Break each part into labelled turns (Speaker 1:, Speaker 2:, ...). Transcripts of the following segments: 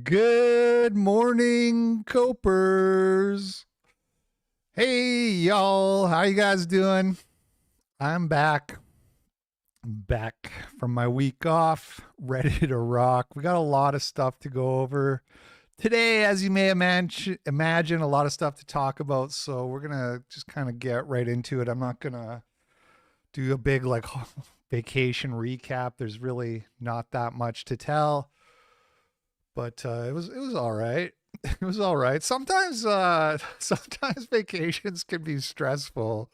Speaker 1: Good morning, Copers. Hey, y'all. How you guys doing? I'm back. Back from my week off, ready to rock. We got a lot of stuff to go over today, as you may imagine, a lot of stuff to talk about. So we're going to just kind of get right into it. I'm not going to do a big vacation recap. There's really not that much to tell. But it was all right. It was all right. Sometimes sometimes vacations can be stressful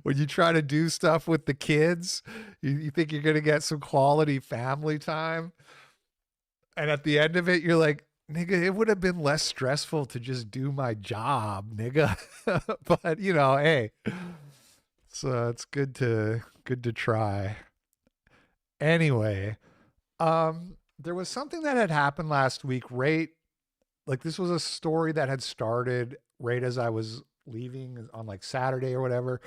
Speaker 1: when you try to do stuff with the kids. You think you're gonna get some quality family time, and at the end of it, you're like, nigga, it would have been less stressful to just do my job, nigga. But hey, it's good to try. Anyway, there was something that had happened last week, right? Like this was a story that had started right as I was leaving on like Saturday or whatever.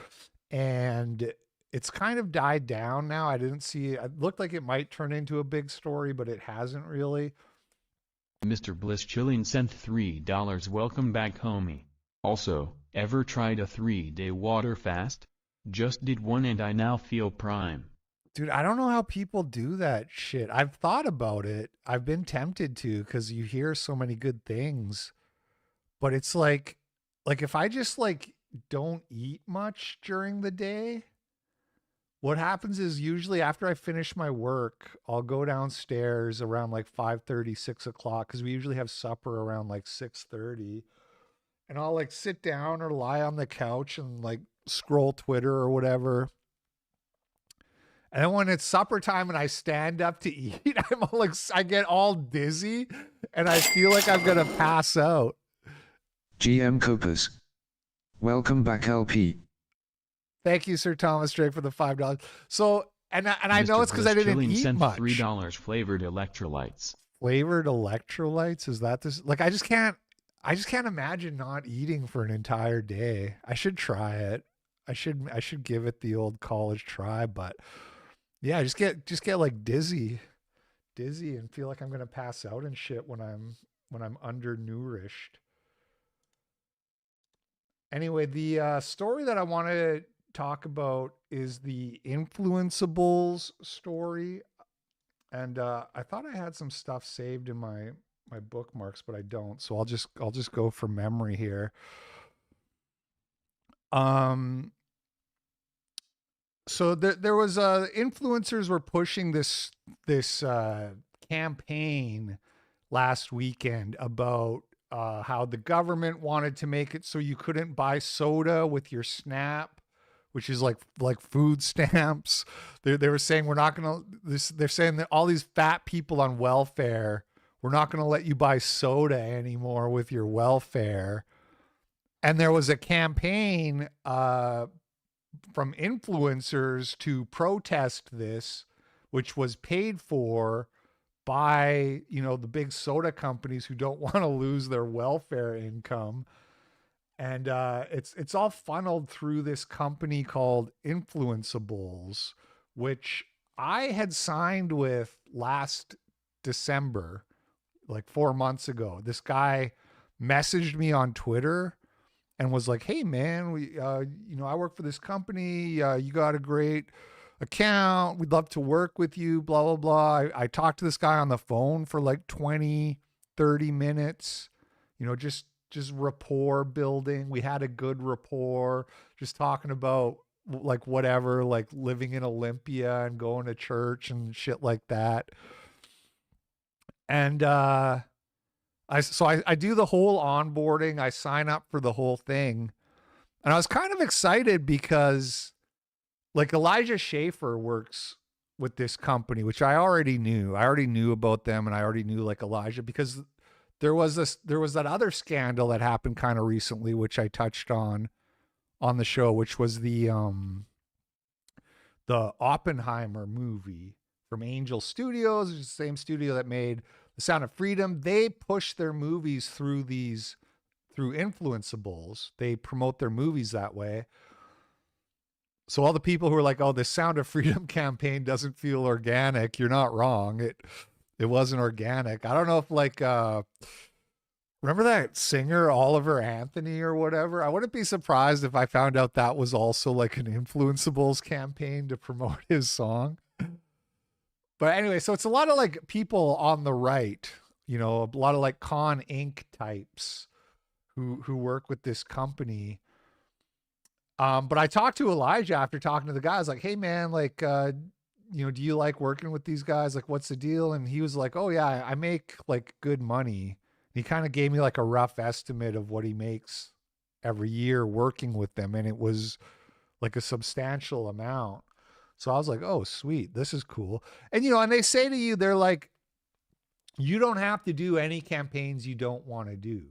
Speaker 1: And it's kind of died down now. I didn't see it. It looked like it might turn into a big story, but it hasn't really.
Speaker 2: Mr. Bliss Chilling sent $3. Welcome back, homie. Also, ever tried a 3-day water fast? Just did one and I now feel prime.
Speaker 1: Dude, I don't know how people do that shit. I've thought about it. I've been tempted to because you hear so many good things. But it's like if I just don't eat much during the day, what happens is usually after I finish my work, I'll go downstairs around like 5:30, 6 o'clock, because we usually have supper around like 6:30. And I'll like sit down or lie on the couch and like scroll Twitter or whatever. And then when it's supper time and I stand up to eat, I'm all like, I get all dizzy and I feel like I'm going to pass out.
Speaker 3: GM Coopers. Welcome back, LP.
Speaker 1: Thank you, Sir Thomas Drake, for the $5. So, and I know it's because I didn't eat
Speaker 2: sent
Speaker 1: much.
Speaker 2: $3 flavored electrolytes.
Speaker 1: Flavored electrolytes? Is that this? Like, I just can't imagine not eating for an entire day. I should try it. I should give it the old college try, but yeah, just get like dizzy and feel like I'm gonna pass out and shit when I'm undernourished. Anyway, the story that I want to talk about is the influencables story, and I thought I had some stuff saved in my bookmarks, but I don't. So I'll just go from memory here. So there was influencers were pushing this campaign last weekend about how the government wanted to make it so you couldn't buy soda with your SNAP, which is like food stamps. They were saying we're not gonna they're saying that all these fat people on welfare, we're not gonna let you buy soda anymore with your welfare. And there was a campaign from influencers to protest this, which was paid for by, the big soda companies who don't want to lose their welfare income. And it's all funneled through this company called Influencables, which I had signed with last December, like 4 months ago. This guy messaged me on Twitter and was like, "Hey man, I work for this company. You got a great account. We'd love to work with you, blah, blah, blah." I talked to this guy on the phone for like 20, 30 minutes, just rapport building. We had a good rapport, just talking about like whatever, like living in Olympia and going to church and shit like that. And, I do the whole onboarding. I sign up for the whole thing. And I was kind of excited because like Elijah Schaefer works with this company, which I already knew. I already knew about them and I already knew like Elijah because there was that other scandal that happened kind of recently, which I touched on the show, which was the Oppenheimer movie from Angel Studios, which is the same studio that made The Sound of Freedom. They push their movies through influencables. They promote their movies that way. So all the people who are like, "Oh, the Sound of Freedom campaign doesn't feel organic," you're not wrong. It wasn't organic. I don't know if like remember that singer Oliver Anthony or whatever? I wouldn't be surprised if I found out that was also like an influencables campaign to promote his song. But anyway, so it's a lot of like people on the right, you know, a lot of like Con Inc. types who work with this company. But I talked to Elijah after talking to the guys, like, hey man, like you know, do you like working with these guys? Like, what's the deal? And he was like, oh yeah, I make like good money. He kind of gave me like a rough estimate of what he makes every year working with them. And it was like a substantial amount. So I was like, oh, sweet. This is cool. And, you know, and they say to you, they're like, you don't have to do any campaigns you don't want to do.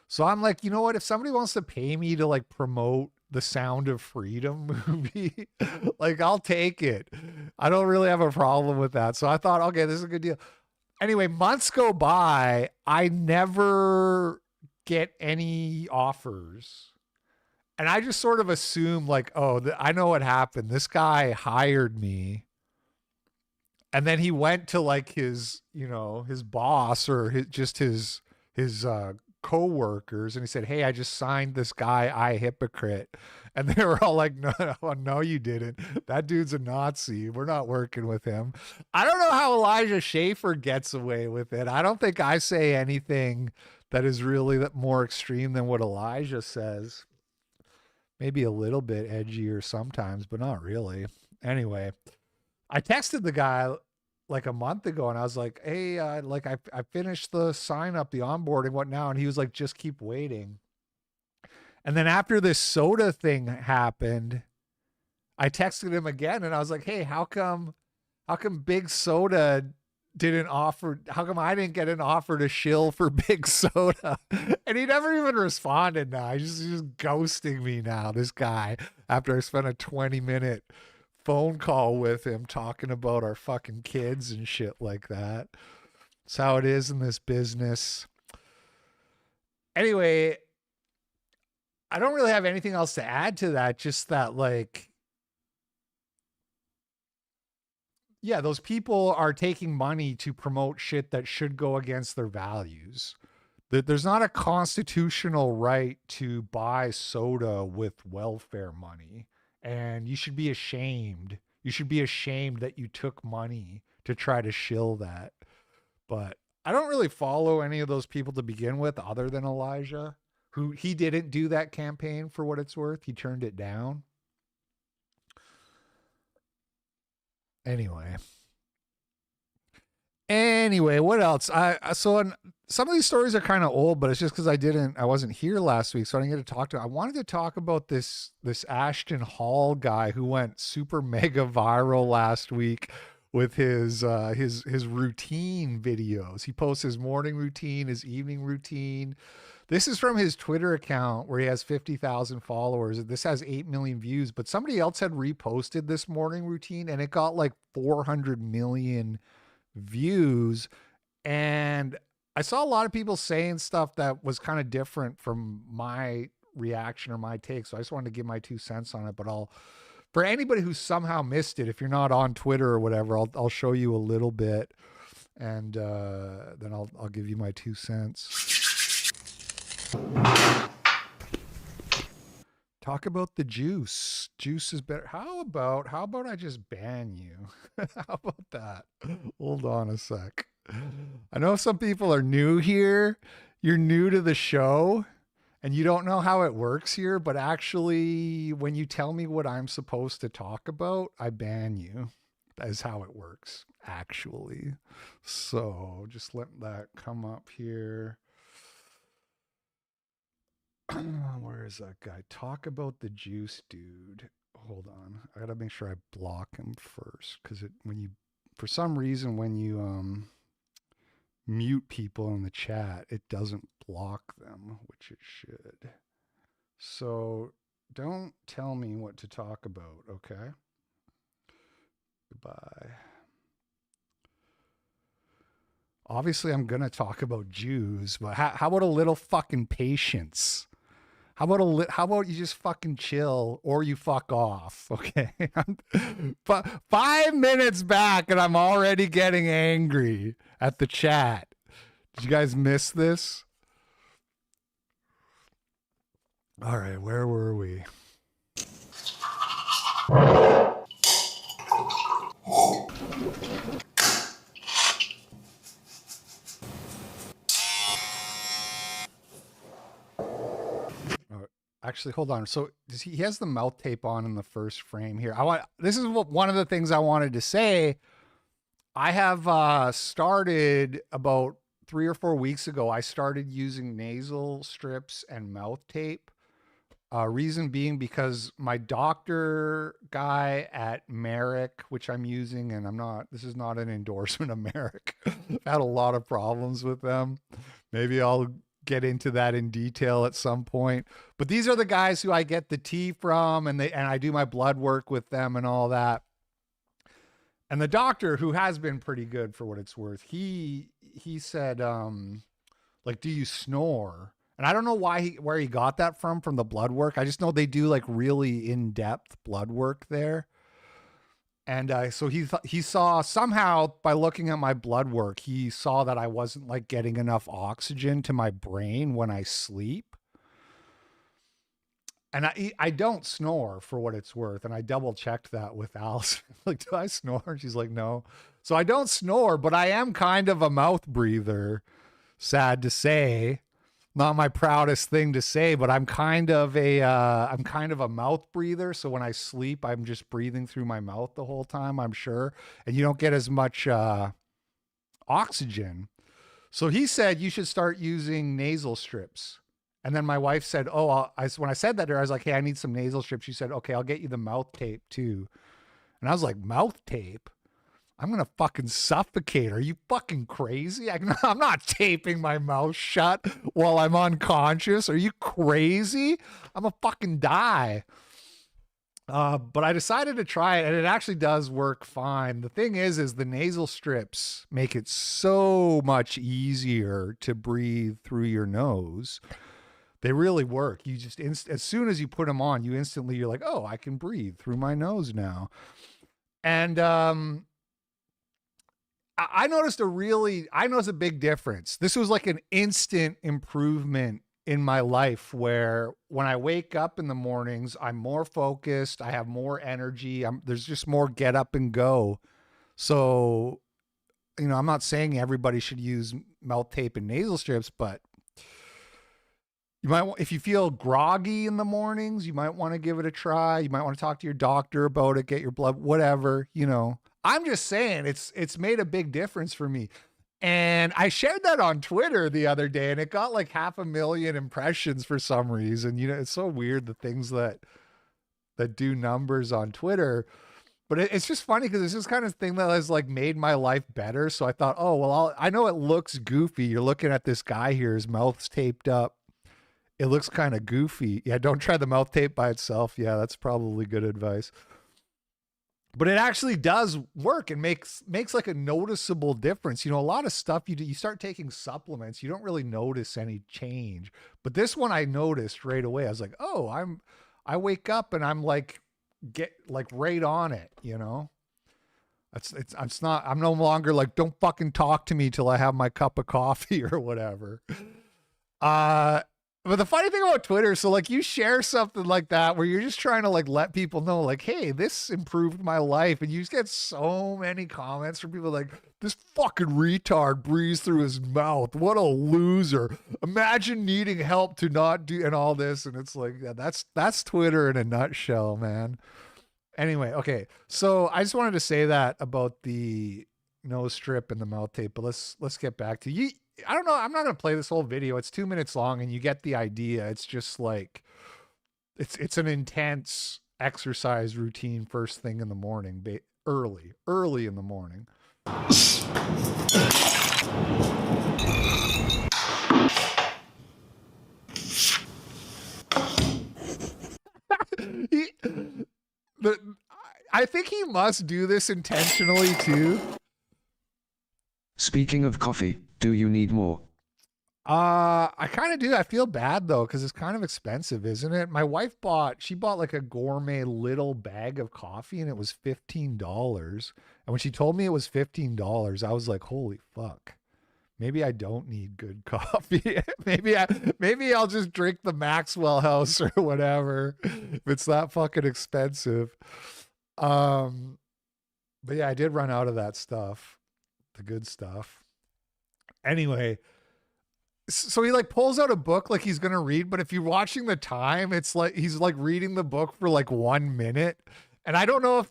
Speaker 1: So I'm like, you know what? If somebody wants to pay me to like promote the Sound of Freedom movie, like I'll take it. I don't really have a problem with that. So I thought, okay, this is a good deal. Anyway, months go by. I never get any offers. And I just sort of assume like, oh, I know what happened. This guy hired me. And then he went to like his, you know, his boss or his co-workers and he said, hey, I just signed this guy, Hypocrite. And they were all like, no, you didn't. That dude's a Nazi. We're not working with him. I don't know how Elijah Schaefer gets away with it. I don't think I say anything that is really more extreme than what Elijah says. Maybe a little bit edgier sometimes, but not really. Anyway, I texted the guy like a month ago and I was like, hey, like I finished the sign up, the onboarding, what now? And he was like, just keep waiting. And then after this soda thing happened, I texted him again and I was like, hey, how come Big Soda didn't offer, how come I didn't get an offer to shill for Big Soda? And he never even responded now. He's just ghosting me now, this guy, after I spent a 20-minute phone call with him talking about our fucking kids and shit like that. That's how it is in this business. Anyway, I don't really have anything else to add to that. Just that, like, yeah, those people are taking money to promote shit that should go against their values. There's not a constitutional right to buy soda with welfare money. And you should be ashamed. You should be ashamed that you took money to try to shill that. But I don't really follow any of those people to begin with other than Elijah, who he didn't do that campaign for what it's worth. He turned it down. Anyway, what else? Some of these stories are kind of old, but it's just because I wasn't here last week, so I didn't get to talk to him. I wanted to talk about this Ashton Hall guy who went super mega viral last week with his routine videos. He posts his morning routine, his evening routine. This is from his Twitter account where he has 50,000 followers. This has 8 million views, but somebody else had reposted this morning routine and it got like 400 million views. And I saw a lot of people saying stuff that was kind of different from my reaction or my take. So I just wanted to give my 2 cents on it, but for anybody who somehow missed it, if you're not on Twitter or whatever, I'll show you a little bit and then I'll give you my 2 cents. Talk about the juice. Juice is better. How about I just ban you? How about that? Hold on a sec. I know some people are new here. You're new to the show and you don't know how it works here, but actually when you tell me what I'm supposed to talk about, I ban you. That is how it works, actually. So just let that come up here. Where is that guy? Talk about the juice, dude. Hold on. I gotta make sure I block him first, because for some reason, when you mute people in the chat, it doesn't block them, which it should. So don't tell me what to talk about, okay? Goodbye. Obviously, I'm gonna talk about Jews, but how about a little fucking patience? How about you just fucking chill or you fuck off, okay? But 5 minutes back and I'm already getting angry at the chat. Did you guys miss this? All right, where were we? Actually, hold on. So he has the mouth tape on in the first frame here. This is one of the things I wanted to say. I have started about 3 or 4 weeks ago. I started using nasal strips and mouth tape. Reason being because my doctor guy at Merrick, which I'm using, and this is not an endorsement of Merrick. I've had a lot of problems with them. Maybe I'll get into that in detail at some point. But these are the guys who I get the tea from, and I do my blood work with them and all that. And the doctor, who has been pretty good for what it's worth, he said, like, do you snore? And I don't know where he got that from the blood work. I just know they do like really in-depth blood work there. And so he saw somehow by looking at my blood work, he saw that I wasn't like getting enough oxygen to my brain when I sleep. And I don't snore for what it's worth. And I double checked that with Alice. Like, do I snore? And she's like, no. So I don't snore, but I am kind of a mouth breather. Sad to say. Not my proudest thing to say, but I'm kind of a mouth breather. So when I sleep, I'm just breathing through my mouth the whole time, I'm sure. And you don't get as much oxygen. So he said you should start using nasal strips. And then my wife said, when I said that to her, I was like, hey, I need some nasal strips. She said, okay, I'll get you the mouth tape too. And I was like, mouth tape? I'm going to fucking suffocate. Are you fucking crazy? I'm not taping my mouth shut while I'm unconscious. Are you crazy? I'm going to fucking die. But I decided to try it, and it actually does work fine. The thing is the nasal strips make it so much easier to breathe through your nose. They really work. You just, as soon as you put them on, you're like, oh, I can breathe through my nose now. And, I noticed a big difference. This was like an instant improvement in my life where when I wake up in the mornings, I'm more focused. I have more energy. There's just more get up and go. So, I'm not saying everybody should use mouth tape and nasal strips, but you might, if you feel groggy in the mornings, you might want to give it a try. You might want to talk to your doctor about it, get your blood, whatever, I'm just saying it's made a big difference for me. And I shared that on Twitter the other day and it got like 500,000 impressions for some reason. It's so weird, the things that do numbers on Twitter, but it's just funny because it's this kind of thing that has like made my life better. So I thought, oh, well, I know it looks goofy. You're looking at this guy here, his mouth's taped up. It looks kind of goofy. Yeah. Don't try the mouth tape by itself. Yeah. That's probably good advice. But it actually does work and makes like a noticeable difference. A lot of stuff you start taking supplements, you don't really notice any change. But this one I noticed right away. I was like, oh, I wake up and I'm like, get like right on it, I'm no longer like, don't fucking talk to me till I have my cup of coffee or whatever. But the funny thing about Twitter, so like you share something like that where you're just trying to like let people know like, hey, this improved my life. And you just get so many comments from people like, this fucking retard breathes through his mouth. What a loser. Imagine needing help to not do and all this. And it's like, yeah, that's Twitter in a nutshell, man. Anyway, okay. So I just wanted to say that about the nose strip and the mouth tape, but let's get back to you. I don't know. I'm not going to play this whole video. It's 2 minutes long and you get the idea. It's just like, it's an intense exercise routine first thing in the morning, early in the morning. I think he must do this intentionally too.
Speaker 3: Speaking of coffee, do you need more?
Speaker 1: I kind of do. I feel bad though, because it's kind of expensive, isn't it? My wife she bought like a gourmet little bag of coffee and it was $15. And when she told me it was $15, I was like, holy fuck. Maybe I don't need good coffee. maybe I'll just drink the Maxwell House or whatever if it's that fucking expensive. But yeah, I did run out of that stuff, the good stuff. Anyway, so he like pulls out a book like he's gonna read, but if you're watching the time, it's like he's like reading the book for like 1 minute, and I don't know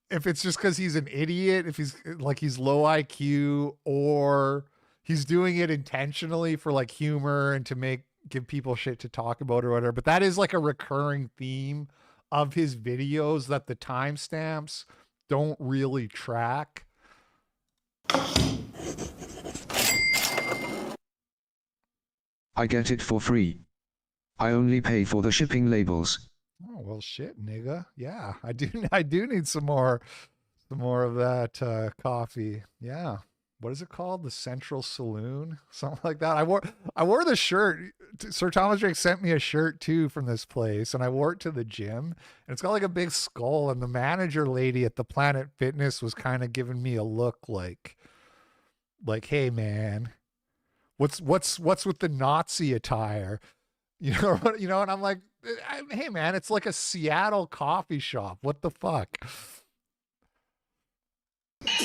Speaker 1: if it's just because he's an idiot, if he's like he's low IQ, or he's doing it intentionally for like humor and to give people shit to talk about or whatever. But that is like a recurring theme of his videos, that the timestamps don't really track.
Speaker 3: I get it for free. I only pay for the shipping labels.
Speaker 1: Oh, well, shit, nigga. Yeah, I do need some more of that coffee. Yeah. What is it called? The Central Saloon? Something like that. I wore the shirt. Sir Thomas Drake sent me a shirt too from this place, and I wore it to the gym, and it's got like a big skull, and the manager lady at the Planet Fitness was kind of giving me a look like, hey man, what's with the Nazi attire? You know, and I'm like, hey man, it's like a Seattle coffee shop. What the fuck?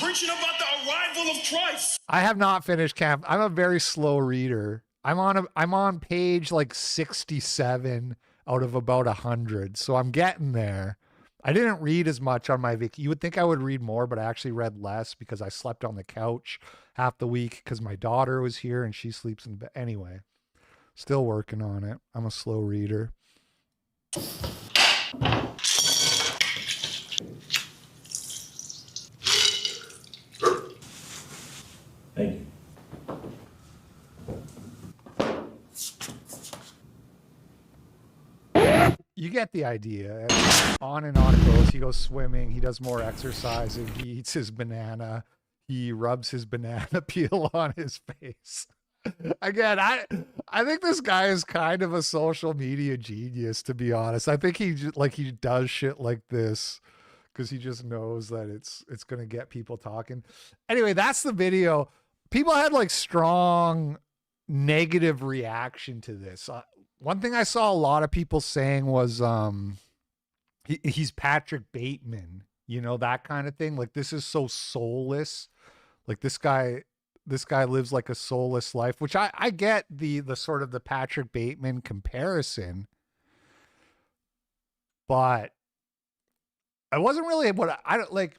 Speaker 4: Preaching about the arrival of Christ.
Speaker 1: I have not finished camp. I'm a very slow reader. I'm on page like 67 out of about 100. So I'm getting there. I didn't read as much on my vacation. You would think I would read more, but I actually read less because I slept on the couch half the week because my daughter was here and she sleeps in bed. Anyway, still working on it. I'm a slow reader.
Speaker 4: Thank you.
Speaker 1: You get the idea. On and on it goes. He goes swimming. He does more exercising. He eats his banana. He rubs his banana peel on his face. Again, I think this guy is kind of a social media genius, to be honest. I think he does shit like this because he just knows that it's going to get people talking. Anyway, that's the video. People had like strong negative reaction to this. One thing I saw a lot of people saying was he's Patrick Bateman, you know, that kind of thing. Like, this is so soulless. Like, this guy lives like a soulless life, which I get the sort of the Patrick Bateman comparison, but I wasn't really what I don't like.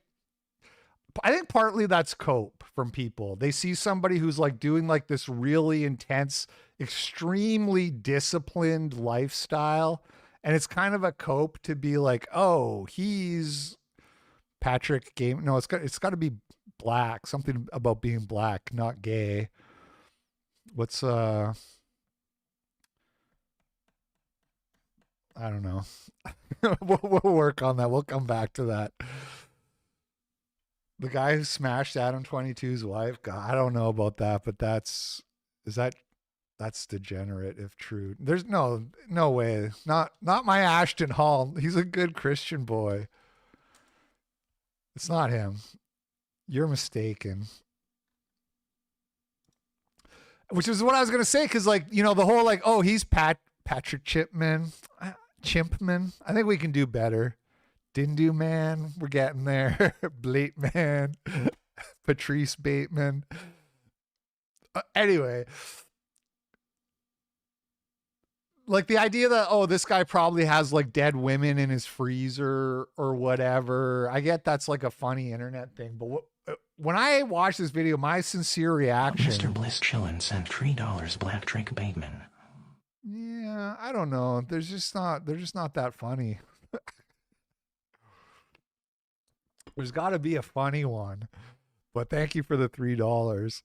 Speaker 1: I think partly that's cope from people. They see somebody who's like doing like this really intense, extremely disciplined lifestyle, and it's kind of a cope to be like, oh, he's Patrick Game. No, it's got to be black. Something about being black, not gay. What's I don't know. we'll work on that. We'll come back to that. The guy who smashed Adam 22's wife. God, I don't know about that, but that's degenerate if true. There's no way. Not my Ashton Hall. He's a good Christian boy. It's not him. You're mistaken. Which is what I was going to say, because, like, you know, the whole, like, oh, he's Patrick Chimpman. I think we can do better. Dindu Man, we're getting there. Blate Man, Patrice Bateman. Anyway, like the idea that, oh, this guy probably has like dead women in his freezer or whatever. I get that's like a funny internet thing, but when I watched this video, my sincere reaction.
Speaker 5: Mr. Bliss Chillin sent $3 Black Drake Bateman.
Speaker 1: Yeah, I don't know. They're just not that funny. There's got to be a funny one, but thank you for the $3.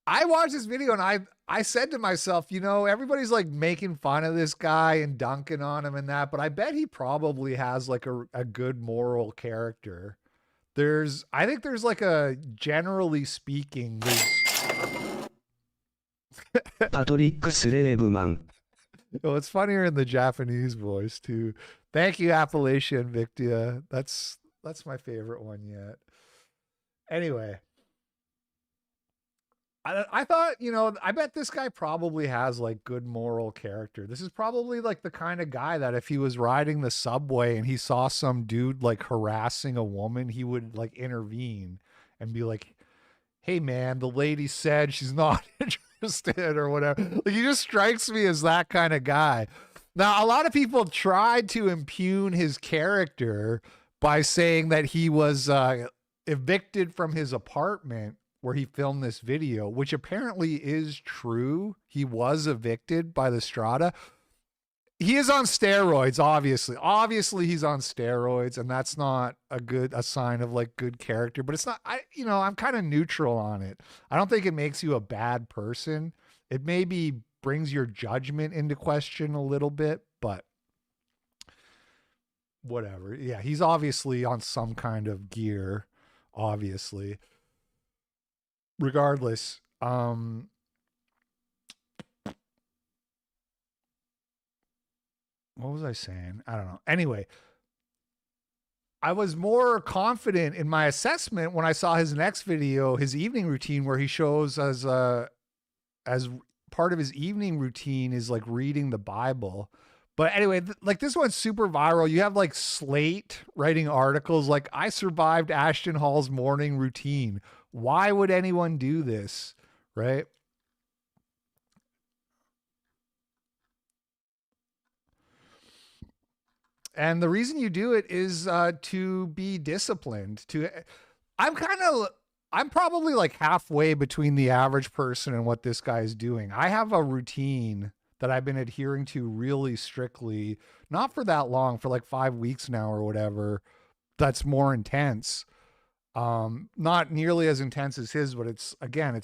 Speaker 1: I watched this video and I said to myself, you know, everybody's like making fun of this guy and dunking on him and that, but I bet he probably has like a good moral character. I think there's like a, generally speaking,
Speaker 3: パトリックス・レレブマン。
Speaker 1: Oh, it's funnier in the Japanese voice too. Thank you, Appalachia Invictia. That's my favorite one yet. Anyway, I thought, I bet this guy probably has like good moral character. This is probably like the kind of guy that if he was riding the subway and he saw some dude like harassing a woman, he would like intervene and be like, hey man, the lady said she's not interested or whatever. Like, he just strikes me as that kind of guy. Now, a lot of people tried to impugn his character by saying that he was evicted from his apartment where he filmed this video, which apparently is true. He was evicted by the Strata. He is on steroids, obviously. Obviously, he's on steroids, and that's not a sign of like good character. But it's not. I'm kind of neutral on it. I don't think it makes you a bad person. It maybe brings your judgment into question a little bit, but whatever. Yeah, he's obviously on some kind of gear, obviously. Regardless, what was I saying? I don't know. Anyway, I was more confident in my assessment when I saw his next video, his evening routine, where he shows as part of his evening routine is like reading the Bible. But anyway, like this one's super viral. You have like Slate writing articles like, I survived Ashton Hall's morning routine. Why would anyone do this? Right? And the reason you do it is to be disciplined. I'm probably like halfway between the average person and what this guy is doing. I have a routine that I've been adhering to really strictly, not for that long, for like 5 weeks now or whatever. That's more intense. Not nearly as intense as his, but it's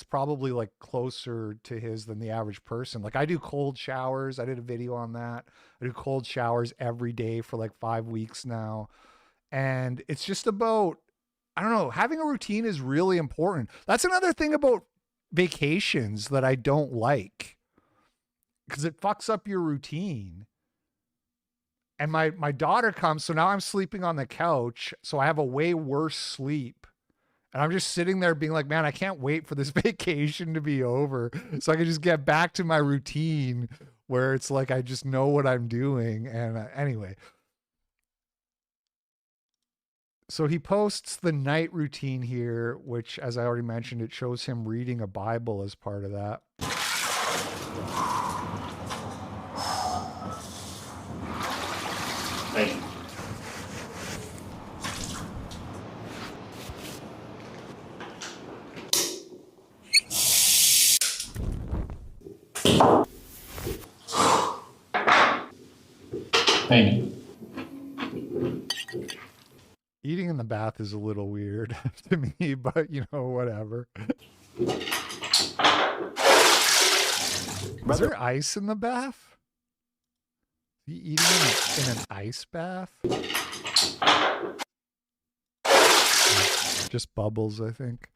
Speaker 1: probably like closer to his than the average person. Like I do cold showers. I did a video on that. I do cold showers every day for like 5 weeks now. And it's just about, I don't know, having a routine is really important. That's another thing about vacations that I don't like, because it fucks up your routine. And my daughter comes, so now I'm sleeping on the couch, so I have a way worse sleep. And I'm just sitting there being like, man, I can't wait for this vacation to be over so I can just get back to my routine where it's like I just know what I'm doing. And anyway. So he posts the night routine here, which, as I already mentioned, it shows him reading a Bible as part of that.
Speaker 4: Thank you. Thank you.
Speaker 1: Eating in the bath is a little weird to me, but whatever. Is there ice in the bath? Are you eating in an ice bath? Just bubbles, I think.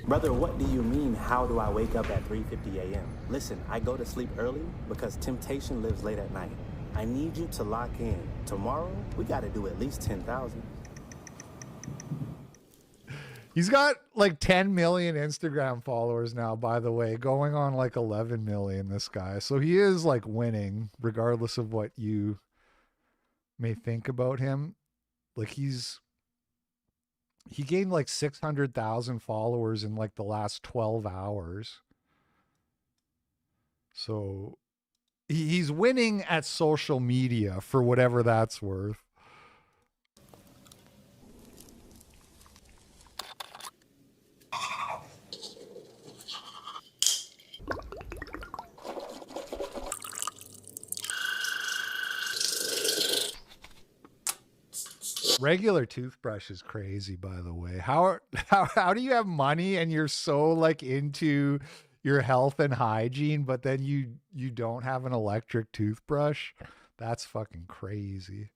Speaker 6: Brother, what do you mean, how do I wake up at 3:50 a.m.? Listen, I go to sleep early because temptation lives late at night. I need you to lock in. Tomorrow, we got to do at least 10,000.
Speaker 1: He's got like 10 million Instagram followers now, by the way, going on like 11 million, this guy. So he is like winning, regardless of what you may think about him. Like he gained like 600,000 followers in like the last 12 hours. So he's winning at social media for whatever that's worth. Regular toothbrush is crazy, by the way. How do you have money and you're so like into your health and hygiene, but then you don't have an electric toothbrush? That's fucking crazy.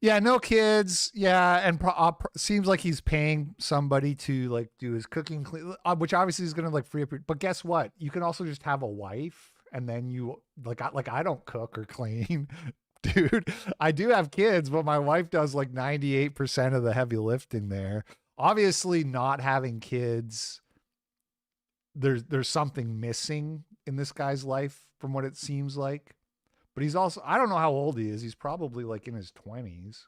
Speaker 1: Yeah, no kids. Yeah, and seems like he's paying somebody to like do his cooking, which obviously is going to like free up. But guess what? You can also just have a wife, and then you like I don't cook or clean, dude. I do have kids, but my wife does like 98% of the heavy lifting there. Obviously, not having kids, there's something missing in this guy's life from what it seems like. But he's also, I don't know how old he is. He's probably like in his 20s.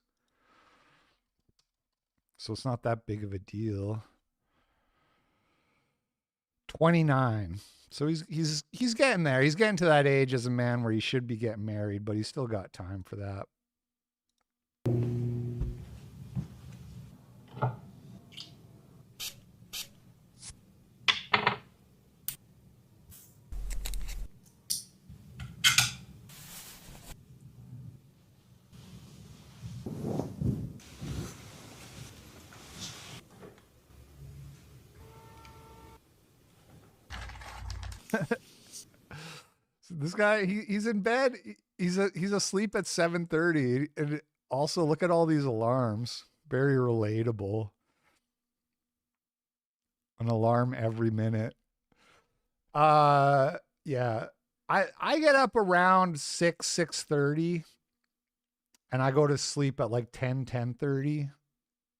Speaker 1: So it's not that big of a deal. 29. So he's getting there. He's getting to that age as a man where he should be getting married, but he's still got time for that. This guy, he's in bed. He's asleep at 7:30, and also look at all these alarms. Very relatable. An alarm every minute. Yeah. I get up around 6:30, and I go to sleep at like 10:30.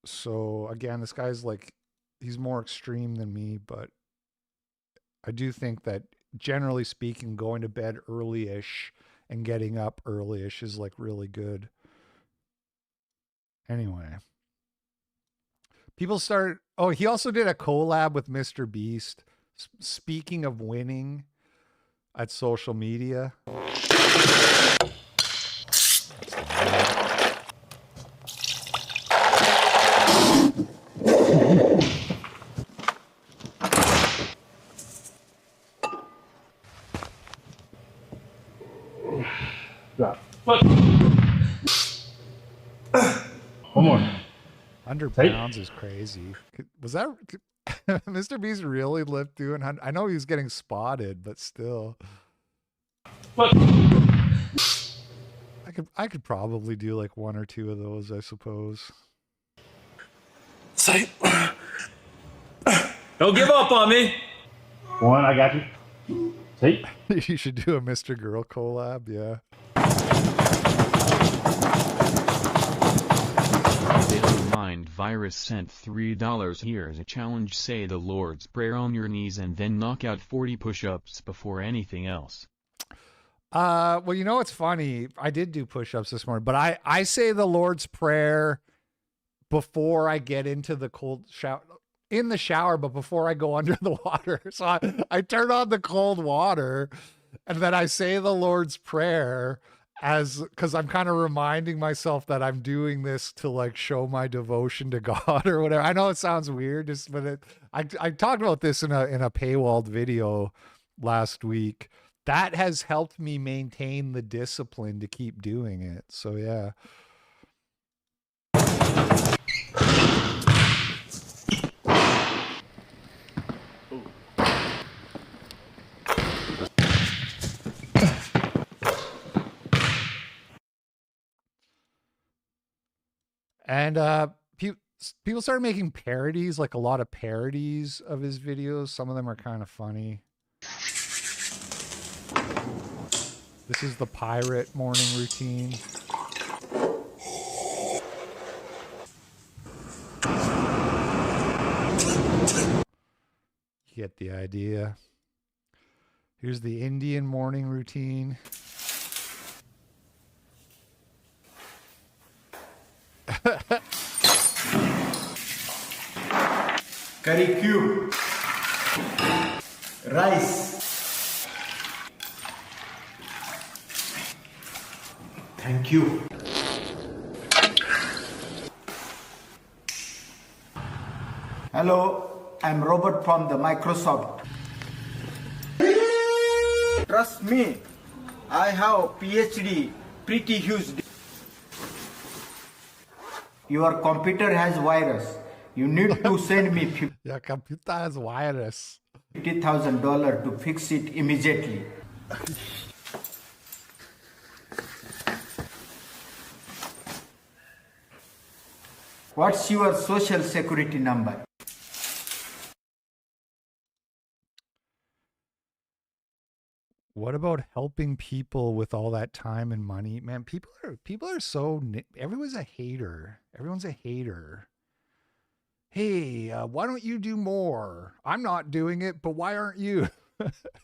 Speaker 1: So again, this guy's like, he's more extreme than me, but I do think that generally speaking, going to bed early-ish and getting up early-ish is like really good. Anyway, people start. Oh, he also did a collab with Mr. Beast. Speaking of winning at social media.
Speaker 4: What? One more.
Speaker 1: 100 pounds is crazy. Was that Mr. Beast really lift doing 100? I know he was getting spotted, but still.
Speaker 4: What?
Speaker 1: I could probably do like one or two of those, I suppose.
Speaker 7: Say, don't give up on me.
Speaker 4: One, I got you. Tate.
Speaker 1: You should do a Mr. Girl collab, yeah.
Speaker 2: Daily Mind Virus sent $3. Here's a challenge. Say the Lord's Prayer on your knees and then knock out 40 push-ups before anything else.
Speaker 1: Well, you know what's funny? I did do push-ups this morning, but I say the Lord's Prayer before I get into the cold shower, in the shower, but before I go under the water. So I turn on the cold water and then I say the Lord's Prayer because I'm kind of reminding myself that I'm doing this to like show my devotion to God or whatever. I know it sounds weird, but I talked about this in a paywalled video last week. That has helped me maintain the discipline to keep doing it. So yeah. And people started making parodies, like a lot of parodies of his videos. Some of them are kind of funny. This is the pirate morning routine. You get the idea. Here's the Indian morning routine.
Speaker 8: Curry cube, rice. Thank you. Hello, I'm Robert from the Microsoft. Trust me, I have PhD, pretty huge. Your computer has virus. You need to send me
Speaker 1: Your computer has virus.
Speaker 8: $50,000 to fix it immediately. What's your social security number?
Speaker 1: What about helping people with all that time and money? Man, people are so, everyone's a hater. Everyone's a hater. Hey, why don't you do more? I'm not doing it, but why aren't you?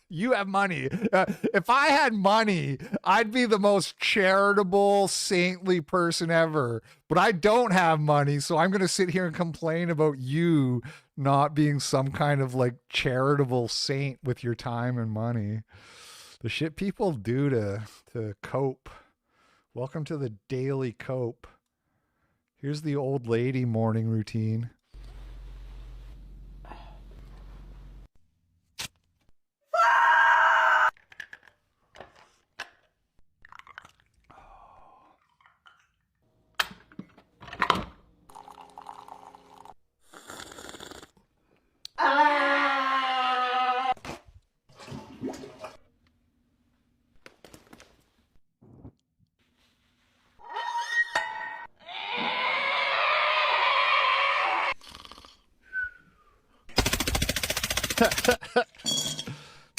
Speaker 1: You have money. If I had money, I'd be the most charitable, saintly person ever. But I don't have money, so I'm going to sit here and complain about you not being some kind of like charitable saint with your time and money. The shit people do to cope. Welcome to the daily cope. Here's the old lady morning routine.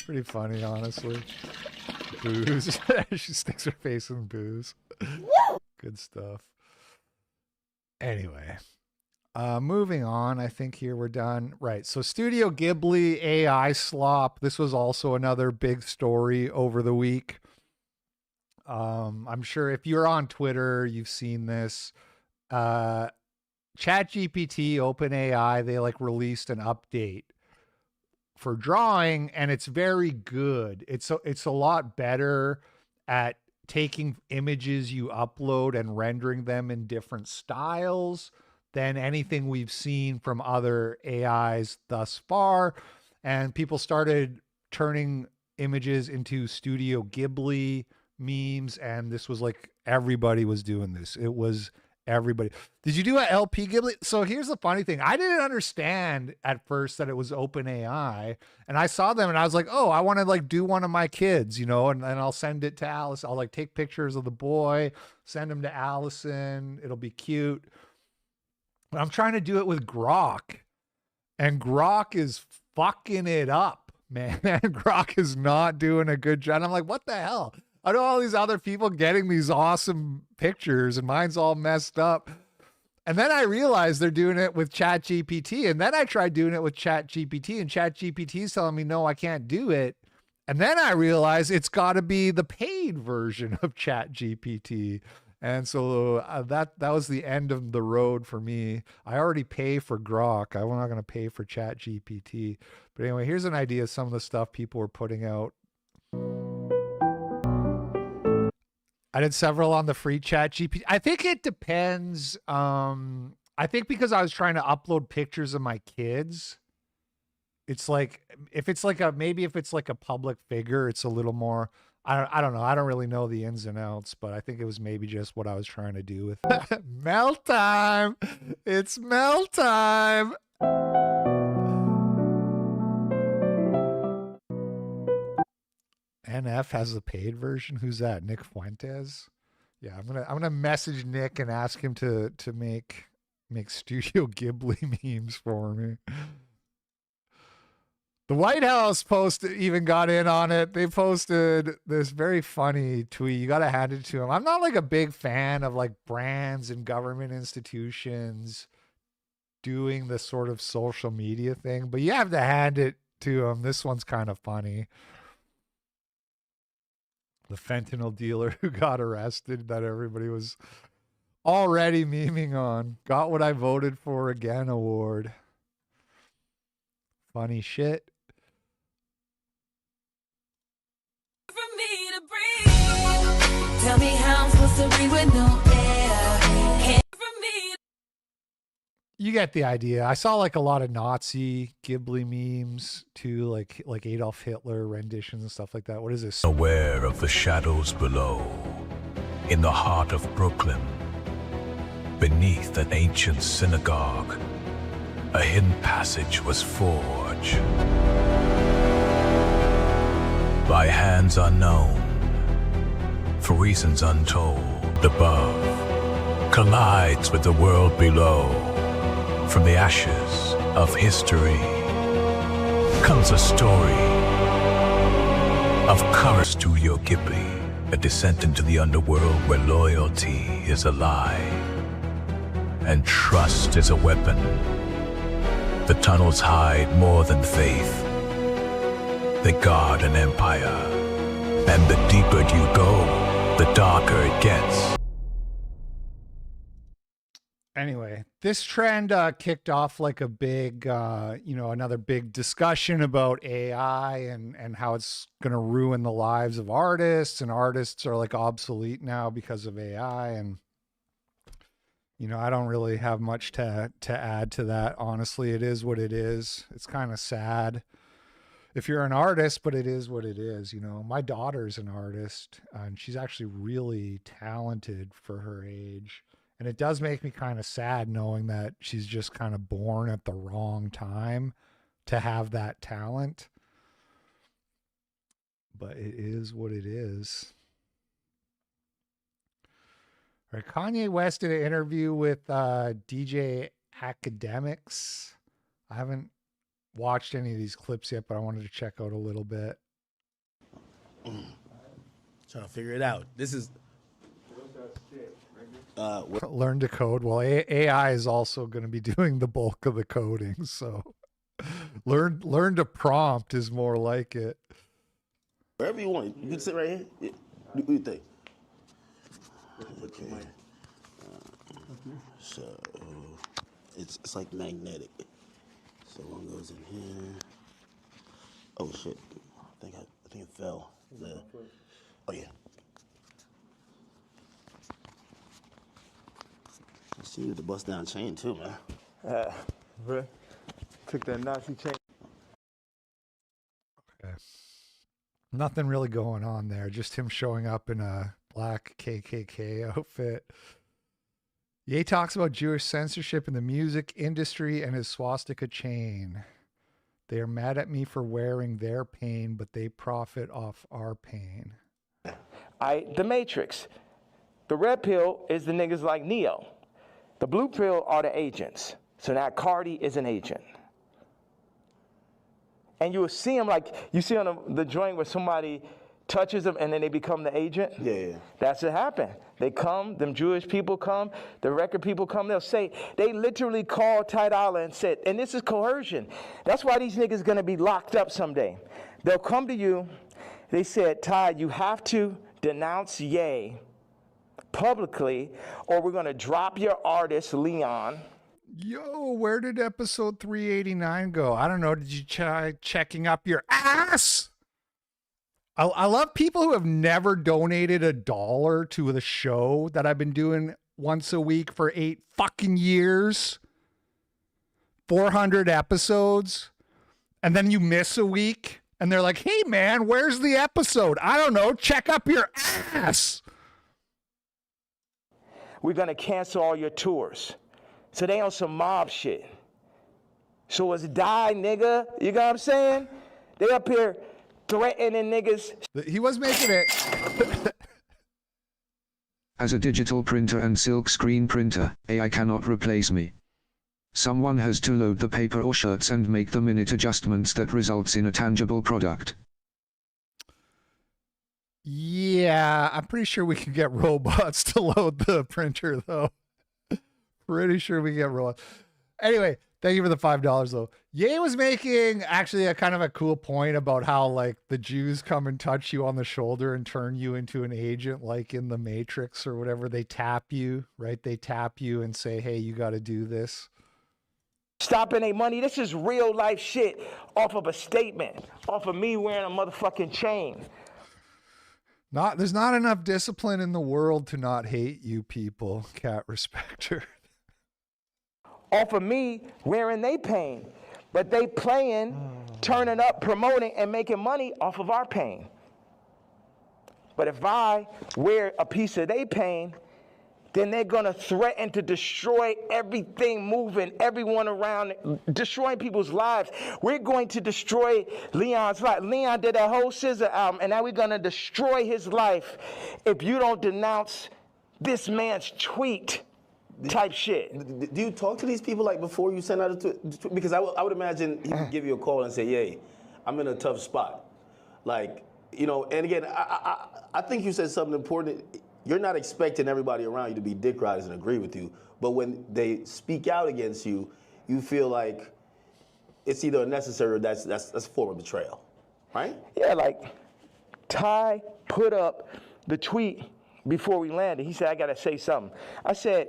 Speaker 1: Pretty funny, honestly. Booze. She sticks her face in booze. Good stuff. Anyway, moving on. I think here we're done. Right. So Studio Ghibli AI slop. This was also another big story over the week. I'm sure if you're on Twitter, you've seen this. ChatGPT, OpenAI, they like released an update for drawing, and it's very good. It's a lot better at taking images you upload and rendering them in different styles than anything we've seen from other AIs thus far. And people started turning images into Studio Ghibli memes, and this was like everybody was doing this. It was everybody. Did you do a LP Ghibli? So here's the funny thing. I didn't understand at first that it was OpenAI, and I saw them and I was like, oh, I want to like do one of my kids, you know, and I'll send it to Alice. I'll like take pictures of the boy, send them to Allison. It'll be cute. But I'm trying to do it with Grok, and Grok is fucking it up, man. Grok is not doing a good job. And I'm like, what the hell? I know all these other people getting these awesome pictures and mine's all messed up. And then I realized they're doing it with ChatGPT. And then I tried doing it with ChatGPT, and ChatGPT is telling me, no, I can't do it. And then I realized it's got to be the paid version of ChatGPT. And so that was the end of the road for me. I already pay for Grok. I'm not going to pay for ChatGPT. But anyway, here's an idea of some of the stuff people were putting out. I did several on the free ChatGPT. I think it depends. I think because I was trying to upload pictures of my kids, it's like if it's like a public figure, it's a little more. I don't know. I don't really know the ins and outs, but I think it was maybe just what I was trying to do with it. Melt time. It's melt time. NF has the paid version. Who's that? Nick Fuentes? Yeah, I'm gonna message Nick and ask him to make Studio Ghibli memes for me. The White House even got in on it. They posted this very funny tweet. You got to hand it to them. I'm not like a big fan of like brands and government institutions doing this sort of social media thing, but you have to hand it to them. This one's kind of funny. The fentanyl dealer who got arrested that everybody was already memeing on. Got what I voted for again award. Funny shit.
Speaker 7: For me to breathe. Tell me how I'm supposed to breathe with no air. For me.
Speaker 1: You get the idea. I saw like a lot of Nazi Ghibli memes too, like Adolf Hitler renditions and stuff like that. What is this?
Speaker 9: Aware of the shadows below, in the heart of Brooklyn, beneath an ancient synagogue, a hidden passage was forged. By hands unknown, for reasons untold, above, collides with the world below. From the ashes of history comes a story of courage. Studio Ghibli, a descent into the underworld where loyalty is a lie and trust is a weapon. The tunnels hide more than faith. They guard an empire, and the deeper you go, the darker it gets.
Speaker 1: Anyway, this trend kicked off like a big, another big discussion about AI and how it's going to ruin the lives of artists, and artists are like obsolete now because of AI. And, I don't really have much to add to that. Honestly, it is what it is. It's kind of sad if you're an artist, but it is what it is. My daughter's an artist, and she's actually really talented for her age. And it does make me kind of sad knowing that she's just kind of born at the wrong time to have that talent. But it is what it is. All right, Kanye West did an interview with DJ Akademiks. I haven't watched any of these clips yet, but I wanted to check out a little bit.
Speaker 10: Trying to figure it out. This is...
Speaker 1: learn to code. Well, AI is also going to be doing the bulk of the coding, so learn to prompt is more like it.
Speaker 10: Wherever you want, you can sit right here. Yeah. What do you think? Okay. So it's like magnetic. So one goes in here. Oh shit! I think it fell. Oh yeah. I see you the bust down chain too, man.
Speaker 8: Bro, took that Nazi chain.
Speaker 1: Okay. Nothing really going on there. Just him showing up in a black KKK outfit. Ye talks about Jewish censorship in the music industry and his swastika chain. They are mad at me for wearing their pain, but they profit off our pain.
Speaker 11: The Matrix. The red pill is the niggas like Neo. The blue pill are the agents. So now Cardi is an agent. And you will see them like, you see on the joint where somebody touches them and then they become the agent?
Speaker 10: Yeah.
Speaker 11: That's what happened. They come, them Jewish people come, the record people come, they'll say, they literally called Tate and said, and this is coercion. That's why these niggas gonna be locked up someday. They'll come to you, they said, Ty, you have to denounce Ye publicly, or we're gonna drop your artist, Leon.
Speaker 1: Yo, where did episode 389 go? I don't know. Did you try checking up your ass? I love people who have never donated $1 to the show that I've been doing once a week for 8 fucking years. 400 episodes. And then you miss a week and they're like, hey man, where's the episode? I don't know. Check up your ass.
Speaker 11: We're gonna cancel all your tours. So they on some mob shit. So it's die, nigga. You know what I'm saying? They up here threatening niggas.
Speaker 1: He was making it.
Speaker 3: As a digital printer and silk screen printer, AI cannot replace me. Someone has to load the paper or shirts and make the minute adjustments that results in a tangible product.
Speaker 1: Yeah, I'm pretty sure we can get robots to load the printer, though. Pretty sure we get robots. Anyway, thank you for the $5, though. Ye was making actually a kind of a cool point about how, like, the Jews come and touch you on the shoulder and turn you into an agent, like in the Matrix or whatever. They tap you, right? They tap you and say, hey, you got to do this.
Speaker 11: Stopping their money. This is real life shit off of a statement, off of me wearing a motherfucking chain.
Speaker 1: There's not enough discipline in the world to not hate you people, Cat Respecter.
Speaker 11: Off of me wearing they pain, but they playing, turning up, promoting, and making money off of our pain. But if I wear a piece of their pain, then they're gonna threaten to destroy everything moving, everyone around, destroying people's lives. We're going to destroy Leon's life. Leon did that whole Scissor album, and now we're gonna destroy his life if you don't denounce this man's tweet. type shit.
Speaker 10: Do you talk to these people like before you send out a tweet? Because I would imagine he would give you a call and say, "Yay, I'm in a tough spot." Like, you know, and again, I think you said something important. You're not expecting everybody around you to be dick riders and agree with you, but when they speak out against you, you feel like it's either unnecessary or that's a form of betrayal, right?
Speaker 11: Yeah, like Ty put up the tweet before we landed. He said, "I gotta say something." I said,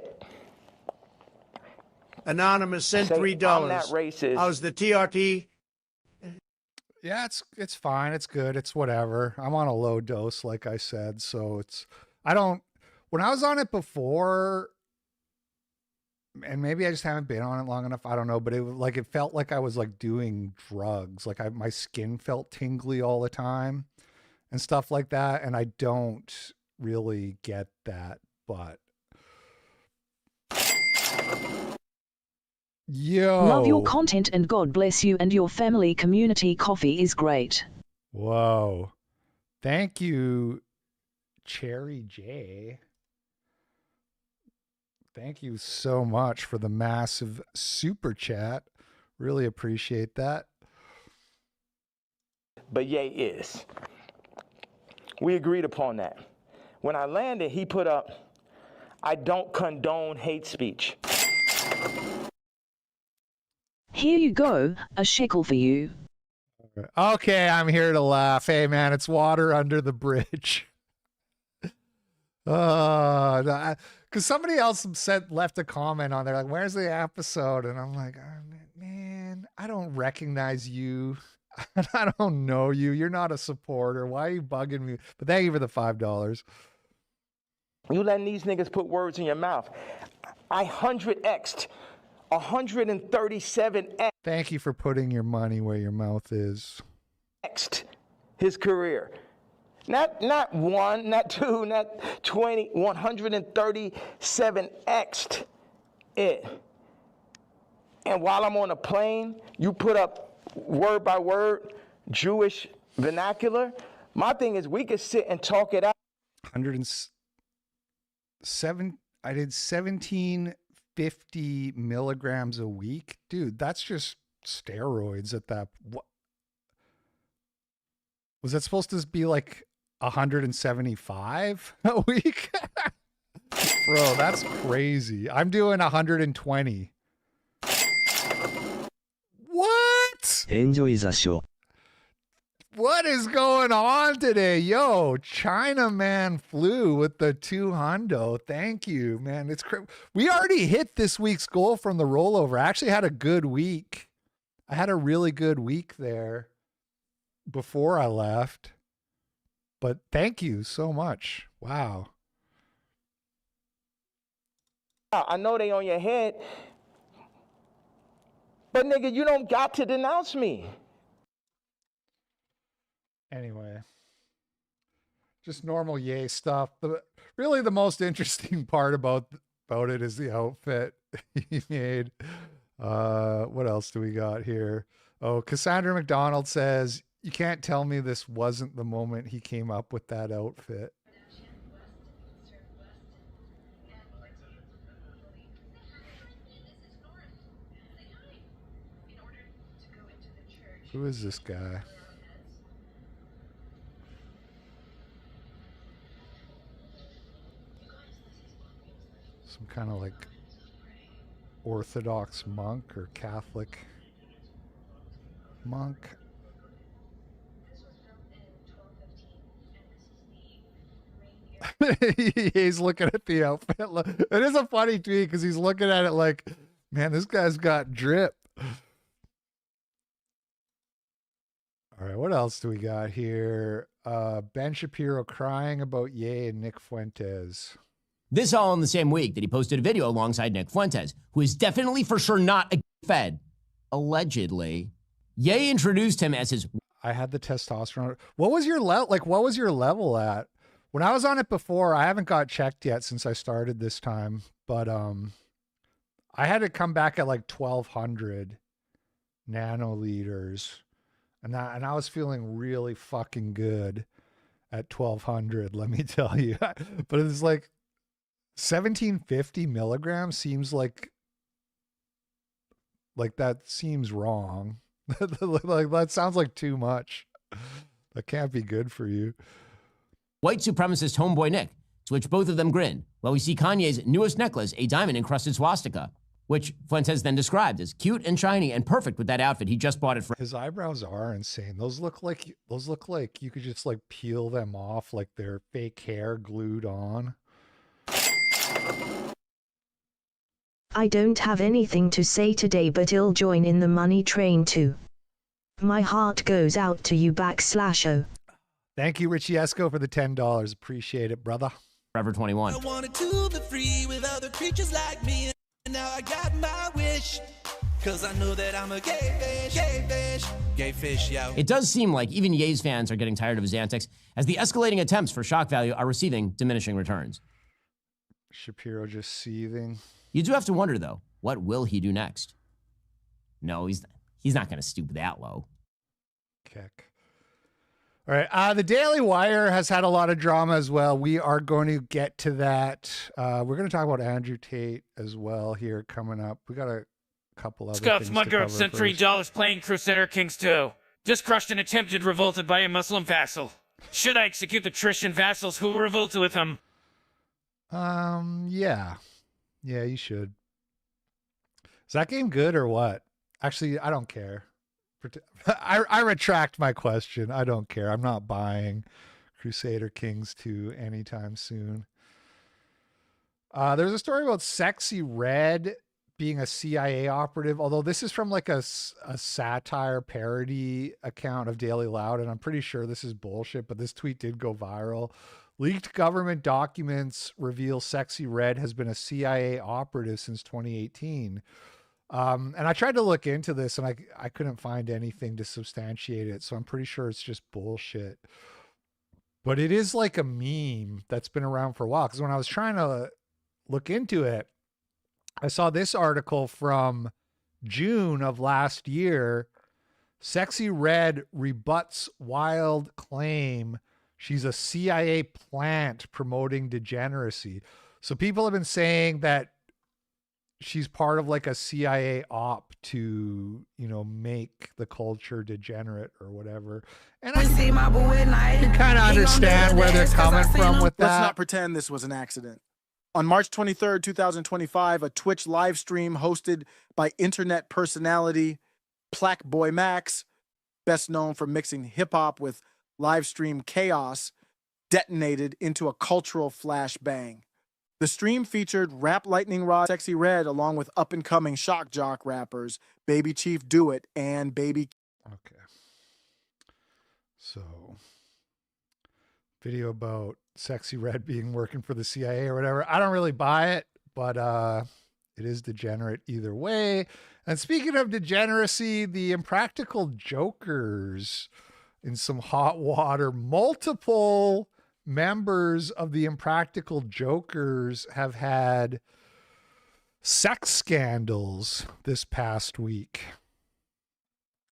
Speaker 12: Anonymous sent $3.
Speaker 11: I'm not racist.
Speaker 12: How's the TRT?
Speaker 1: Yeah, it's fine. It's good. It's whatever. I'm on a low dose, like I said. So when I was on it before, and maybe I just haven't been on it long enough, I don't know, but it felt like I was like doing drugs. Like my skin felt tingly all the time and stuff like that. And I don't really get that, but yo.
Speaker 13: Love your content and God bless you and your family. Community coffee is great.
Speaker 1: Whoa. Thank you, Cherry J. Thank you so much for the massive super chat. Really appreciate that.
Speaker 11: But Ye is. We agreed upon that. When I landed, he put up, "I don't condone hate speech."
Speaker 13: Here you go, a shekel for you.
Speaker 1: Okay, I'm here to laugh. Hey, man, it's water under the bridge. Because somebody else left a comment on there, like, "Where's the episode?" And I'm like, "Oh, man, I don't recognize you. I don't know you. You're not a supporter. Why are you bugging me?" But thank you for the $5.
Speaker 11: You letting these niggas put words in your mouth. I 100x'd 137x.
Speaker 1: Thank you for putting your money where your mouth is.
Speaker 11: His career. Not one, not two, not 20, 137x'd it. And while I'm on a plane, you put up word by word Jewish vernacular. My thing is we could sit and talk it out.
Speaker 1: 107. I did 1750 milligrams a week. Dude, that's just steroids at that. What? Was that supposed to be like 175 a week? Bro, that's crazy. I'm doing 120. What?
Speaker 14: Enjoy the show.
Speaker 1: What is going on today? Yo, Chinaman flew with the 200. Thank you, man. It's we already hit this week's goal from the rollover. I actually had a good week. I had a really good week there before I left. But thank you so much. Wow.
Speaker 11: I know they on your head, but nigga, you don't got to denounce me.
Speaker 1: Anyway, just normal yay stuff. Really the most interesting part about it is the outfit he made. What else do we got here? Oh, Cassandra McDonald says, "You can't tell me this wasn't the moment he came up with that outfit." Who is this guy? Some kind of like Orthodox monk or Catholic monk. He's looking at the outfit. It is a funny tweet because he's looking at it like, man, this guy's got drip. All right, what else do we got here? Ben Shapiro crying about Ye and Nick Fuentes.
Speaker 15: This all in the same week that he posted a video alongside Nick Fuentes, who is definitely for sure not a Fed. Allegedly. Ye introduced him as his...
Speaker 1: I had the testosterone. What was your level? Like, what was your level at? When I was on it before, I haven't got checked yet since I started this time, but I had to come back at like 1200 nanoliters. And I was feeling really fucking good at 1200, let me tell you. But it's like 1750 milligrams seems like that seems wrong. Like that sounds like too much. That can't be good for you.
Speaker 15: White supremacist homeboy Nick, to which both of them grin, while we see Kanye's newest necklace, a diamond-encrusted swastika, which Fuentes then described as cute and shiny and perfect with that outfit he just bought it for.
Speaker 1: His eyebrows are insane. Those look like you could just like peel them off like they're fake hair glued on.
Speaker 13: I don't have anything to say today, but I'll join in the money train too. My heart goes out to you /O.
Speaker 1: Thank you, Richie Esco, for the $10. Appreciate it, brother.
Speaker 15: Forever 21.
Speaker 7: I wanted to be free with other creatures like me, and now I got my wish. Cause I know that I'm a gay fish, yo.
Speaker 15: It does seem like even Ye's fans are getting tired of his antics, as the escalating attempts for shock value are receiving diminishing returns.
Speaker 1: Shapiro just seething.
Speaker 15: You do have to wonder, though, what will he do next? No, he's not going to stoop that low.
Speaker 1: Kick. All right. The Daily Wire has had a lot of drama as well. We are going to get to that. We're going to talk about Andrew Tate as well here coming up. We got a couple other
Speaker 14: Scott's
Speaker 1: things to
Speaker 14: Mudrope
Speaker 1: cover
Speaker 14: sent
Speaker 1: first.
Speaker 14: $3 playing Crusader Kings 2. Just crushed an attempted revolted by a Muslim vassal. Should I execute the Christian vassals who revolted with him?
Speaker 1: Yeah. Yeah, you should. Is that game good or what? Actually, I don't care. I retract my question. I don't care. I'm not buying Crusader Kings 2 anytime soon. There's a story about Sexy Red being a CIA operative, although this is from like a satire parody account of Daily Loud, and I'm pretty sure this is bullshit, but this tweet did go viral. Leaked government documents reveal Sexy Red has been a CIA operative since 2018. And I tried to look into this and I couldn't find anything to substantiate it. So I'm pretty sure it's just bullshit. But it is like a meme that's been around for a while. Because when I was trying to look into it, I saw this article from June of last year. Sexy Red rebuts wild claim she's a CIA plant promoting degeneracy. So people have been saying that she's part of like a CIA op to, you know, make the culture degenerate or whatever. And I can kind of understand where they're coming from with that.
Speaker 16: Let's not pretend this was an accident. On March 23rd, 2025, a Twitch live stream hosted by internet personality Plaque Boy Max, best known for mixing hip-hop with live stream chaos, detonated into a cultural flashbang. The stream featured Rap Lightning Rod Sexy Red along with up-and-coming shock jock rappers Baby Chief Do It and Baby.
Speaker 1: Okay. So, video about Sexy Red being working for the CIA or whatever. I don't really buy it, but it is degenerate either way. And speaking of degeneracy, the Impractical Jokers in some hot water. Multiple members of the Impractical Jokers have had sex scandals this past week.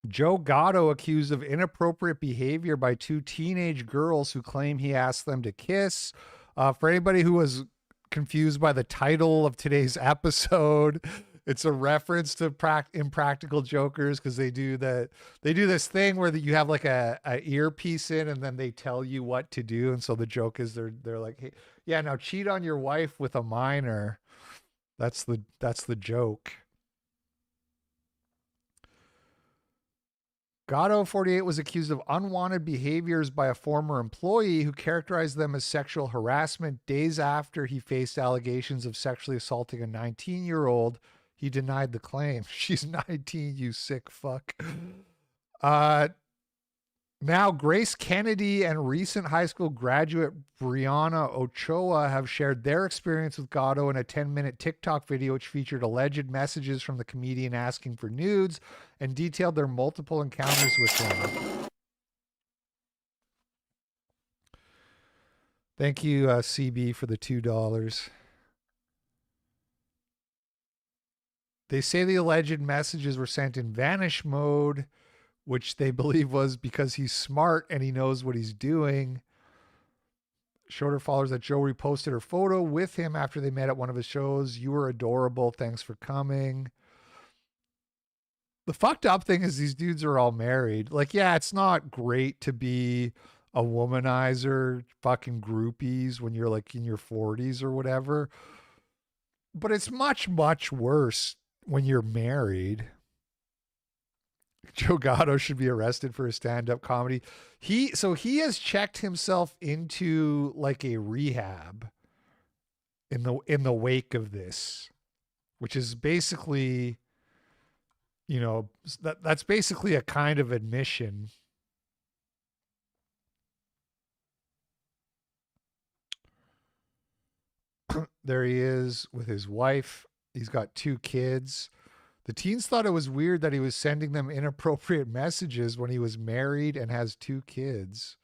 Speaker 1: Joe Gatto accused of inappropriate behavior by two teenage girls who claim he asked them to kiss. For anybody who was confused by the title of today's episode, it's a reference to Impractical Jokers because they do this thing where you have like a earpiece in and then they tell you what to do. And so the joke is they're like, hey, yeah, now cheat on your wife with a minor. That's the joke. Gatto, 48, was accused of unwanted behaviors by a former employee who characterized them as sexual harassment. Days after he faced allegations of sexually assaulting a 19-year-old, he denied the claim. She's 19, you sick fuck. Now, Grace Kennedy and recent high school graduate Brianna Ochoa have shared their experience with Gatto in a 10-minute TikTok video, which featured alleged messages from the comedian asking for nudes and detailed their multiple encounters with him. Thank you, CB, for the $2. They say the alleged messages were sent in vanish mode, which they believe was because he's smart and he knows what he's doing. showed her followers that Joe reposted her photo with him after they met at one of his shows. You were adorable. Thanks for coming. The fucked up thing is these dudes are all married. Like, yeah, it's not great to be a womanizer, fucking groupies when you're like in your 40s or whatever. But it's much, much worse when you're married. Joe Gatto should be arrested for his stand-up comedy. He has checked himself into like a rehab in the wake of this, which is basically, you know, that's basically a kind of admission. There he is with his wife. He's got 2 kids. The teens thought it was weird that he was sending them inappropriate messages when he was married and has 2 kids.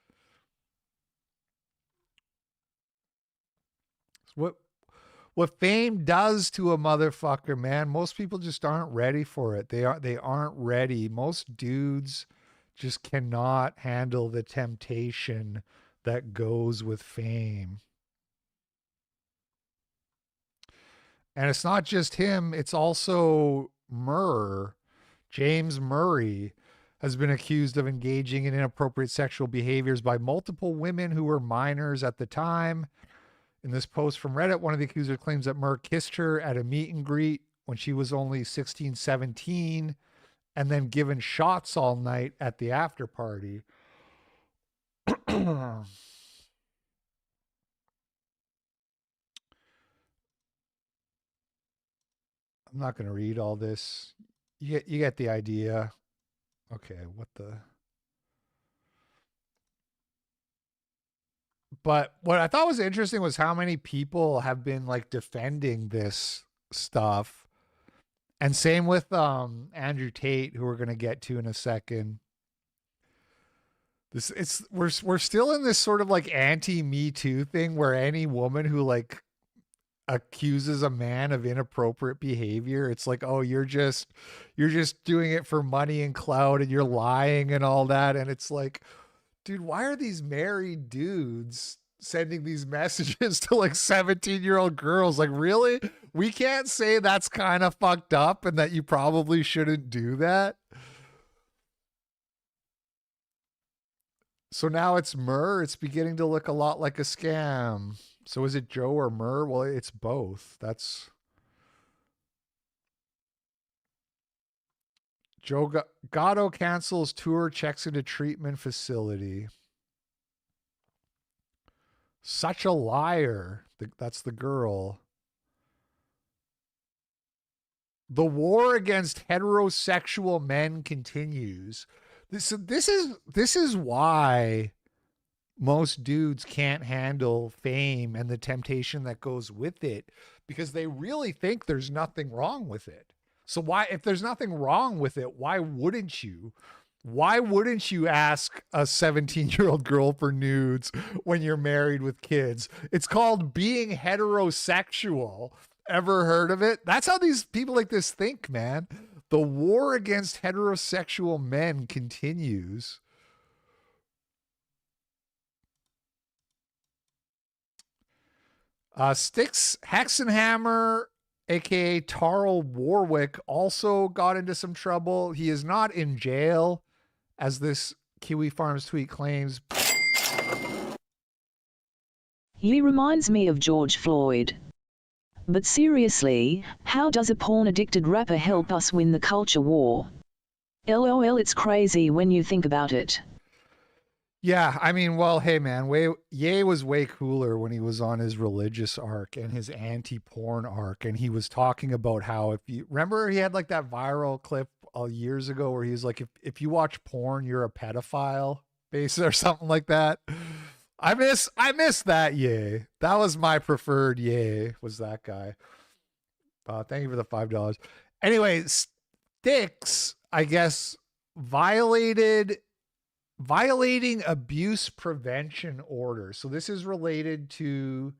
Speaker 1: What fame does to a motherfucker, man, most people just aren't ready for it. They aren't ready. Most dudes just cannot handle the temptation that goes with fame. And it's not just him, it's also Murr. James Murray has been accused of engaging in inappropriate sexual behaviors by multiple women who were minors at the time. In this post from Reddit, one of the accusers claims that Murr kissed her at a meet and greet when she was only 16, 17, and then given shots all night at the after party. I'm not going to read all this. You get the idea. Okay, what the... But what I thought was interesting was how many people have been like defending this stuff. And same with Andrew Tate, who we're going to get to in a second. We're still in this sort of like anti-Me Too thing where any woman who like accuses a man of inappropriate behavior, it's like, oh, you're just doing it for money and clout and you're lying and all that. And it's like, dude, why are these married dudes sending these messages to like 17-year-old girls? Like, really? We can't say that's kind of fucked up and that you probably shouldn't do that. So now it's Murr. It's beginning to look a lot like a scam. So is it Joe or Murr? Well, it's both. That's... Joe Gatto cancels tour, checks into treatment facility. Such a liar. That's the girl. The war against heterosexual men continues. This is why most dudes can't handle fame and the temptation that goes with it, because they really think there's nothing wrong with it. So why, if there's nothing wrong with it, why wouldn't you? Why wouldn't you ask a 17-year-old girl for nudes when you're married with kids? It's called being heterosexual. Ever heard of it? That's how these people like this think, man. The war against heterosexual men continues. Styx Hexenhammer, aka Tarl Warwick, also got into some trouble. He is not in jail, as this Kiwi Farms tweet claims.
Speaker 17: He reminds me of George Floyd. But seriously, how does a porn-addicted rapper help us win the culture war? LOL, it's crazy when you think about it.
Speaker 1: Yeah, I mean, well, hey, man, Ye was way cooler when he was on his religious arc and his anti-porn arc, and he was talking about how, if you remember, he had like that viral clip years ago where he was like, if you watch porn, you're a pedophile, basically, or something like that. I miss that Ye. That was my preferred Ye, was that guy. Thank you for the $5. Anyway, Styx, I guess, violating abuse prevention order. So this is related to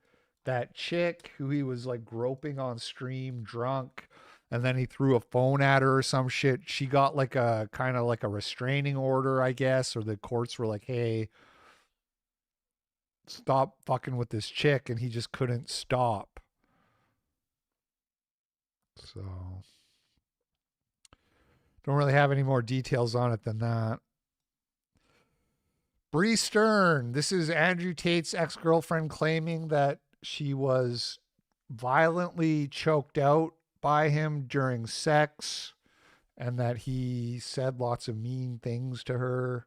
Speaker 1: that chick who he was like groping on stream drunk, and then he threw a phone at her or some shit. She got like a kind of like a restraining order, I guess, or the courts were like, hey, stop fucking with this chick, and he just couldn't stop. So don't really have any more details on it than that. Bree Stern. This is Andrew Tate's ex-girlfriend claiming that she was violently choked out by him during sex and that he said lots of mean things to her.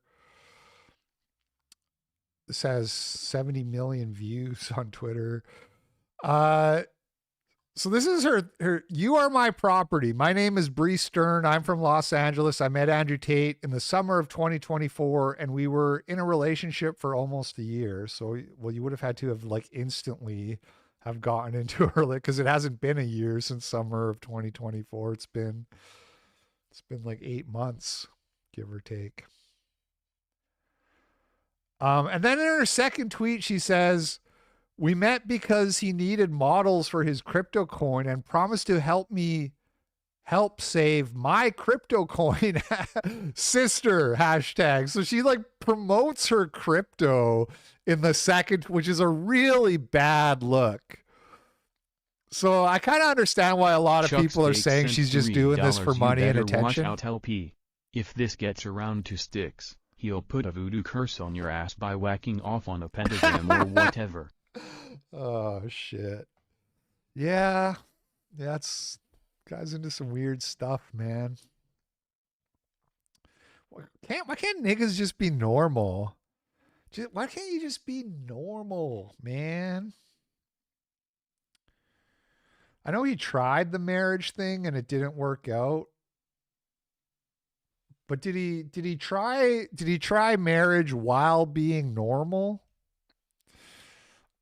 Speaker 1: This has 70 million views on Twitter. So this is her You Are My Property. My name is Bree Stern. I'm from Los Angeles. I met Andrew Tate in the summer of 2024, and we were in a relationship for almost a year. So, well, you would have had to have like instantly have gotten into her, because it hasn't been a year since summer of 2024. It's been like 8 months, give or take. And then in her second tweet, she says, we met because he needed models for his crypto coin and promised to help save my crypto coin. Sister hashtag. So she like promotes her crypto in the second, which is a really bad look. So I kind of understand why a lot of people are saying she's just doing this for money and attention.
Speaker 2: Watch out, LP. If this gets around to sticks, he'll put a voodoo curse on your ass by whacking off on a pentagram or whatever.
Speaker 1: Oh shit. Yeah. That's guy's into some weird stuff, man. Why can't niggas just be normal? Why can't you just be normal, man? I know he tried the marriage thing and it didn't work out. But did he try marriage while being normal?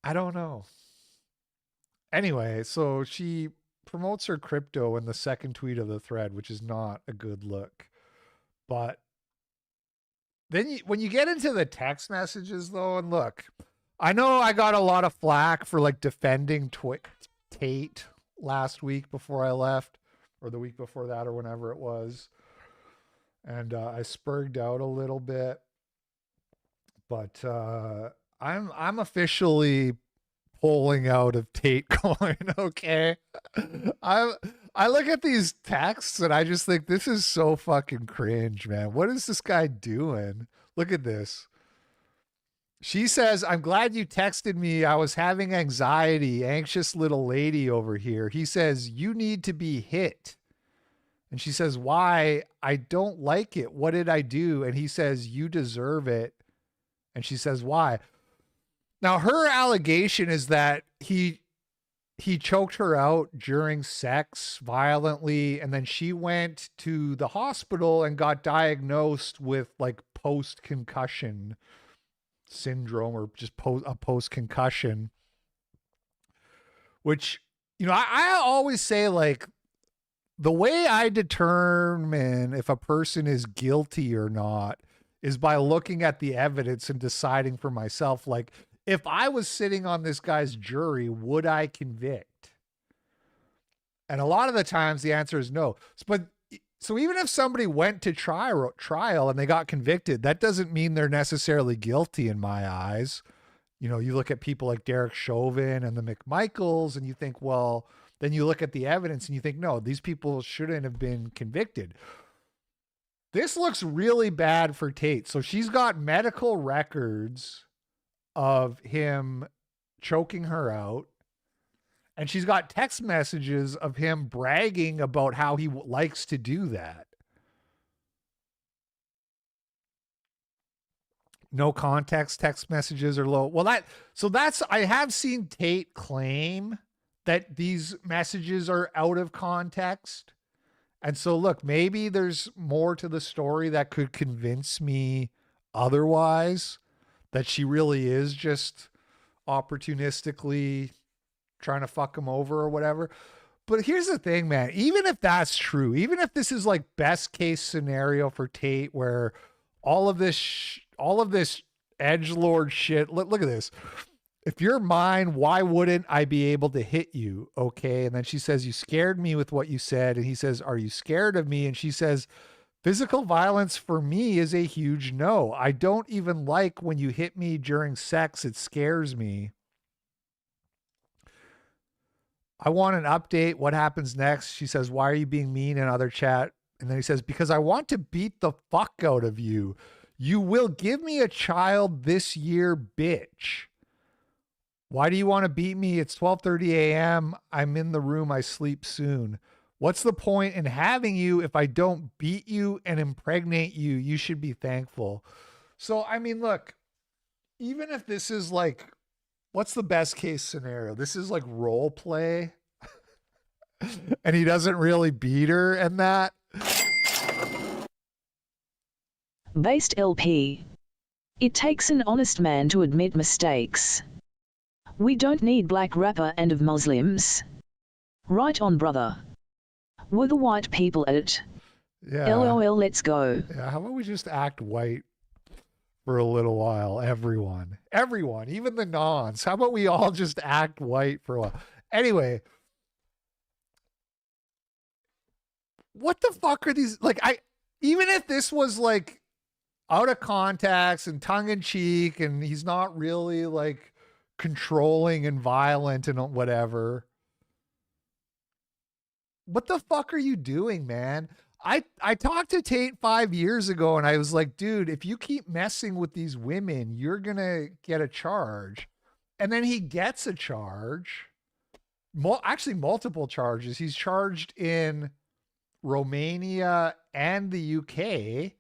Speaker 1: I don't know. Anyway, so she promotes her crypto in the second tweet of the thread, which is not a good look. But then when you get into the text messages, though, and look, I know I got a lot of flack for like defending Tate last week before I left, or the week before that, or whenever it was. And I spurged out a little bit. But I'm officially pulling out of Tate coin, okay? I look at these texts and I just think this is so fucking cringe, man. What is this guy doing? Look at this. She says, I'm glad you texted me. I was having anxiety, anxious little lady over here. He says, you need to be hit. And she says, why? I don't like it. What did I do? And he says, you deserve it. And she says, why? Now, her allegation is that he choked her out during sex violently, and then she went to the hospital and got diagnosed with like post-concussion syndrome, or just a post-concussion, which, you know, I always say, like, the way I determine if a person is guilty or not is by looking at the evidence and deciding for myself, like, if I was sitting on this guy's jury, would I convict? And a lot of the times the answer is no. But so even if somebody went to trial and they got convicted, that doesn't mean they're necessarily guilty in my eyes. You know, you look at people like Derek Chauvin and the McMichaels and you think, well, then you look at the evidence and you think, no, these people shouldn't have been convicted. This looks really bad for Tate. So she's got medical records of him choking her out, and she's got text messages of him bragging about how he likes to do that. No context text messages are low. Well, I have seen Tate claim that these messages are out of context. And so look, maybe there's more to the story that could convince me otherwise, that she really is just opportunistically trying to fuck him over or whatever. But here's the thing, man. Even if that's true, even if this is like best case scenario for Tate, where all of this edgelord shit, look at this. If you're mine, why wouldn't I be able to hit you? Okay. And then she says, you scared me with what you said. And he says, are you scared of me? And she says, Physical violence for me is a huge no. I don't even like when you hit me during sex. It scares me. I want an update. What happens next? She says, why are you being mean in other chat? And then he says, because I want to beat the fuck out of you. You will give me a child this year, bitch. Why do you want to beat me? It's 12:30 a.m. I'm in the room. I sleep soon. What's the point in having you if I don't beat you and impregnate you? You should be thankful. So, I mean, look, even if this is like, what's the best case scenario? This is like role play and he doesn't really beat her and that.
Speaker 17: Based LP. It takes an honest man to admit mistakes. We don't need black rapper and of Muslims. Right on, brother. Were the white people at it?
Speaker 1: Yeah.
Speaker 17: LOL, let's go.
Speaker 1: Yeah, how about we just act white for a little while? Everyone, even the nons. How about we all just act white for a while? Anyway, what the fuck are these? Like, even if this was like out of context and tongue in cheek and he's not really like controlling and violent and whatever. What the fuck are you doing, man? I talked to Tate 5 years ago and I was like, dude, if you keep messing with these women, you're going to get a charge. And then he gets a charge. Actually, multiple charges. He's charged in Romania and the UK.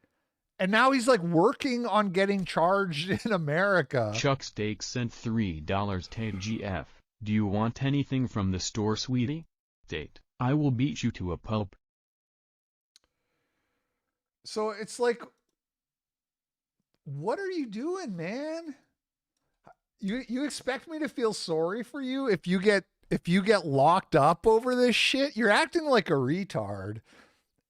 Speaker 1: And now he's like working on getting charged in America.
Speaker 2: Chuck Steak sent $3 Tate GF. Do you want anything from the store, sweetie? Tate, I will beat you to a pulp.
Speaker 1: So it's like, what are you doing, man? You expect me to feel sorry for you if you get locked up over this shit? You're acting like a retard.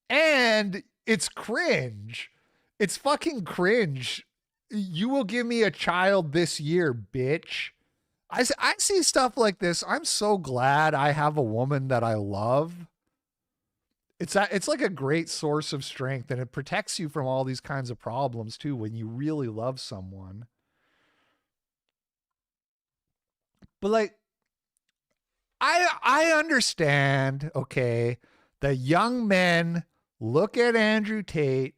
Speaker 1: And it's cringe. It's fucking cringe. You will give me a child this year, bitch. I see stuff like this. I'm so glad I have a woman that I love. It's like a great source of strength, and it protects you from all these kinds of problems too when you really love someone. But like, I understand, okay, that young men look at Andrew Tate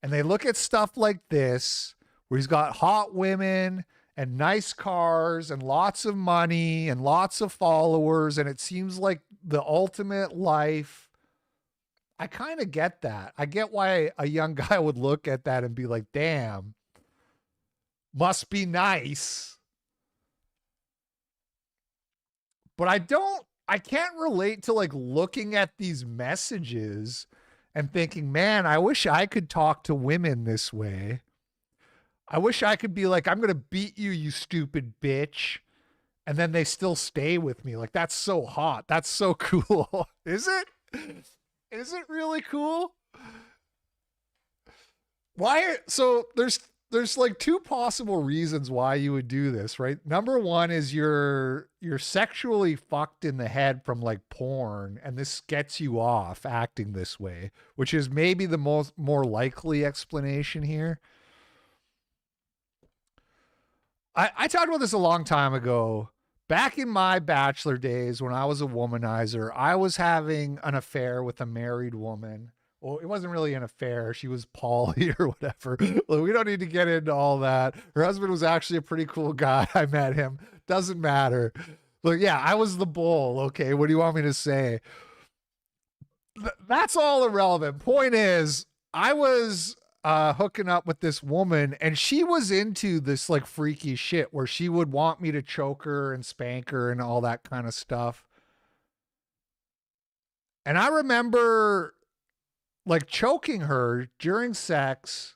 Speaker 1: and they look at stuff like this, where he's got hot women and nice cars and lots of money and lots of followers, and it seems like the ultimate life. I kind of get that. I get why a young guy would look at that and be like, damn, must be nice. But I can't relate to like looking at these messages and thinking, man, I wish I could talk to women this way. I wish I could be like, I'm going to beat you, you stupid bitch. And then they still stay with me. Like, that's so hot. That's so cool. Is it? Is it really cool? So there's like two possible reasons why you would do this, right? Number one is you're sexually fucked in the head from like porn, and this gets you off acting this way, which is maybe the more likely explanation here. I talked about this a long time ago. Back in my bachelor days, when I was a womanizer, I was having an affair with a married woman. Well, it wasn't really an affair. She was poly or whatever. Well, we don't need to get into all that. Her husband was actually a pretty cool guy. I met him. Doesn't matter. But yeah, I was the bull. Okay, what do you want me to say? That's all irrelevant. Point is, I was hooking up with this woman, and she was into this like freaky shit where she would want me to choke her and spank her and all that kind of stuff. And I remember like choking her during sex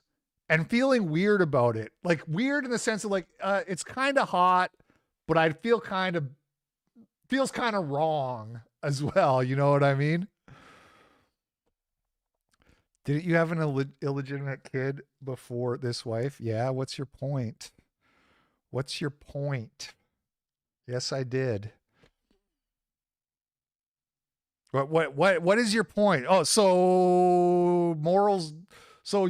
Speaker 1: and feeling weird about it. Like weird in the sense of like, it's kind of hot, but I feels kind of wrong as well. You know what I mean? Didn't you have an illegitimate kid before this wife? Yeah. What's your point? What's your point? Yes, I did. What is your point? Oh, so morals So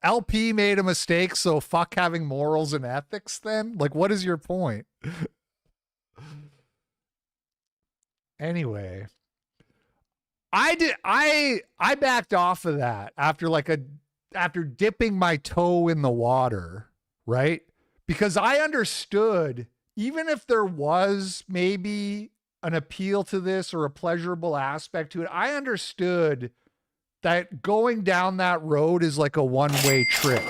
Speaker 1: LP made a mistake, so fuck having morals and ethics then? Like, what is your point? Anyway, I backed off of that after dipping my toe in the water, right? Because I understood, even if there was maybe an appeal to this or a pleasurable aspect to it, I understood that going down that road is like a one-way trip.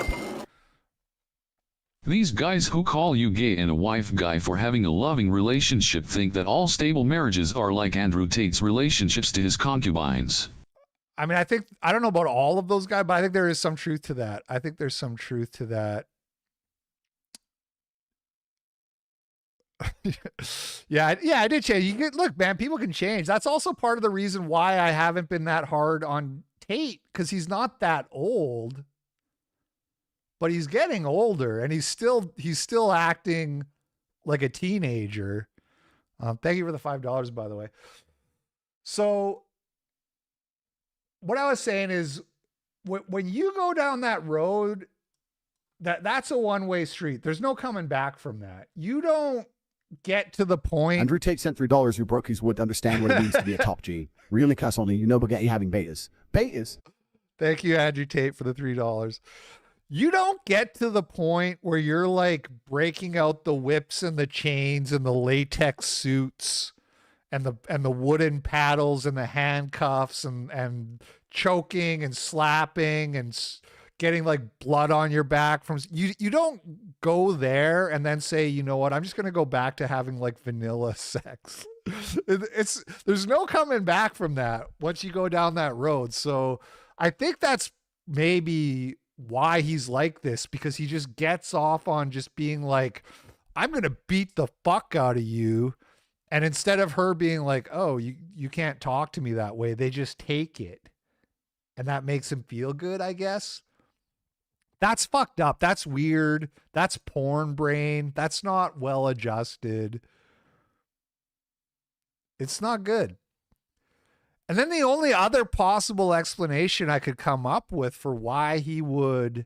Speaker 18: These guys who call you gay and a wife guy for having a loving relationship think that all stable marriages are like Andrew Tate's relationships to his concubines.
Speaker 1: I mean, I don't know about all of those guys, but I think there is some truth to that. I think there's some truth to that. yeah, I did change. Look, man, people can change. That's also part of the reason why I haven't been that hard on Tate, because he's not that old, but he's getting older and he's still acting like a teenager. Thank you for the $5, by the way. So what I was saying is, when you go down that road, that's a one-way street. There's no coming back from that. You don't get to the point.
Speaker 19: Andrew Tate sent $3 who brookies would understand what it means to be a top G. Really cuss only, you know, but get you having betas. Betas.
Speaker 1: Thank you, Andrew Tate, for the $3. You don't get to the point where you're like breaking out the whips and the chains and the latex suits and the wooden paddles and the handcuffs and choking and slapping and getting like blood on your back from you don't go there and then say, you know what, I'm just going to go back to having like vanilla sex. There's no coming back from that once you go down that road. So I think that's maybe why he's like this, because he just gets off on just being like, I'm going to beat the fuck out of you. And instead of her being like, oh, you can't talk to me that way, they just take it. And that makes him feel good, I guess. That's fucked up. That's weird. That's porn brain. That's not well adjusted. It's not good. And then the only other possible explanation I could come up with for why he would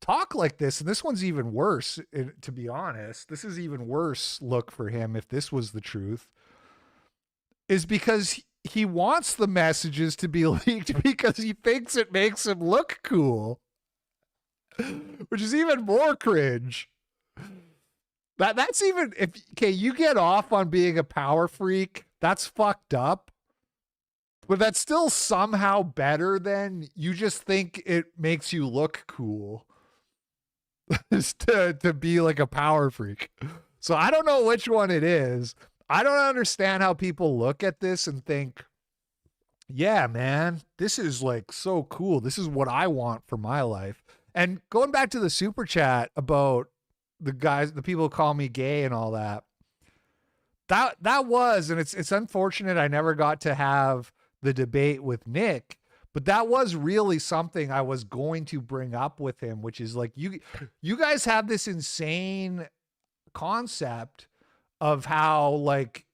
Speaker 1: talk like this, and this one's even worse, to be honest, this is even worse look for him if this was the truth, is because he wants the messages to be leaked because he thinks it makes him look cool, which is even more cringe. That's even, okay, you get off on being a power freak, that's fucked up, but that's still somehow better than you just think it makes you look cool to be like a power freak. So I don't know which one it is. I don't understand how people look at this and think, yeah, man, this is like so cool. This is what I want for my life. And going back to the super chat about the people who call me gay and all that, that was, and it's unfortunate I never got to have the debate with Nick, but that was really something I was going to bring up with him, which is like, you guys have this insane concept of how like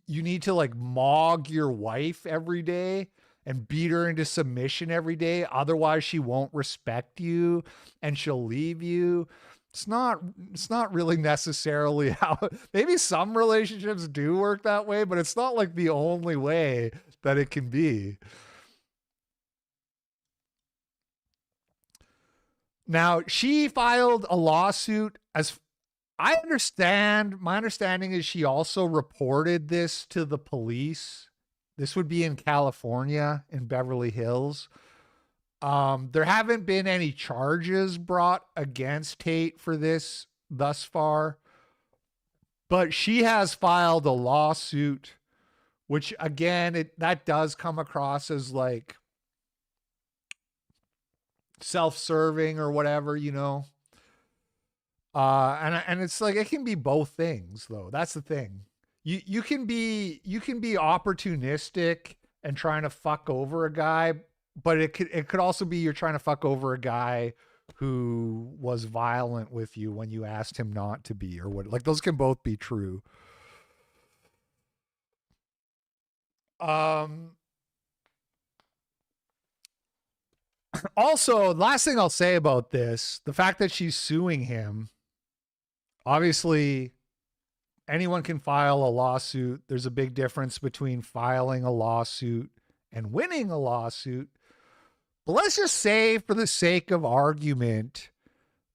Speaker 1: you need to like mog your wife every day and beat her into submission every day. Otherwise she won't respect you and she'll leave you. It's not really necessarily how, maybe some relationships do work that way, but it's not like the only way that it can be. Now, she filed a lawsuit. As I understand, my understanding is she also reported this to the police. This would be in California, in Beverly Hills. There haven't been any charges brought against Tate for this thus far, but she has filed a lawsuit, which again, that does come across as like self-serving or whatever, you know. And it's like, it can be both things though. That's the thing. You can be opportunistic and trying to fuck over a guy, but it could also be you're trying to fuck over a guy who was violent with you when you asked him not to be, or what. Like, those can both be true. Also, last thing I'll say about this, the fact that she's suing him, obviously anyone can file a lawsuit. There's a big difference between filing a lawsuit and winning a lawsuit. But let's just say, for the sake of argument,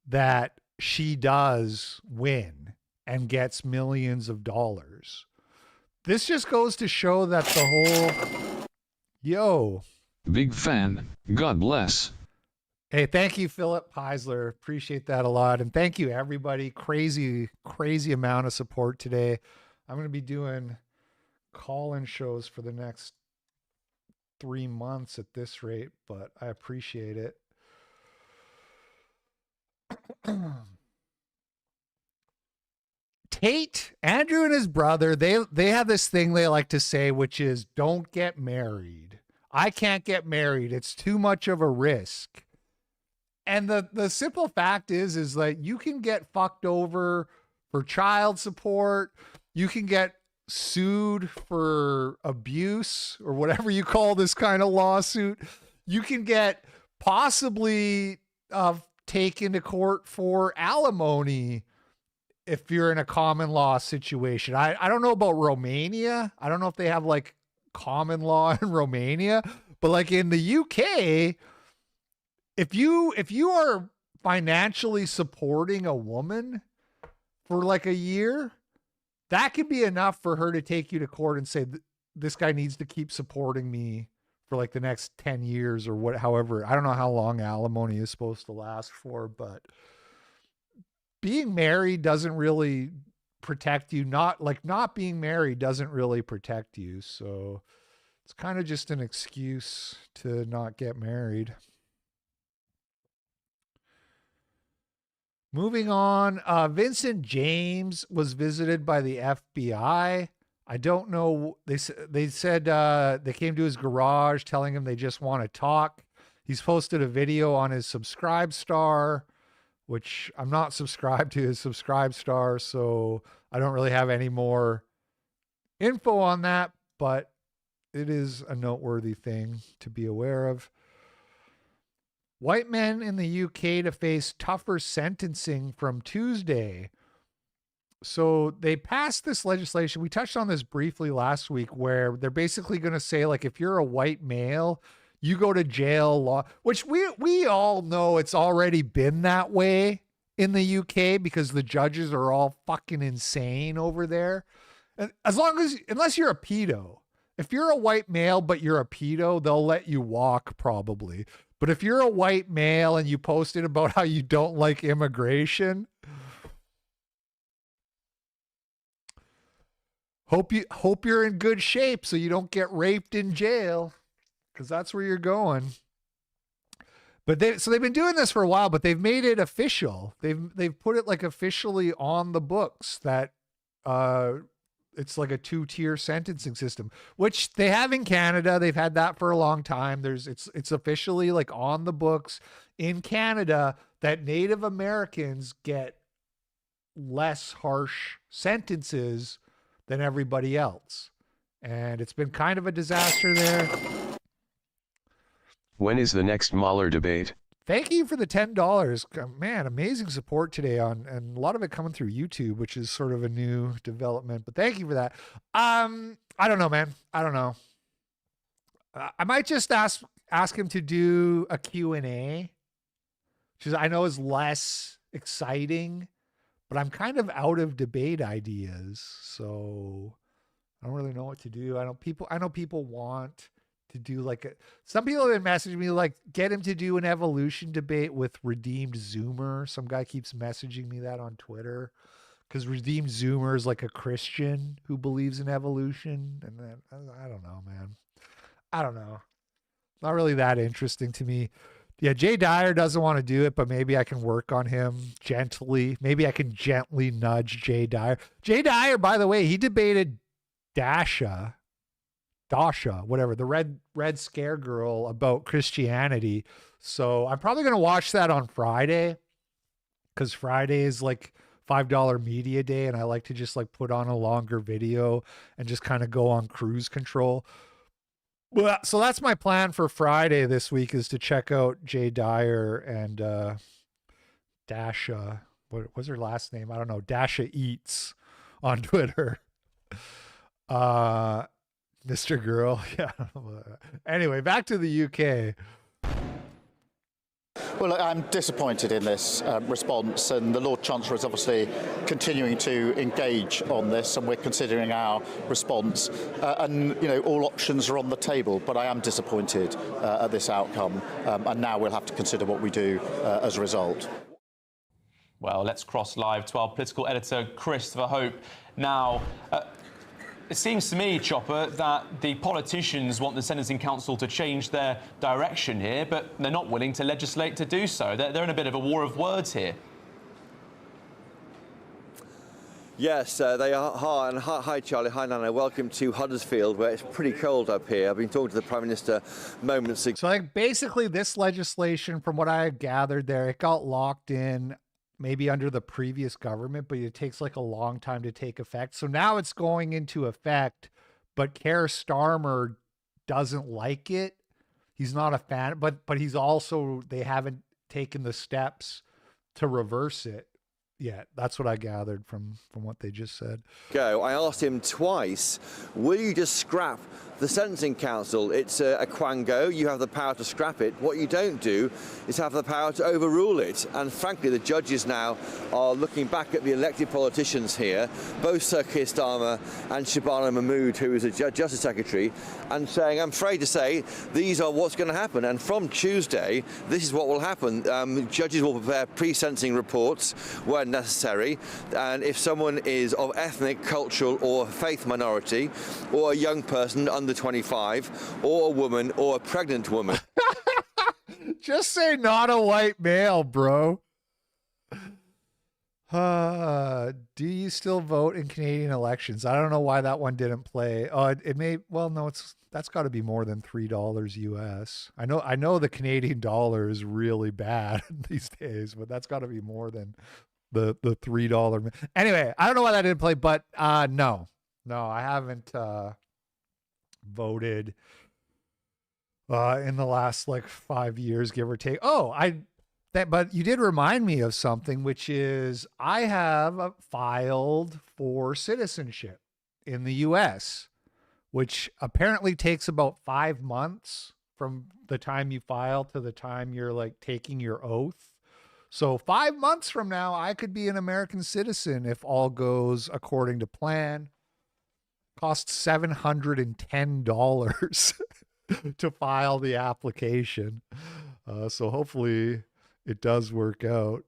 Speaker 1: that she does win and gets millions of dollars. This just goes to show that the whole,
Speaker 18: Big fan. God bless.
Speaker 1: Hey, thank you, Philip Peisler. Appreciate that a lot. And thank you, everybody. Crazy amount of support today. I'm going to be doing call-in shows for the next 3 months at this rate, but I appreciate it. Tate, Andrew and his brother, they have this thing they like to say, which is, don't get married. I can't get married. It's too much of a risk. And the simple fact is that you can get fucked over for child support. You can get sued for abuse or whatever you call this kind of lawsuit. You can get possibly taken to court for alimony if you're in a common law situation. I don't know about Romania. I don't know if they have like common law in Romania, but like in the UK, if you are financially supporting a woman for like a year, that could be enough for her to take you to court and say, this guy needs to keep supporting me for like the next 10 years or however. I don't know how long alimony is supposed to last for, but being married doesn't really protect you. Not being married doesn't really protect you. So it's kind of just an excuse to not get married. Moving on, Vincent James was visited by the FBI. I don't know. They said they came to his garage telling him they just want to talk. He's posted a video on his Subscribestar, which I'm not subscribed to his Subscribestar, so I don't really have any more info on that, but it is a noteworthy thing to be aware of. White men in the UK to face tougher sentencing from Tuesday. So they passed this legislation. We touched on this briefly last week, where they're basically going to say, like, if you're a white male, you go to jail, which we all know it's already been that way in the UK because the judges are all fucking insane over there. And unless you're a pedo, if you're a white male but you're a pedo, they'll let you walk probably. But if you're a white male and you posted about how you don't like immigration, hope you're in good shape so you don't get raped in jail, because that's where you're going. But they've been doing this for a while, but they've made it official. They've put it like officially on the books that it's like a 2-tier sentencing system, which they have in Canada. They've had that for a long time. It's officially like on the books in Canada that Native Americans get less harsh sentences than everybody else. And it's been kind of a disaster there.
Speaker 20: When is the next Mahler debate?
Speaker 1: Thank you for the $10. Man, amazing support today and a lot of it coming through YouTube, which is sort of a new development, but thank you for that. I don't know, man. I don't know. I might just ask him to do a Q&A, which I know is less exciting, but I'm kind of out of debate ideas. So I don't really know what to do. I know people want to do some people have been messaging me like, get him to do an evolution debate with Redeemed Zoomer. Some guy keeps messaging me that on Twitter because Redeemed Zoomer is like a Christian who believes in evolution. And then I don't know, man. I don't know. Not really that interesting to me. Yeah, Jay Dyer doesn't want to do it, but maybe I can work on him gently. Maybe I can gently nudge Jay Dyer. Jay Dyer, by the way, he debated Dasha, whatever, the red scare girl about Christianity. So I'm probably going to watch that on Friday because Friday is like $5 media day. And I like to just like put on a longer video and just kind of go on cruise control. Well, so that's my plan for Friday this week, is to check out Jay Dyer and Dasha. What was her last name? I don't know. Dasha Eats on Twitter. Mr. Girl. Yeah. Anyway, back to the UK.
Speaker 21: Well, look, I'm disappointed in this response, and the Lord Chancellor is obviously continuing to engage on this, and we're considering our response. And, you know, all options are on the table, but I am disappointed at this outcome, and now we'll have to consider what we do as a result.
Speaker 22: Well, let's cross live to our political editor, Christopher Hope. Now, it seems to me, Chopper, that the politicians want the Sentencing Council to change their direction here, but they're not willing to legislate to do so. They're in a bit of a war of words here.
Speaker 23: Yes, they are. And hi, Charlie. Hi, Nana. Welcome to Huddersfield, where it's pretty cold up here. I've been talking to the Prime Minister moments ago.
Speaker 1: So, like, basically this legislation, from what I gathered there, it got locked in maybe under the previous government, but it takes like a long time to take effect. So now it's going into effect, but Keir Starmer doesn't like it. He's not a fan, but he's also, they haven't taken the steps to reverse it yet. That's what I gathered from what they just said.
Speaker 23: I asked him twice, will you just scrap the Sentencing Council? It's a quango. You have the power to scrap it. What you don't do is have the power to overrule it. And frankly, the judges now are looking back at the elected politicians here, both Sir Keir Starmer and Shabana Mahmood, who is a Justice Secretary, and saying, I'm afraid to say, these are what's going to happen. And from Tuesday, this is what will happen. Judges will prepare pre-sentencing reports where necessary. And if someone is of ethnic, cultural or faith minority, or a young person under 25, or a woman, or a pregnant woman.
Speaker 1: Just say not a white male, bro. Do you still vote in Canadian elections? I don't know why that one didn't play. It may, well, no, that's got to be more than $3 US. I know the Canadian dollar is really bad these days, but that's got to be more than the $3. Anyway, I don't know why that didn't play, but no, I haven't voted in the last like 5 years, give or take. But you did remind me of something, which is I have filed for citizenship in the US, which apparently takes about 5 months from the time you file to the time you're like taking your oath. So 5 months from now, I could be an American citizen if all goes according to plan. Costs $710 to file the application. So hopefully it does work out.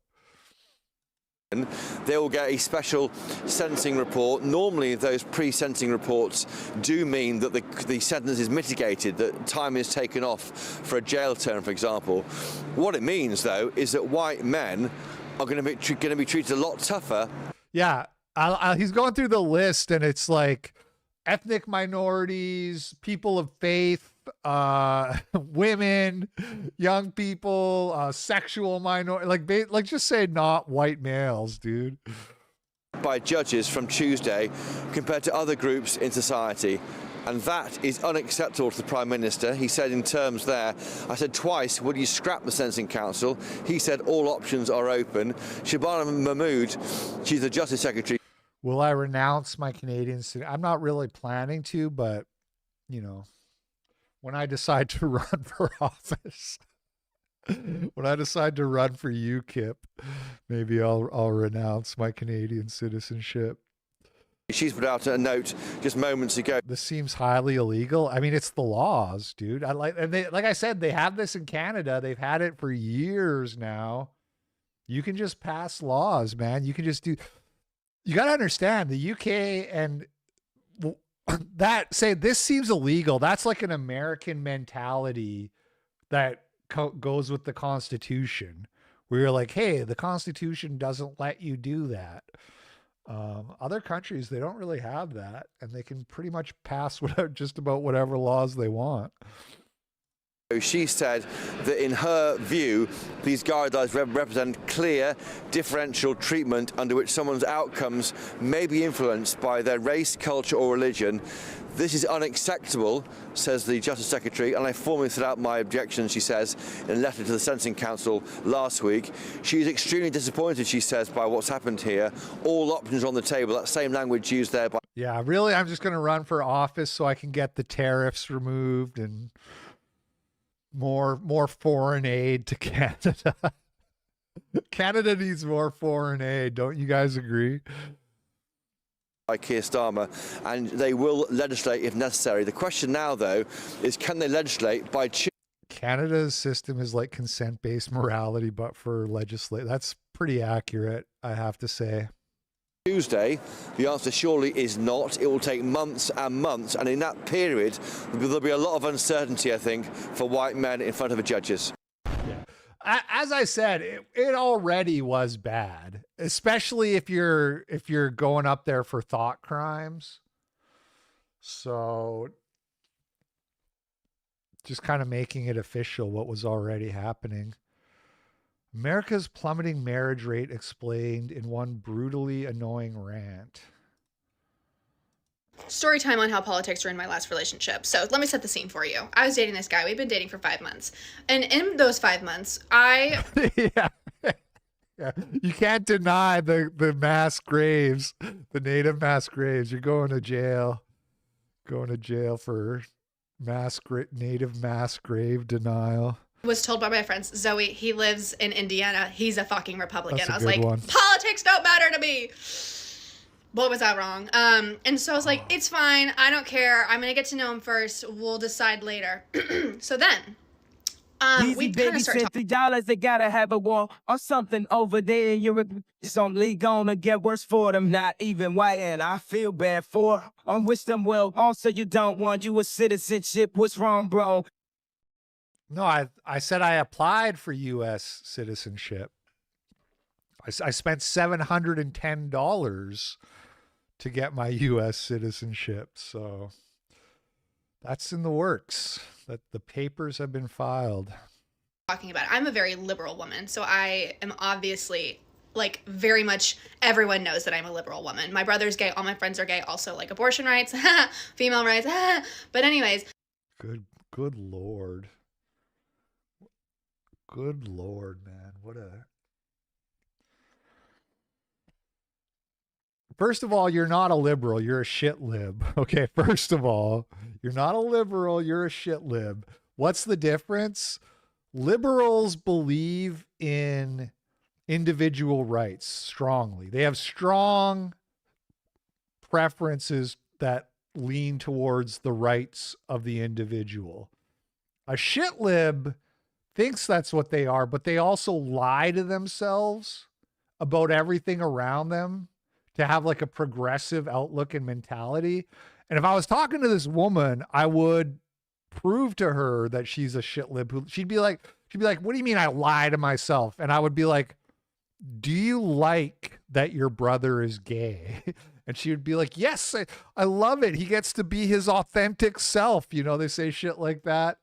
Speaker 23: They will get a special sentencing report. Normally, those pre-sentencing reports do mean that the sentence is mitigated, that time is taken off for a jail term, for example. What it means, though, is that white men are going to be treated a lot tougher.
Speaker 1: Yeah, he's going through the list, and it's like ethnic minorities, people of faith, women, young people, sexual minority, like just say not white males, dude.
Speaker 23: By judges from Tuesday compared to other groups in society. And that is unacceptable to the Prime Minister. He said in terms there, I said twice, will you scrap the Sentencing Council? He said all options are open. Shabana Mahmood, she's the Justice Secretary.
Speaker 1: Will I renounce my Canadian citizenship? I'm not really planning to, but, you know, when I decide to run for office, when I decide to run for UKIP, maybe I'll renounce my Canadian citizenship.
Speaker 23: She's put out a note just moments ago.
Speaker 1: This seems highly illegal. I mean, it's the laws, dude. Like I said, they have this in Canada. They've had it for years now. You can just pass laws, man. You can just do. You got to understand the UK and that say this seems illegal. That's like an American mentality that goes with the Constitution, where you're like, hey, the Constitution doesn't let you do that. Other countries, they don't really have that, and they can pretty much pass just about whatever laws they want.
Speaker 23: She said that in her view, these guidelines represent clear differential treatment under which someone's outcomes may be influenced by their race, culture or religion. This is unacceptable, says the Justice Secretary, and I formally set out my objections, she says, in a letter to the Sentencing Council last week. She is extremely disappointed, she says, by what's happened here. All options are on the table, that same language used there by...
Speaker 1: Yeah, really, I'm just going to run for office so I can get the tariffs removed and more foreign aid to Canada. Canada needs more foreign aid. Don't you guys agree?
Speaker 23: By Keir Starmer, and they will legislate if necessary. The question now, though, is can they legislate by...
Speaker 1: Canada's system is like consent-based morality, but for legislate. That's pretty accurate, I have to say.
Speaker 23: Tuesday, the answer surely is not. It will take months and months, and in that period, there'll be a lot of uncertainty, I think, for white men in front of the judges.
Speaker 1: As I said, it already was bad, especially if you're going up there for thought crimes. So just kind of making it official what was already happening. America's plummeting marriage rate explained in one brutally annoying rant.
Speaker 4: Story time on how politics ruined my last relationship. So let me set the scene for you. I was dating this guy. We've been dating for 5 months. And in those 5 months, I...
Speaker 1: Yeah. You can't deny the mass graves, the native mass graves. You're going to jail. Going to jail for native mass grave denial.
Speaker 4: Was told by my friends, Zoe, he lives in Indiana. He's a fucking Republican.
Speaker 1: That's a
Speaker 4: I was
Speaker 1: good
Speaker 4: like,
Speaker 1: one.
Speaker 4: Politics don't matter to me. Boy, was I wrong. And so I was like, it's fine. I don't care. I'm going to get to know him first. We'll decide later. So then, we kind of started talking.
Speaker 11: $50, they gotta have a war or something over there. It's only gonna get worse for them, not even white, and I feel bad for them. I wish them well. Also, you don't want you a citizenship. What's wrong, bro?
Speaker 1: No, I said I applied for U.S. citizenship. I spent $710 to get my U.S. citizenship. So that's in the works. That the papers have been filed.
Speaker 4: Talking about it. I'm a very liberal woman, so I am obviously like very much everyone knows that I'm a liberal woman. My brother's gay, all my friends are gay, also like abortion rights, female rights. But anyways,
Speaker 1: good lord. Good lord, man. What a... First of all, you're not a liberal. You're a shit lib. Okay, first of all, you're not a liberal. You're a shit lib. What's the difference? Liberals believe in individual rights strongly. They have strong preferences that lean towards the rights of the individual. A shit lib thinks that's what they are, but they also lie to themselves about everything around them to have like a progressive outlook and mentality. And if I was talking to this woman, I would prove to her that she's a shit lib. She'd be like, what do you mean I lie to myself? And I would be like, do you like that your brother is gay? And she would be like, yes, I love it. He gets to be his authentic self. You know, they say shit like that.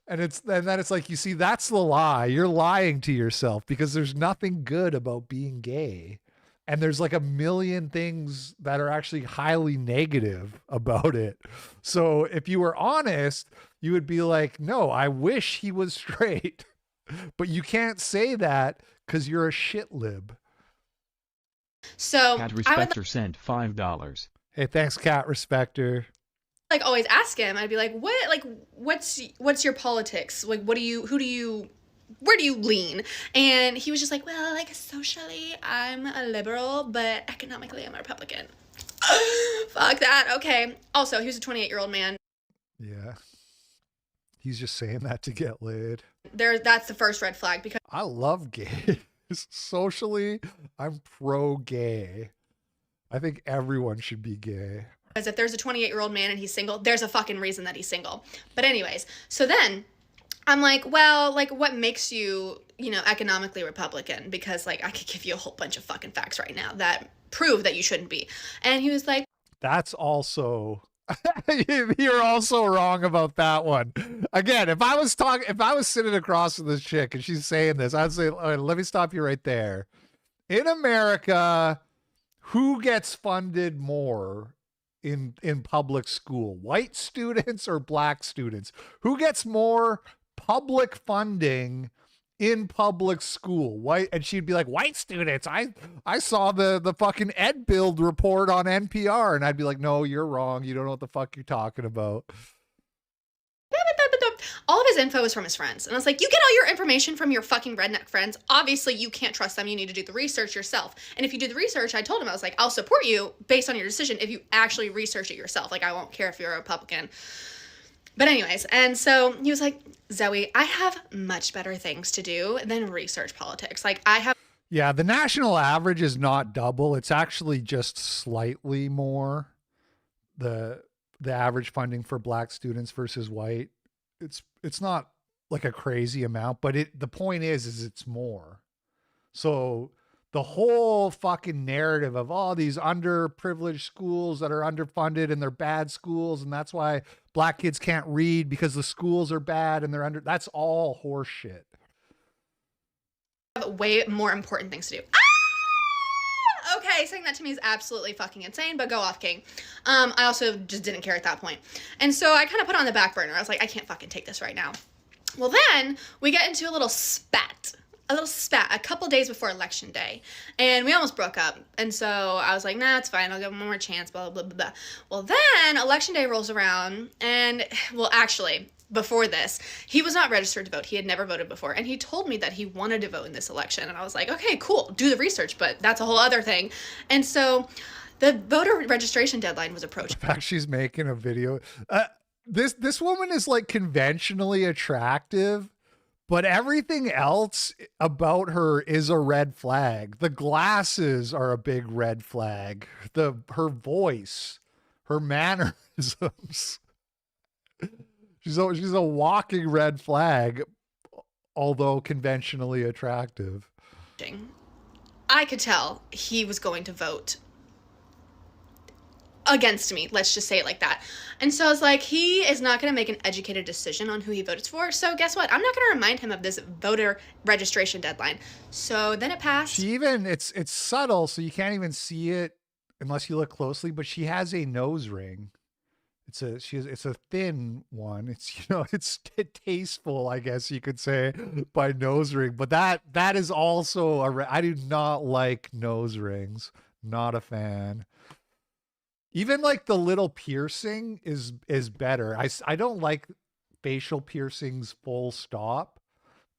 Speaker 1: And then it's like, you see, that's the lie. You're lying to yourself because there's nothing good about being gay. And there's like a million things that are actually highly negative about it. So if you were honest, you would be like, no, I wish he was straight. But you can't say that because you're a shit lib.
Speaker 4: So
Speaker 2: Cat Respecter sent $5.
Speaker 1: Hey, thanks, Cat Respecter.
Speaker 4: Like always ask him. I'd be like, what's your politics? Like, where do you lean? And he was just like, well, like socially, I'm a liberal, but economically, I'm a Republican. Fuck that. Okay. Also, he was a 28-year-old man.
Speaker 1: Yeah. He's just saying that to get laid.
Speaker 4: That's the first red flag because
Speaker 1: I love gays. Socially, I'm pro-gay. I think everyone should be gay.
Speaker 4: Because if there's a 28-year-old man and he's single, there's a fucking reason that he's single. But anyways, so then I'm like, well, like what makes you, economically Republican? Because like I could give you a whole bunch of fucking facts right now that prove that you shouldn't be. And he was like,
Speaker 1: that's also You're also wrong about that one. Again, if I was sitting across from this chick and she's saying this, I'd say, all right, let me stop you right there. In America, who gets funded more in public school? White students or black students? Who gets more public funding in public school? White, and she'd be like, white students. I saw the fucking Ed Build report on NPR, and I'd be like, no, you're wrong. You don't know what the fuck you're talking about.
Speaker 4: All of his info is from his friends. And I was like, you get all your information from your fucking redneck friends. Obviously, you can't trust them. You need to do the research yourself. And if you do the research, I told him, I was like, I'll support you based on your decision if you actually research it yourself. Like, I won't care if you're a Republican. But anyways, and so he was like, Zoe, I have much better things to do than research politics. Like, I have...
Speaker 1: Yeah, the national average is not double. It's actually just slightly more. The average funding for black students versus white. It's not like a crazy amount, but the point is it's more. So the whole fucking narrative of all these underprivileged schools that are underfunded and they're bad schools, and that's why black kids can't read because the schools are bad and that's all horse shit.
Speaker 4: I have way more important things to do. Okay, saying that to me is absolutely fucking insane, but go off, King. I also just didn't care at that point. And so I kind of put it on the back burner. I was like, I can't fucking take this right now. Well, then we get into a little spat a couple days before election day, and we almost broke up. And so I was like, nah, it's fine. I'll give him one more chance, blah, blah, blah, blah. Well, then election day rolls around, and, well, actually, before this, he was not registered to vote. He had never voted before. And he told me that he wanted to vote in this election. And I was like, okay, cool, do the research, but that's a whole other thing. And so the voter registration deadline was approaching.
Speaker 1: In fact, she's making a video. This woman is like conventionally attractive, but everything else about her is a red flag. The glasses are a big red flag. Her voice, her mannerisms. She's a walking red flag, although conventionally attractive.
Speaker 4: I could tell he was going to vote against me. Let's just say it like that. And so I was like, he is not going to make an educated decision on who he votes for. So guess what? I'm not going to remind him of this voter registration deadline. So then it passed.
Speaker 1: It's subtle, so you can't even see it unless you look closely, but she has a nose ring. It's a thin one. It's tasteful, I guess you could say, by nose ring. But that is also I do not like nose rings. Not a fan. Even like the little piercing is better. I don't like facial piercings full stop,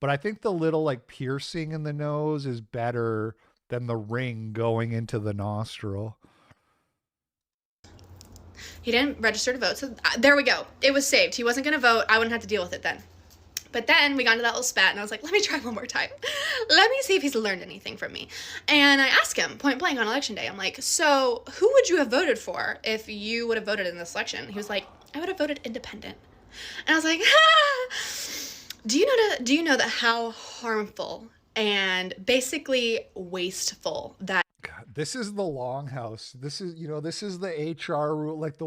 Speaker 1: but I think the little like piercing in the nose is better than the ring going into the nostril.
Speaker 4: He didn't register to vote, so there we go. It was saved. He wasn't going to vote. I wouldn't have to deal with it then. But then we got into that little spat, and I was like, let me try one more time. Let me see if he's learned anything from me. And I asked him, point blank on election day, I'm like, so who would you have voted for if you would have voted in this election? He was like, I would have voted independent. And I was like, do you know that how harmful and basically wasteful that...
Speaker 1: God, this is the longhouse. This is the HR rule, like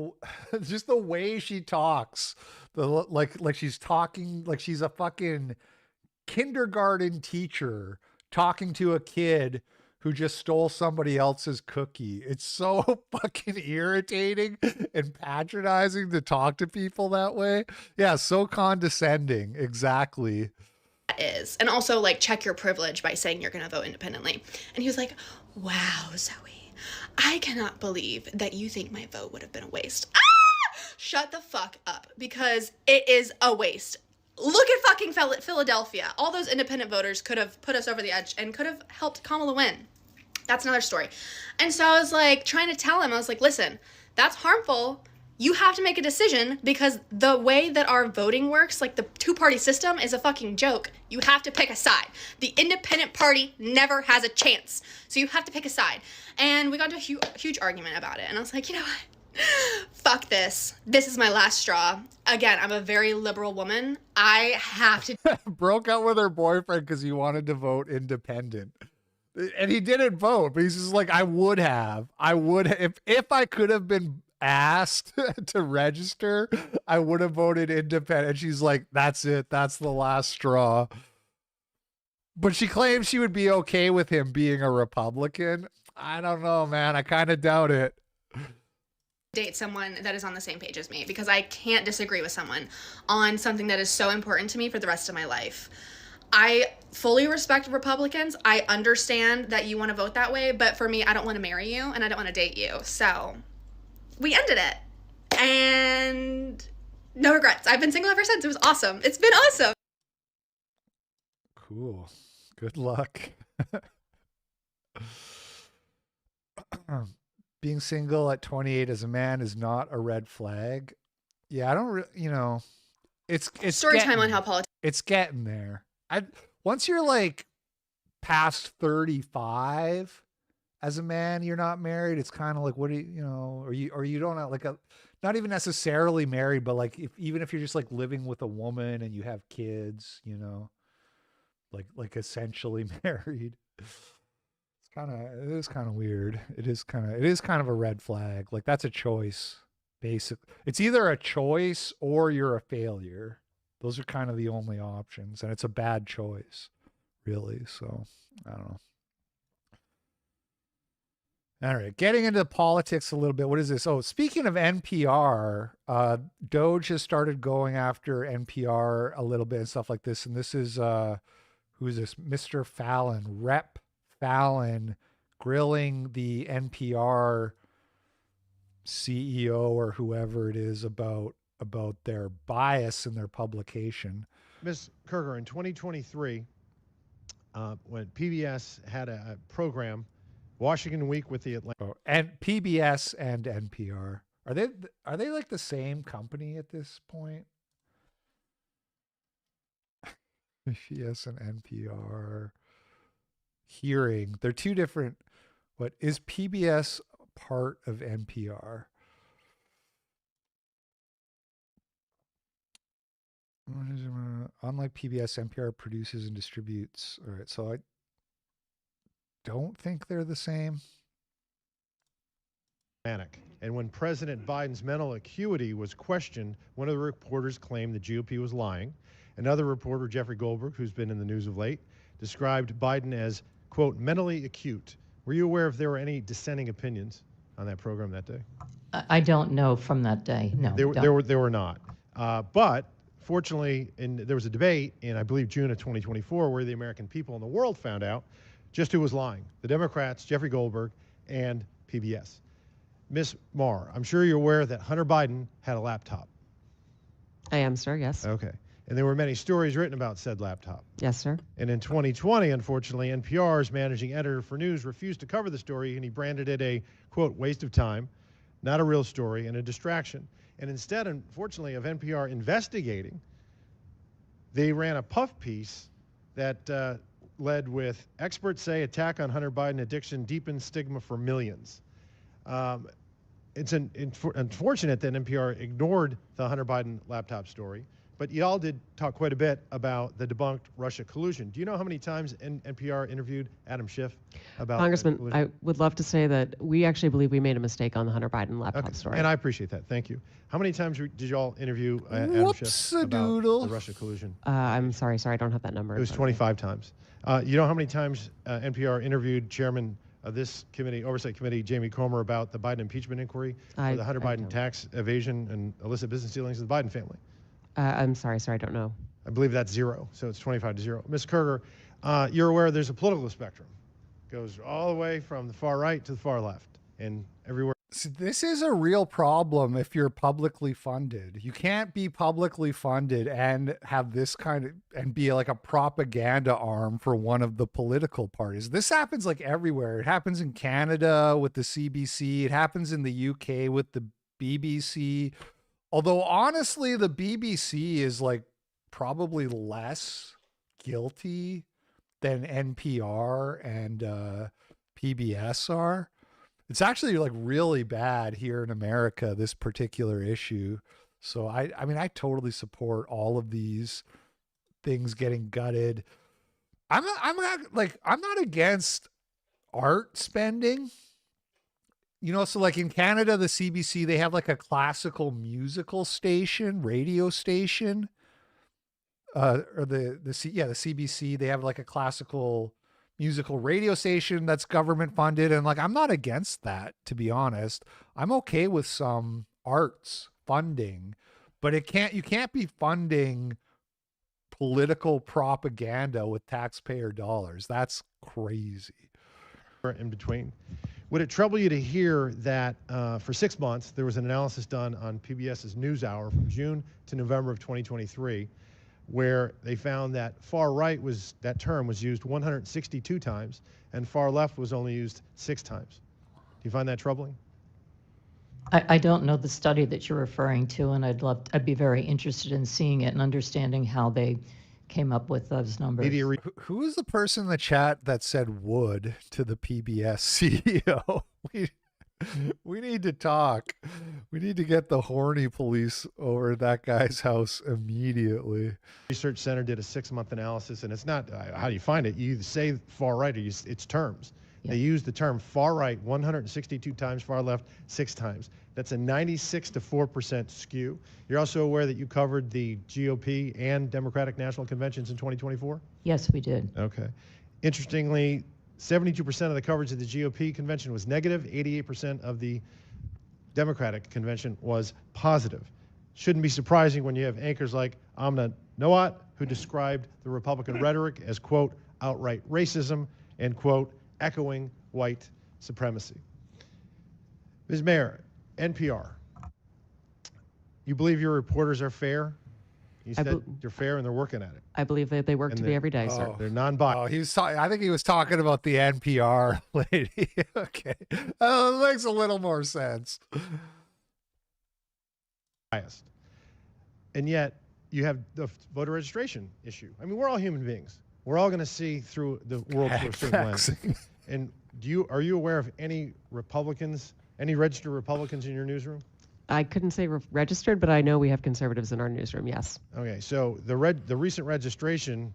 Speaker 1: just the way she talks, like she's talking like she's a fucking kindergarten teacher talking to a kid who just stole somebody else's cookie. It's so fucking irritating and patronizing to talk to people that way. Yeah, so condescending. Exactly.
Speaker 4: Is. And also, like, check your privilege by saying you're going to vote independently. And he was like, wow, Zoe, I cannot believe that you think my vote would have been a waste. Shut the fuck up, because it is a waste. Look at fucking Philadelphia. All those independent voters could have put us over the edge and could have helped Kamala win. That's another story. And so I was like trying to tell him, I was like, listen, that's harmful. You have to make a decision, because the way that our voting works, like the two-party system, is a fucking joke. You have to pick a side. The independent party never has a chance. So you have to pick a side. And we got into a huge argument about it. And I was like, you know what? Fuck this. This is my last straw. Again, I'm a very liberal woman. I have to...
Speaker 1: Broke up with her boyfriend because he wanted to vote independent. And he didn't vote, but he's just like, I would have. If I could have been asked to register, I would have voted independent. She's like, that's it. That's the last straw. But she claims she would be okay with him being a Republican. I don't know, man. I kind of doubt it.
Speaker 4: Date someone that is on the same page as me, because I can't disagree with someone on something that is so important to me for the rest of my life. I fully respect Republicans. I understand that you want to vote that way, but for me, I don't want to marry you and I don't want to date you. So we ended it. And no regrets. I've been single ever since. It was awesome. It's been awesome.
Speaker 1: Cool. Good luck. Being single at 28 as a man is not a red flag. Yeah, I don't it's
Speaker 4: Story time on how politics.
Speaker 1: It's getting there. Once you're like past 35 as a man, you're not married. It's kind of like, what do or you don't have like not even necessarily married, but like even if you're just like living with a woman and you have kids, like essentially married. It is kind of weird. It is kind of a red flag. Like that's a choice. It's either a choice or you're a failure. Those are kind of the only options, and it's a bad choice, really. So I don't know. All right, getting into politics a little bit. What is this? Oh, speaking of NPR, Doge has started going after NPR a little bit and stuff like this. And this is who is this? Mr. Fallon, Rep. Fallon, grilling the NPR CEO or whoever it is about their bias in their publication.
Speaker 5: Ms. Kerger, in 2023, when PBS had a program, Washington Week with the Atlanta.
Speaker 1: Oh, and PBS and NPR. Are they like the same company at this point? PBS and NPR. Hearing. They're two different. What is PBS part of NPR? Unlike PBS, NPR produces and distributes. All right, so I don't think they're the same.
Speaker 5: And when President Biden's mental acuity was questioned, one of the reporters claimed the GOP was lying. Another reporter, Jeffrey Goldberg, who's been in the news of late, described Biden as, quote, mentally acute. Were you aware if there were any dissenting opinions on that program that day?
Speaker 6: I don't know from that day. No,
Speaker 5: there were not. But fortunately, there was a debate in, I believe, June of 2024, where the American people and the world found out just who was lying. The Democrats, Jeffrey Goldberg, and PBS. Ms. Marr, I'm sure you're aware that Hunter Biden had a laptop.
Speaker 6: I am, sir, yes.
Speaker 5: Okay. And there were many stories written about said laptop.
Speaker 6: Yes, sir.
Speaker 5: And in 2020, unfortunately, NPR's managing editor for news refused to cover the story, and he branded it a, quote, waste of time, not a real story, and a distraction. And instead, unfortunately, of NPR investigating, they ran a puff piece that led with, experts say attack on Hunter Biden addiction deepens stigma for millions. It's unfortunate that NPR ignored the Hunter Biden laptop story. But y'all did talk quite a bit about the debunked Russia collusion. Do you know how many times NPR interviewed Adam Schiff about
Speaker 6: Congressman, I would love to say that we actually believe we made a mistake on the Hunter Biden laptop story.
Speaker 5: And I appreciate that. Thank you. How many times did y'all interview Adam Schiff about the Russia collusion?
Speaker 6: I'm sorry, I don't have that number.
Speaker 5: It was 25 times. You know how many times NPR interviewed Chairman of this committee, Oversight Committee, Jamie Comer, about the Biden impeachment inquiry for the Hunter Biden tax evasion and illicit business dealings of the Biden family?
Speaker 6: I'm sorry, sir, I don't know.
Speaker 5: I believe that's 0, so it's 25-0. Ms. Kerger, you're aware there's a political spectrum. It goes all the way from the far right to the far left and everywhere.
Speaker 1: So this is a real problem if you're publicly funded. You can't be publicly funded and have this kind of, and be like a propaganda arm for one of the political parties. This happens like everywhere. It happens in Canada with the CBC. It happens in the UK with the BBC. Although honestly, the BBC is like probably less guilty than NPR and PBS are. It's actually like really bad here in America, this particular issue. So I mean, I totally support all of these things getting gutted. I'm not against art spending. You know, so like in Canada, the CBC, they have like a classical musical station, radio station. Or the CBC, they have like a classical musical radio station that's government funded. And like, I'm not against that, to be honest. I'm okay with some arts funding, but you can't be funding political propaganda with taxpayer dollars. That's crazy.
Speaker 5: In between. Would it trouble you to hear that for 6 months, there was an analysis done on PBS's NewsHour from June to November of 2023, where they found that far right that term was used 162 times and far left was only used 6 times. Do you find that troubling?
Speaker 3: I don't know the study that you're referring to, and I'd be very interested in seeing it and understanding how they came up with those numbers.
Speaker 1: Who is the person in the chat that said would to the PBS CEO? We need to talk. We need to get the horny police over at that guy's house immediately.
Speaker 5: Research Center did a 6-month analysis, and it's not how do you find it. You either say far right or it's terms. Yeah. They use the term far right 162 times, far left 6 times. That's a 96-4% skew. You're also aware that you covered the GOP and Democratic national conventions in 2024?
Speaker 3: Yes, we did.
Speaker 5: Okay. Interestingly, 72% of the coverage of the GOP convention was negative. 88% of the Democratic convention was positive. Shouldn't be surprising when you have anchors like Amna Noat, who described the Republican rhetoric as, quote, outright racism and, quote, echoing white supremacy. Ms. Mayor, NPR, you believe your reporters are fair? You said they're fair and they're working at it.
Speaker 6: I believe that they work to be every day, sir.
Speaker 5: They're non-biased.
Speaker 1: I think he was talking about the NPR lady. Okay. That makes a little more sense.
Speaker 5: Biased. And yet you have the voter registration issue. I mean, we're all human beings. We're all going to see through the world through a certain lens. And are you aware of any Republicans, any registered Republicans in your newsroom?
Speaker 6: I couldn't say registered, but I know we have conservatives in our newsroom, yes.
Speaker 5: Okay, so the recent registration,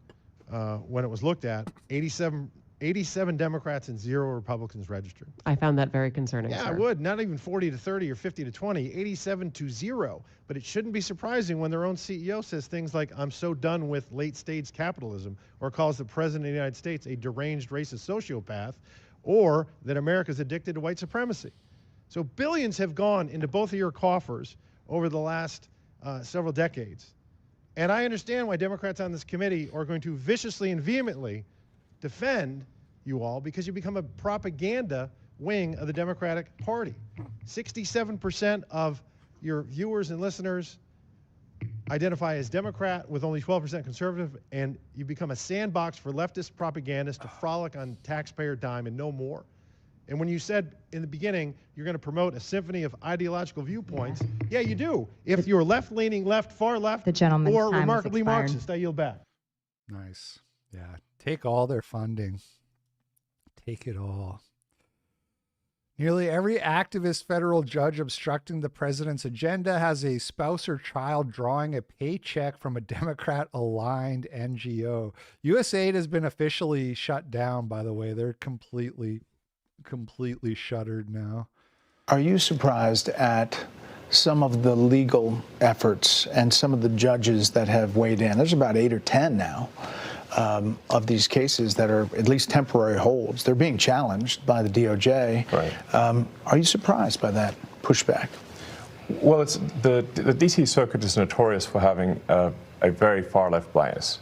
Speaker 5: when it was looked at, 87 Democrats and 0 Republicans registered.
Speaker 6: I found that very concerning,
Speaker 5: Yeah,
Speaker 6: sir.
Speaker 5: I would. Not even 40 to 30 or 50 to 20, 87 to 0. But it shouldn't be surprising when their own CEO says things like, I'm so done with late-stage capitalism, or calls the President of the United States a deranged racist sociopath, or that America's addicted to white supremacy. So billions have gone into both of your coffers over the last several decades. And I understand why Democrats on this committee are going to viciously and vehemently defend you all, because you become a propaganda wing of the Democratic Party. 67% of your viewers and listeners identify as Democrat, with only 12% conservative, and you become a sandbox for leftist propagandists to frolic on taxpayer dime and no more. And when you said in the beginning you're going to promote a symphony of ideological viewpoints, yeah, you do. If you're left-leaning, far left, or remarkably Marxist, I yield back.
Speaker 1: Nice. Yeah. Take all their funding. Take it all. Nearly every activist federal judge obstructing the president's agenda has a spouse or child drawing a paycheck from a Democrat-aligned NGO. USAID has been officially shut down, by the way. They're completely shuttered now.
Speaker 8: Are you surprised at some of the legal efforts and some of the judges that have weighed in? There's about 8 or 10 now of these cases that are at least temporary holds. They're being challenged by the DOJ.
Speaker 9: Right.
Speaker 8: Are you surprised by that pushback?
Speaker 9: Well, it's the DC Circuit is notorious for having a very far left bias.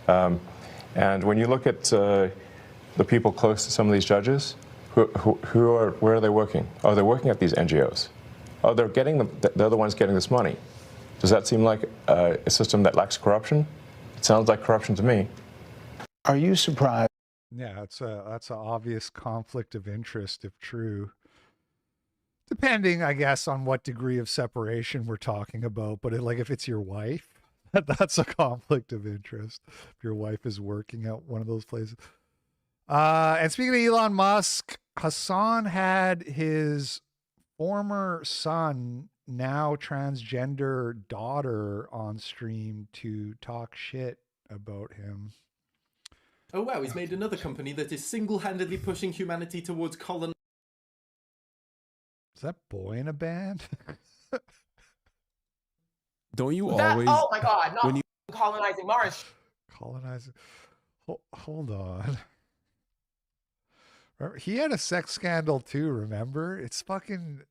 Speaker 9: And when you look at the people close to some of these judges, where are they working? Oh, they're working at these NGOs. Oh, they're the ones getting this money. Does that seem like a system that lacks corruption? It sounds like corruption to me.
Speaker 8: Are you surprised?
Speaker 1: Yeah, that's an obvious conflict of interest if true. Depending, I guess, on what degree of separation we're talking about. But if it's your wife, that's a conflict of interest. If your wife is working at one of those places. And speaking of Elon Musk, Hassan had his former son, now transgender daughter, on stream to talk shit about him.
Speaker 24: Oh wow, he's made another company that is single-handedly pushing humanity towards
Speaker 1: that boy in a band?
Speaker 7: Don't you
Speaker 10: That,
Speaker 7: always?
Speaker 10: oh my God, not
Speaker 7: when you
Speaker 10: colonizing Mars.
Speaker 1: Colonizing. Hold on. He had a sex scandal too, remember? It's fucking...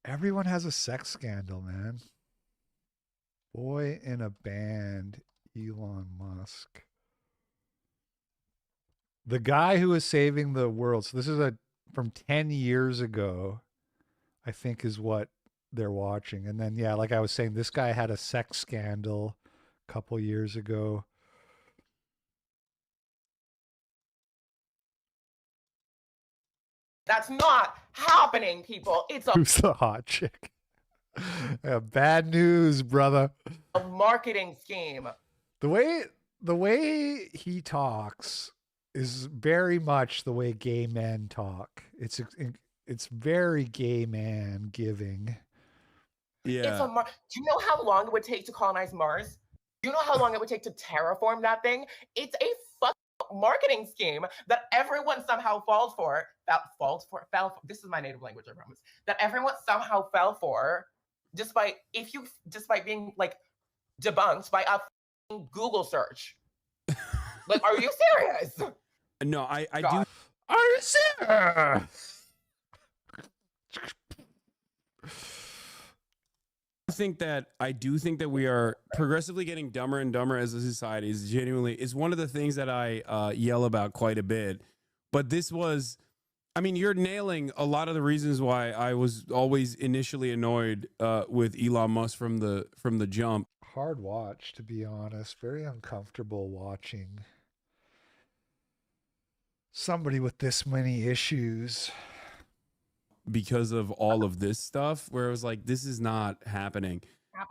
Speaker 1: Everyone has a sex scandal, man. Boy in a band, Elon Musk. The guy who is saving the world. So this is from 10 years ago, I think is what they're watching. And then, yeah, like I was saying, this guy had a sex scandal a couple years ago.
Speaker 10: That's not happening, people. It's
Speaker 1: Who's the hot chick? Yeah, bad news, brother.
Speaker 10: a marketing scheme.
Speaker 1: The way he talks is very much the way gay men talk. It's very gay man giving.
Speaker 10: It's a do you know how long it would take to colonize Mars? Do you know how long it would take to terraform that thing? It's a fucking marketing scheme that everyone somehow falls for. This is my native language, I promise. That everyone somehow fell for, despite being like debunked by a fucking Google search. Like, are you serious?
Speaker 7: No, I do.
Speaker 1: Are you serious?
Speaker 7: I do think that we are progressively getting dumber and dumber as a society. Is one of the things that I yell about quite a bit. But this was, I mean, you're nailing a lot of the reasons why I was always initially annoyed with Elon Musk from the jump.
Speaker 1: Hard watch, to be honest. Very uncomfortable watching somebody with this many issues.
Speaker 7: Because of all of this stuff, where it was like, this is not happening.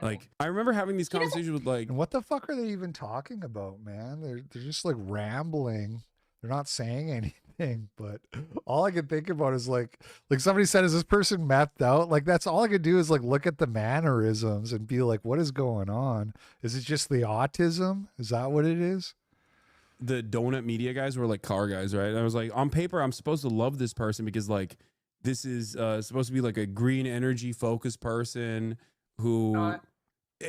Speaker 7: Like, I remember having these conversations with like,
Speaker 1: and what the fuck are they even talking about, man? They're just like rambling. They're not saying anything, but all I can think about is like somebody said, is this person methed out? Like, that's all I could do is like look at the mannerisms and be like, what is going on? Is it just the autism? Is that what it is?
Speaker 7: The donut media guys were like car guys, right? And I was like, on paper, I'm supposed to love this person because like, this is supposed to be like a green energy focused person who,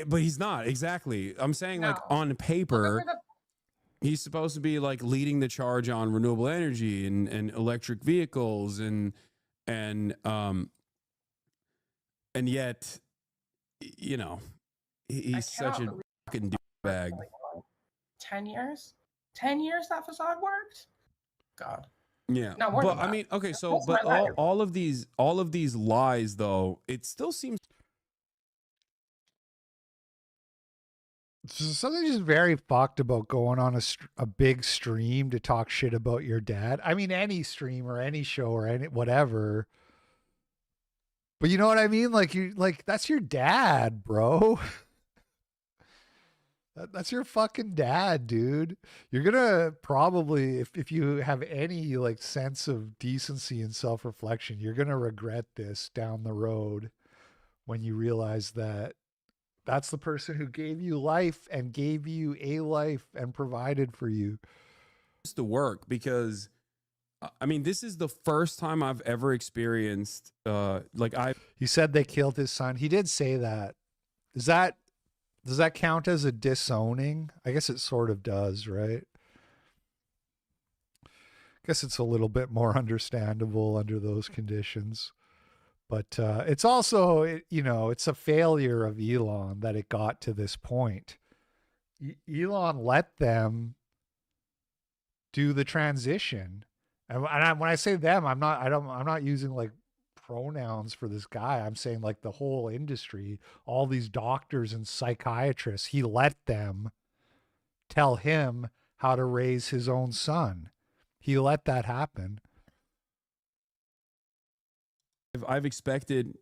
Speaker 7: but he's not. Exactly. I'm saying like on paper, he's supposed to be like leading the charge on renewable energy and electric vehicles and yet, you know, he's such a fucking douchebag.
Speaker 10: 10 years? 10 years that facade worked? God.
Speaker 7: Yeah,
Speaker 10: No,
Speaker 7: but I mean, okay, so but all of these lies, though, it still seems
Speaker 1: something just very fucked about going on a big stream to talk shit about your dad. I mean, any stream or any show or any whatever. But you know what I mean? Like that's your dad, bro. That's your fucking dad, dude. You're gonna probably, if you have any like sense of decency and self-reflection, you're gonna regret this down the road when you realize that that's the person who gave you life and gave you a life and provided for you.
Speaker 7: it's the work because I mean, this is the first time I've ever experienced
Speaker 1: He said they killed his son. He did say that. Does that count as a disowning? I guess it sort of does, right? I guess it's a little bit more understandable under those conditions. But it's also, it's a failure of Elon that it got to this point. Elon let them do the transition. And when I say them, I'm not using like pronouns for this guy. I'm saying like the whole industry, all these doctors and psychiatrists, he let them tell him how to raise his own son. He let that happen.
Speaker 7: I've expected,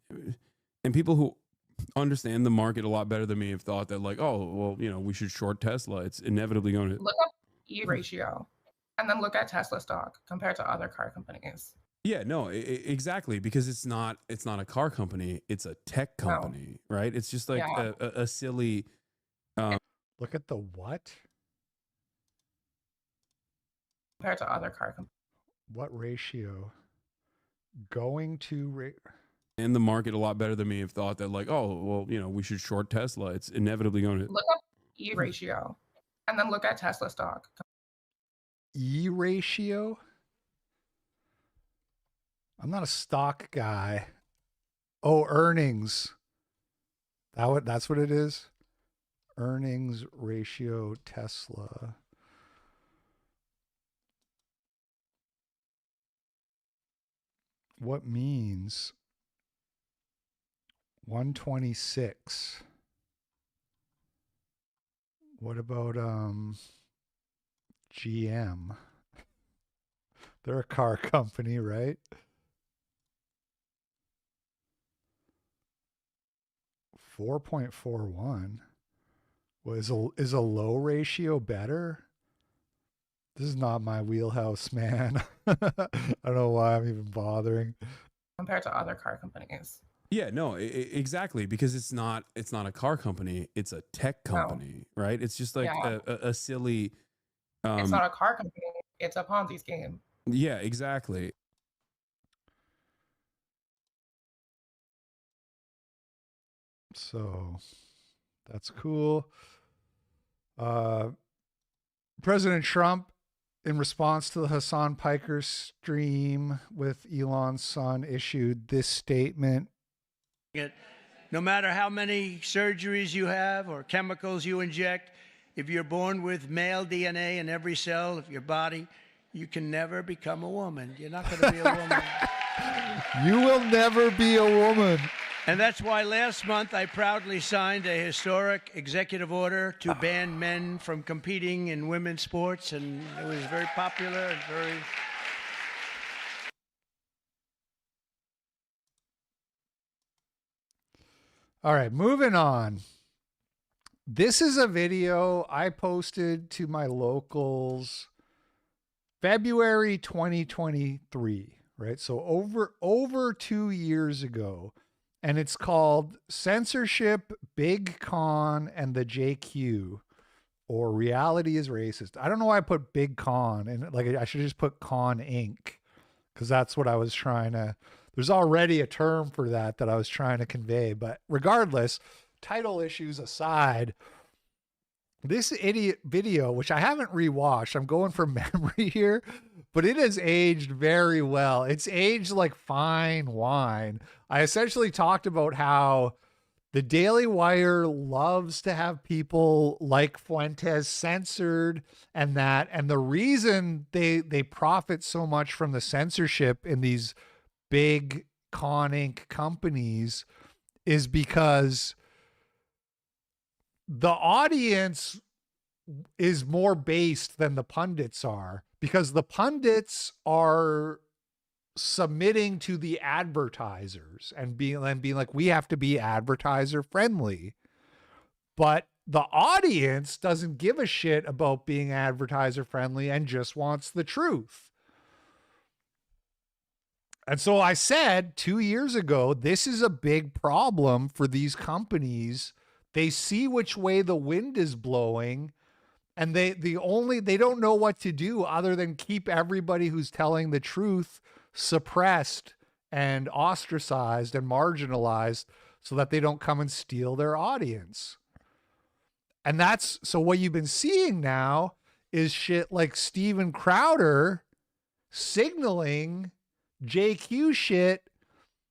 Speaker 7: and people who understand the market a lot better than me have thought that like, oh, well, we should short Tesla. It's inevitably going to
Speaker 10: Look up E ratio and then look at Tesla stock compared to other car companies.
Speaker 7: Yeah, no, exactly, because it's not a car company, it's a tech company, right? It's just like a silly.
Speaker 1: Look at the what?
Speaker 10: Compared to other car companies.
Speaker 1: What ratio? Going to
Speaker 7: And the market a lot better than me have thought that like, oh, well, you know, we should short Tesla. It's inevitably going to
Speaker 10: Look up E ratio and then look at Tesla stock.
Speaker 1: E ratio? I'm not a stock guy. Oh, earnings. That's what it is? Earnings ratio Tesla. What means 126? What about GM? They're a car company, right? 4.41. Well, is a low ratio better? This is not my wheelhouse, man. I don't know why I'm even bothering.
Speaker 10: Compared to other car companies.
Speaker 7: Yeah, no, exactly, because it's not a car company, it's a tech company, right? It's just like a silly.
Speaker 10: It's not a car company. It's a Ponzi scheme.
Speaker 7: Yeah, exactly.
Speaker 1: So that's cool. President Trump, in response to the Hassan Piker stream with Elon's son, issued this statement.
Speaker 12: No matter how many surgeries you have or chemicals you inject, if you're born with male DNA in every cell of your body, you can never become a woman. You're not going to be a woman.
Speaker 1: You will never be a woman.
Speaker 12: And that's why last month I proudly signed a historic executive order to ban men from competing in women's sports, and it was very popular and very...
Speaker 1: All right, moving on. This is a video I posted to my locals February 2023, right? So over 2 years ago. And it's called Censorship, Big Con, and the JQ, or Reality is Racist. I don't know why I put Big Con, and like I should just put Con Inc., because that's what I was trying to, there's already a term for that I was trying to convey. But regardless, title issues aside, this idiot video, which I haven't rewatched, I'm going from memory here, but it has aged very well. It's aged like fine wine. I essentially talked about how the Daily Wire loves to have people like Fuentes censored, and the reason they profit so much from the censorship in these big Con Inc. companies is because the audience is more based than the pundits are, because the pundits are submitting to the advertisers and being like, we have to be advertiser friendly. But the audience doesn't give a shit about being advertiser friendly and just wants the truth. And so I said 2 years ago, this is a big problem for these companies. They see which way the wind is blowing, and they don't know what to do other than keep everybody who's telling the truth suppressed and ostracized and marginalized so that they don't come and steal their audience. And so what you've been seeing now is shit like Steven Crowder signaling JQ shit,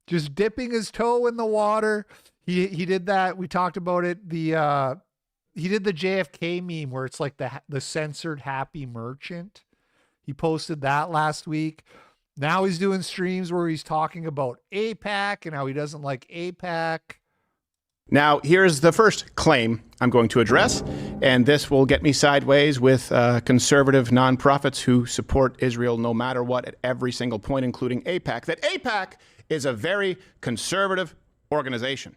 Speaker 1: just dipping his toe in the water. He did that. We talked about it. He did the JFK meme where it's like the censored happy merchant. He posted that last week. Now he's doing streams where he's talking about AIPAC and how he doesn't like AIPAC.
Speaker 13: Now, here's the first claim I'm going to address, and this will get me sideways with conservative nonprofits who support Israel no matter what at every single point, including AIPAC, that AIPAC is a very conservative organization.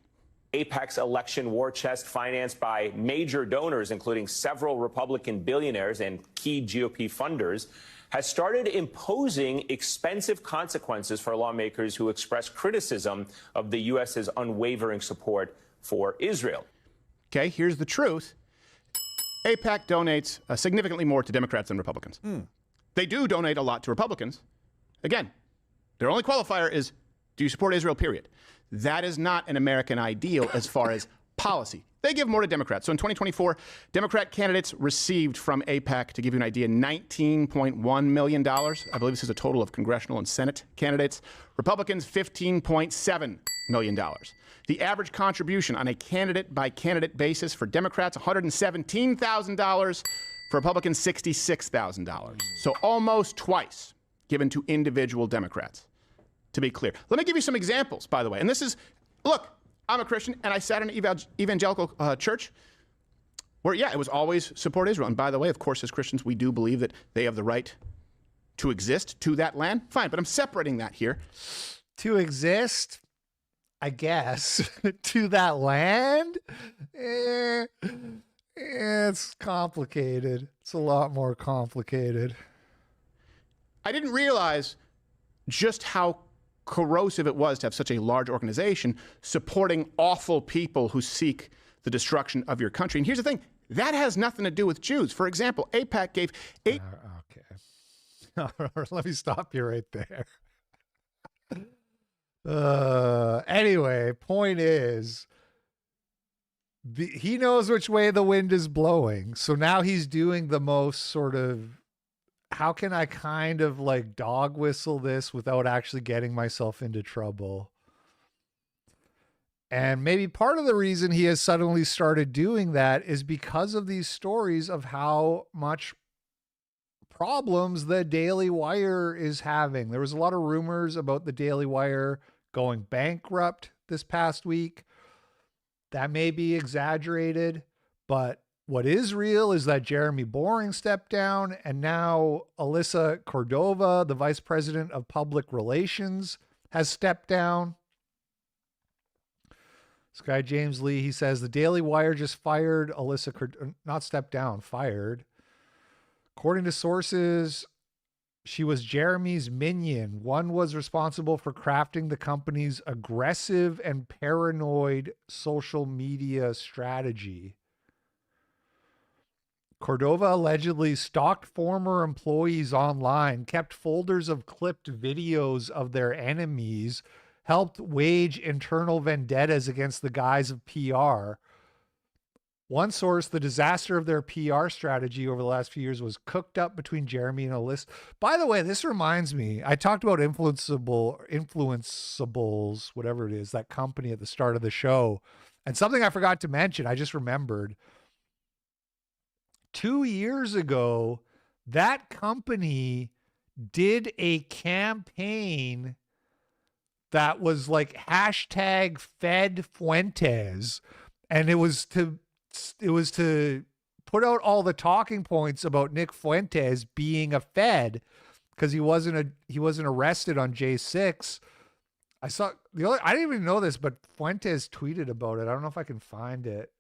Speaker 14: AIPAC's election war chest, financed by major donors, including several Republican billionaires and key GOP funders, has started imposing expensive consequences for lawmakers who express criticism of the U.S.'s unwavering support for Israel.
Speaker 13: Okay, here's the truth. AIPAC donates significantly more to Democrats than Republicans. They do donate a lot to Republicans. Again, their only qualifier is, do you support Israel, period. That is not an American ideal as far as policy. They give more to Democrats. So in 2024, Democrat candidates received from AIPAC, to give you an idea, $19.1 million. I believe this is a total of congressional and Senate candidates. Republicans, $15.7 million. The average contribution on a candidate-by-candidate basis for Democrats, $117,000. For Republicans, $66,000. So almost twice given to individual Democrats, to be clear. Let me give you some examples, by the way. And this is, look, I'm a Christian, and I sat in an evangelical church where, yeah, it was always support Israel. And by the way, of course, as Christians, we do believe that they have the right to exist to that land. Fine, but I'm separating that here.
Speaker 1: To exist, I guess, to that land? It's complicated. It's a lot more complicated.
Speaker 13: I didn't realize just how corrosive it was to have such a large organization supporting awful people who seek the destruction of your country. And here's the thing, that has nothing to do with Jews. For example, AIPAC gave
Speaker 1: okay. Let me stop you right there. Anyway, point is, he knows which way the wind is blowing. So now he's doing the most sort of, how can I kind of like dog whistle this without actually getting myself into trouble? And maybe part of the reason he has suddenly started doing that is because of these stories of how much problems the Daily Wire is having. There was a lot of rumors about the Daily Wire going bankrupt this past week. That may be exaggerated, but what is real is that Jeremy Boring stepped down, and now Alyssa Cordova, the vice president of public relations, has stepped down. This guy, James Lee, he says the Daily Wire just fired Alyssa Cordova, not stepped down, fired. According to sources, she was Jeremy's minion. One was responsible for crafting the company's aggressive and paranoid social media strategy. Cordova allegedly stalked former employees online, kept folders of clipped videos of their enemies, helped wage internal vendettas against the guise of PR. One source, the disaster of their PR strategy over the last few years was cooked up between Jeremy and Alyssa. By the way, this reminds me, I talked about influencables, whatever it is, that company at the start of the show. And something I forgot to mention, I just remembered. 2 years ago, that company did a campaign that was like hashtag Fed Fuentes. And it was to put out all the talking points about Nick Fuentes being a Fed because he wasn't arrested on J6. I didn't even know this, but Fuentes tweeted about it. I don't know if I can find it.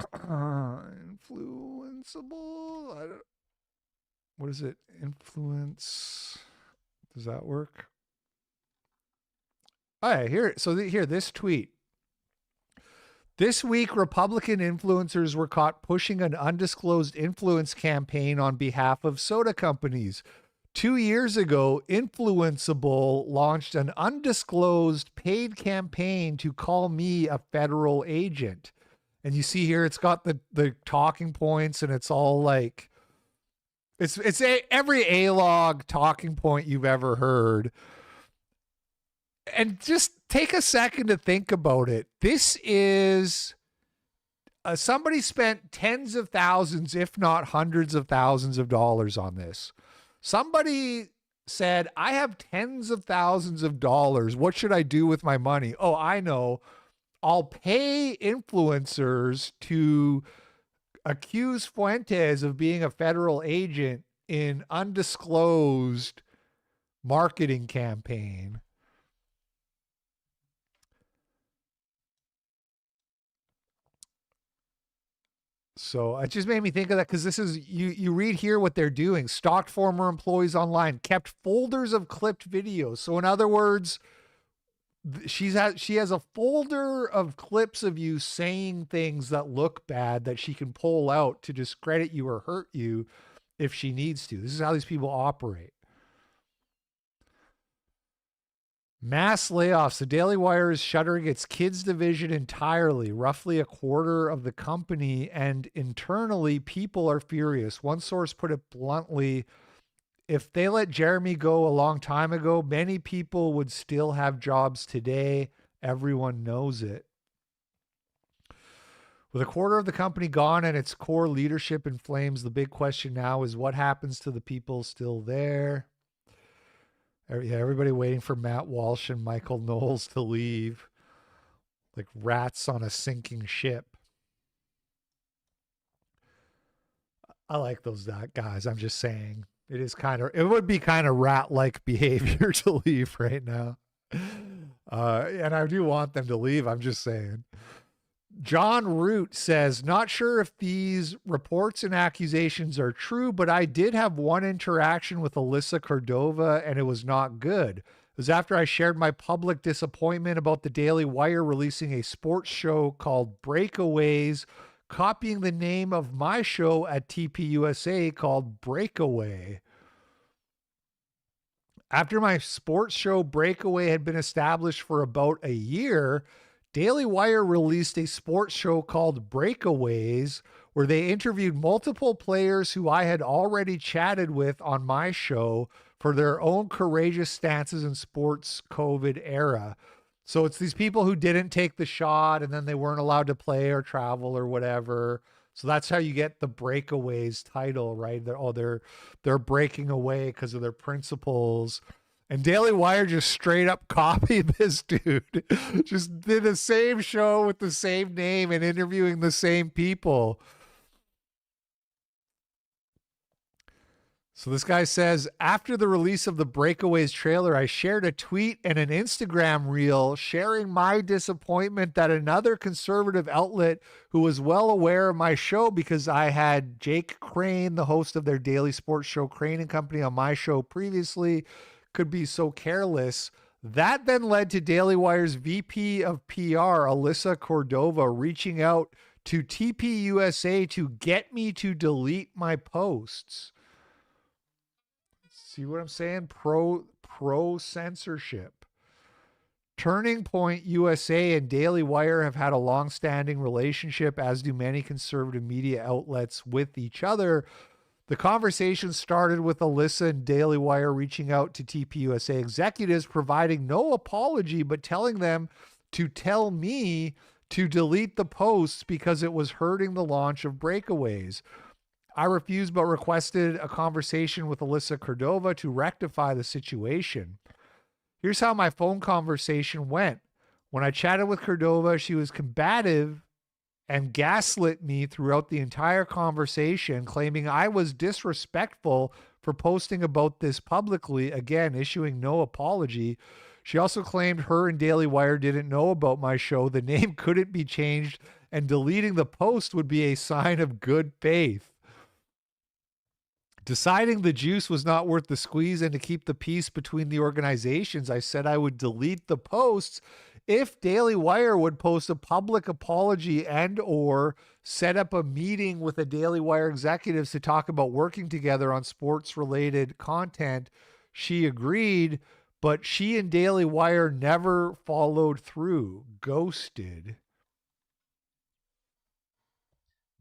Speaker 1: Influenceable. What is it? Influence. Does that work? All right, here. So here, this tweet. This week, Republican influencers were caught pushing an undisclosed influence campaign on behalf of soda companies. 2 years ago, Influenceable launched an undisclosed paid campaign to call me a federal agent. And you see here, it's got the talking points, and it's all like, it's every A-log talking point you've ever heard. And just take a second to think about it. This is somebody spent tens of thousands, if not hundreds of thousands of dollars on this. Somebody said, I have tens of thousands of dollars. What should I do with my money? Oh, I know. I'll pay influencers to accuse Fuentes of being a federal agent in undisclosed marketing campaign. So it just made me think of that because this is, you read here what they're doing. Stalked former employees online, kept folders of clipped videos. So in other words, she has a folder of clips of you saying things that look bad that she can pull out to discredit you or hurt you if she needs to. This is how these people operate. Mass layoffs. The Daily Wire is shuttering its kids division entirely, roughly a quarter of the company, and internally, people are furious. One source put it bluntly, if they let Jeremy go a long time ago, many people would still have jobs today. Everyone knows it. With a quarter of the company gone and its core leadership in flames, the big question now is what happens to the people still there? Everybody waiting for Matt Walsh and Michael Knowles to leave, like rats on a sinking ship. I like those guys. I'm just saying it would be kind of rat-like behavior to leave right now. And I do want them to leave. I'm just saying. John Root says, not sure if these reports and accusations are true, but I did have one interaction with Alyssa Cordova and it was not good. It was after I shared my public disappointment about the Daily Wire releasing a sports show called Breakaways, copying the name of my show at TPUSA called Breakaway. After my sports show Breakaway had been established for about a year, Daily Wire released a sports show called Breakaways, where they interviewed multiple players who I had already chatted with on my show for their own courageous stances in sports COVID era. So it's these people who didn't take the shot and then they weren't allowed to play or travel or whatever. So that's how you get the Breakaways title, right? They're breaking away because of their principles. And Daily Wire just straight up copied this dude. Just did the same show with the same name and interviewing the same people. So this guy says, after the release of the Breakaways trailer, I shared a tweet and an Instagram reel sharing my disappointment that another conservative outlet who was well aware of my show because I had Jake Crane, the host of their daily sports show Crane and Company, on my show previously, could be so careless. That then led to Daily Wire's VP of PR, Alyssa Cordova, reaching out to TPUSA to get me to delete my posts. See what I'm saying? Pro censorship. Turning Point USA and Daily Wire have had a long-standing relationship, as do many conservative media outlets with each other. The conversation started with Alyssa and Daily Wire reaching out to TPUSA executives, providing no apology, but telling them to tell me to delete the posts because it was hurting the launch of Breakaways. I refused, but requested a conversation with Alyssa Cordova to rectify the situation. Here's how my phone conversation went. When I chatted with Cordova, she was combative and gaslit me throughout the entire conversation, claiming I was disrespectful for posting about this publicly, again, issuing no apology. She also claimed her and Daily Wire didn't know about my show, the name couldn't be changed, and deleting the post would be a sign of good faith. Deciding the juice was not worth the squeeze and to keep the peace between the organizations, I said I would delete the posts if Daily Wire would post a public apology and or set up a meeting with the Daily Wire executives to talk about working together on sports-related content. She agreed, but she and Daily Wire never followed through. Ghosted.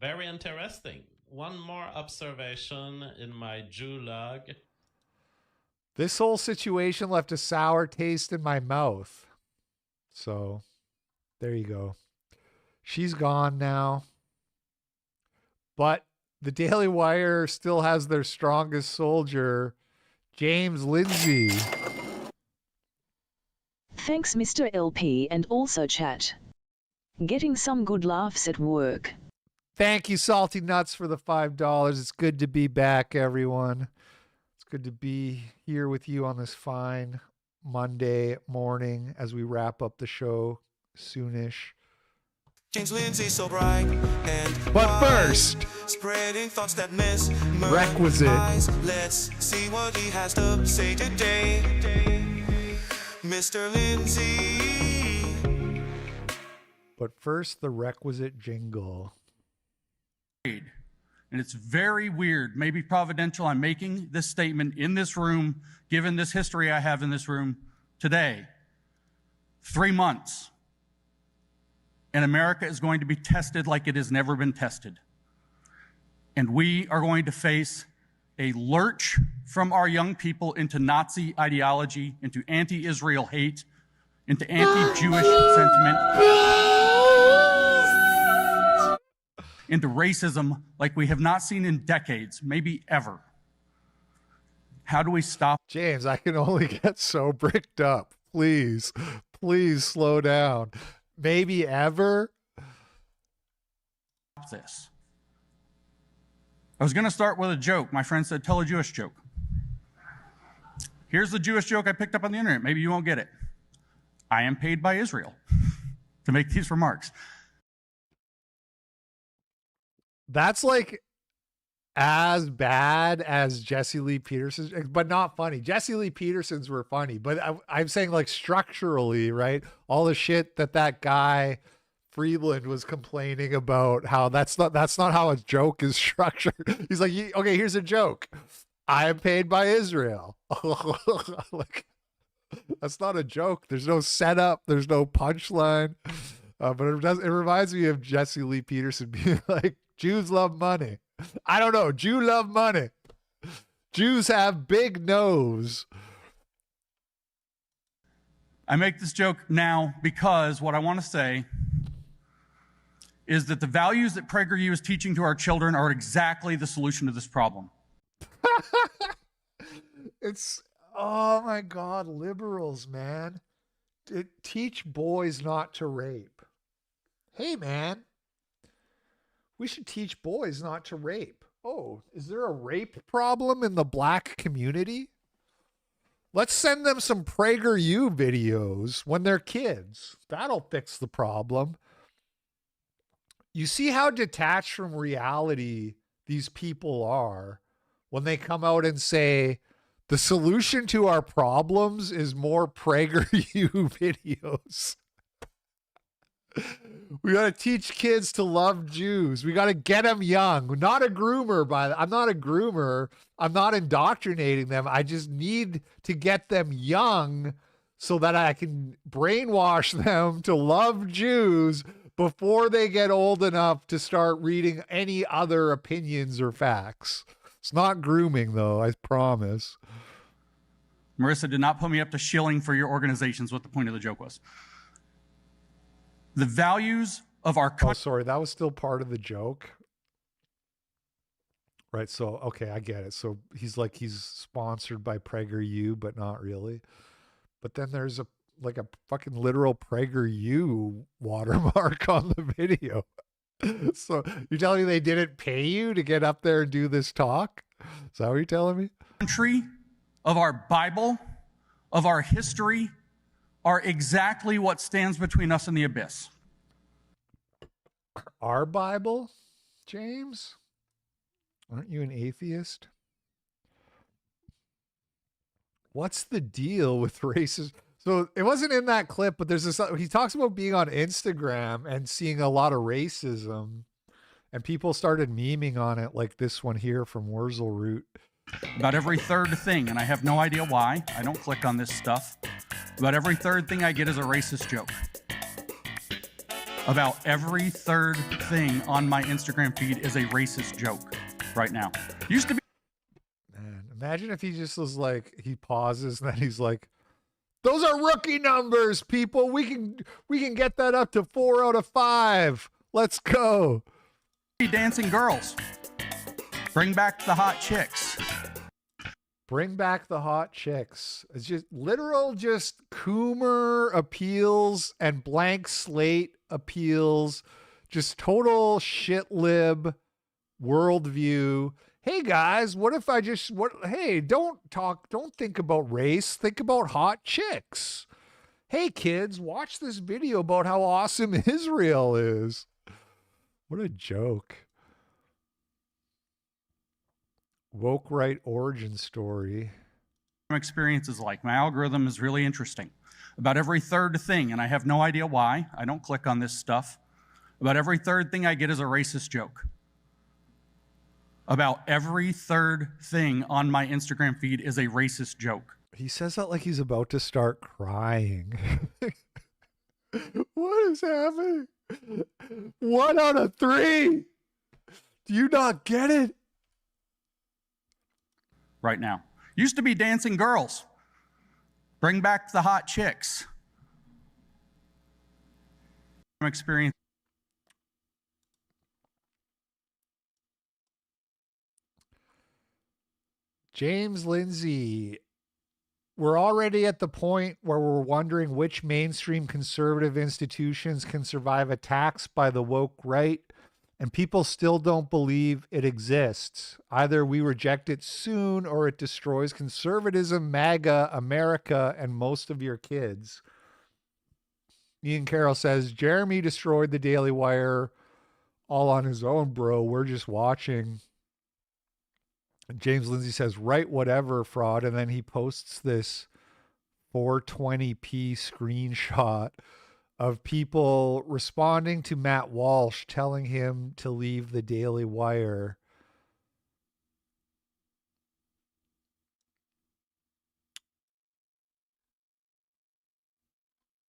Speaker 15: Very interesting. One more observation in my Jew log.
Speaker 1: This whole situation left a sour taste in my mouth. So, there you go. She's gone now. But the Daily Wire still has their strongest soldier, James Lindsay.
Speaker 16: Thanks, Mr. LP, and also chat. Getting some good laughs at work.
Speaker 1: Thank you, Salty Nuts, for the $5. It's good to be back, everyone. It's good to be here with you on this fine Monday morning as we wrap up the show soonish.
Speaker 17: James Lindsay so bright and
Speaker 1: but first,
Speaker 17: spreading thoughts that miss
Speaker 1: requisite.
Speaker 17: Let's see what he has to say today, Mr. Lindsay.
Speaker 1: But first, the requisite jingle.
Speaker 19: And it's very weird, maybe providential. I'm making this statement in this room, given this history I have in this room today. 3 months, and America is going to be tested like it has never been tested. And we are going to face a lurch from our young people into Nazi ideology, into anti-Israel hate, into anti-Jewish sentiment, into racism like we have not seen in decades, maybe ever. How do we stop?
Speaker 1: James, I can only get so bricked up. Please slow down. Maybe ever?
Speaker 19: This. I was going to start with a joke. My friend said, tell a Jewish joke. Here's the Jewish joke I picked up on the internet. Maybe you won't get it. I am paid by Israel to make these remarks.
Speaker 1: That's like as bad as Jesse Lee Peterson's, but not funny. Jesse Lee Peterson's were funny, but I'm saying like structurally, right? All the shit that guy Friedland was complaining about, how that's not how a joke is structured. He's like, okay, here's a joke. I am paid by Israel. Like, that's not a joke. There's no setup. There's no punchline. But it reminds me of Jesse Lee Peterson being like, Jews love money. I don't know. Jew love money. Jews have big nose.
Speaker 19: I make this joke now because what I want to say is that the values that PragerU is teaching to our children are exactly the solution to this problem.
Speaker 1: It's, oh my God, liberals, man. Teach boys not to rape. Hey, man. We should teach boys not to rape. Oh, is there a rape problem in the black community? Let's send them some PragerU videos when they're kids. That'll fix the problem. You see how detached from reality these people are when they come out and say, the solution to our problems is more PragerU videos. We got to teach kids to love Jews. We got to get them young. Not a groomer, I'm not a groomer. I'm not indoctrinating them. I just need to get them young so that I can brainwash them to love Jews before they get old enough to start reading any other opinions or facts. It's not grooming, though, I promise.
Speaker 19: Marissa did not put me up to shilling for your organizations, what the point of the joke was. The values of our country.
Speaker 1: Oh, sorry, that was still part of the joke. Right, so, okay, I get it. So he's sponsored by PragerU, but not really. But then there's a fucking literal PragerU watermark on the video. So you're telling me they didn't pay you to get up there and do this talk? Is that what you're telling me?
Speaker 19: Country, of our Bible, of our history, are exactly what stands between us and the abyss.
Speaker 1: Our Bible, James? Aren't you an atheist? What's the deal with racist? So it wasn't in that clip, but there's this, he talks about being on Instagram and seeing a lot of racism, and people started memeing on it, like this one here from Wurzelroot.
Speaker 19: About every third thing, and I have no idea why. I don't click on this stuff. About every third thing I get is a racist joke. About every third thing on my Instagram feed is a racist joke right now. Used to be.
Speaker 1: Man, imagine if he just was like, he pauses and then he's like, those are rookie numbers, people. We can get that up to 4 out of 5. Let's go.
Speaker 19: Dancing girls. Bring back the hot chicks.
Speaker 1: Bring back the hot chicks. It's just literal, just Coomer appeals and blank slate appeals. Just total shit lib worldview. Hey guys, what if I just, hey, don't think about race. Think about hot chicks. Hey kids, watch this video about how awesome Israel is. What a joke. Woke right origin story.
Speaker 19: Experience is like. My algorithm is really interesting. About every third thing, and I have no idea why. I don't click on this stuff. About every third thing I get is a racist joke. About every third thing on my Instagram feed is a racist joke.
Speaker 1: He says that like he's about to start crying. What is happening? 1 out of 3. Do you not get it?
Speaker 19: Right now. Used to be dancing girls. Bring back the hot chicks. Experience.
Speaker 1: James Lindsay, we're already at the point where we're wondering which mainstream conservative institutions can survive attacks by the woke right, and people still don't believe it exists. Either we reject it soon or it destroys conservatism, MAGA, America, and most of your kids. Ian Carroll says, Jeremy destroyed the Daily Wire all on his own, bro. We're just watching. And James Lindsay says, write whatever, fraud. And then he posts this 420p screenshot of people responding to Matt Walsh telling him to leave the Daily Wire.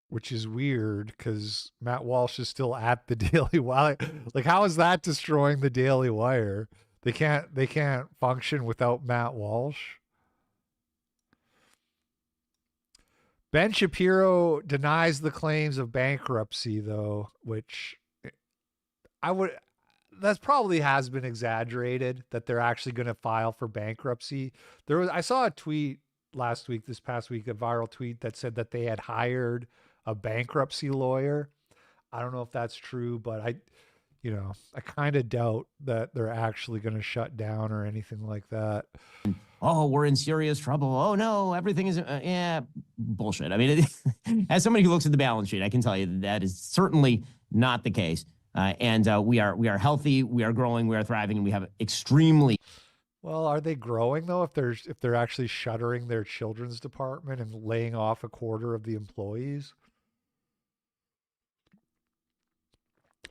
Speaker 1: Which is weird because Matt Walsh is still at the Daily Wire. Like, how is that destroying the Daily Wire? They can't function without Matt Walsh. Ben Shapiro denies the claims of bankruptcy, though, which that probably has been exaggerated, that they're actually going to file for bankruptcy. I saw a tweet this past week, a viral tweet that said that they had hired a bankruptcy lawyer. I don't know if that's true, but I kind of doubt that they're actually going to shut down or anything like that.
Speaker 18: Oh, we're in serious trouble. Oh no, everything is bullshit. I mean, as somebody who looks at the balance sheet, I can tell you that is certainly not the case. And we are healthy, we are growing, we are thriving, and we have extremely.
Speaker 1: Well, are they growing though? If they're actually shuttering their children's department and laying off a quarter of the employees?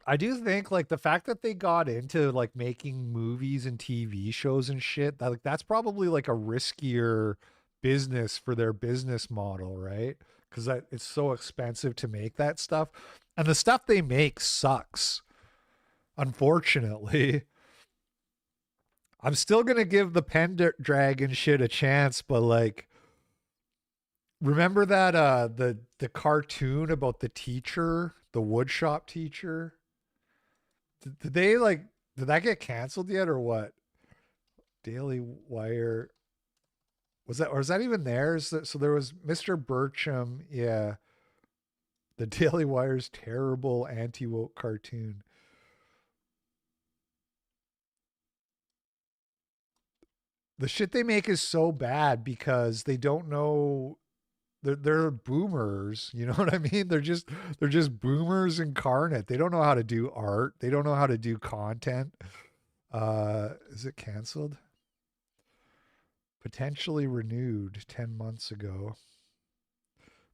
Speaker 1: I do think like the fact that they got into like making movies and TV shows and shit, that's probably like a riskier business for their business model, right? Because it's so expensive to make that stuff. And the stuff they make sucks, unfortunately. I'm still going to give the Pendragon shit a chance, but like, remember that the cartoon about the teacher, the woodshop teacher? Did that get canceled yet or what? Daily Wire. Was that even there? So there was Mr. Burcham. Yeah. The Daily Wire's terrible anti-woke cartoon. The shit they make is so bad because they don't know. They're boomers, you know what I mean? They're just boomers incarnate. They don't know how to do art. They don't know how to do content. Is it canceled? Potentially renewed 10 months ago.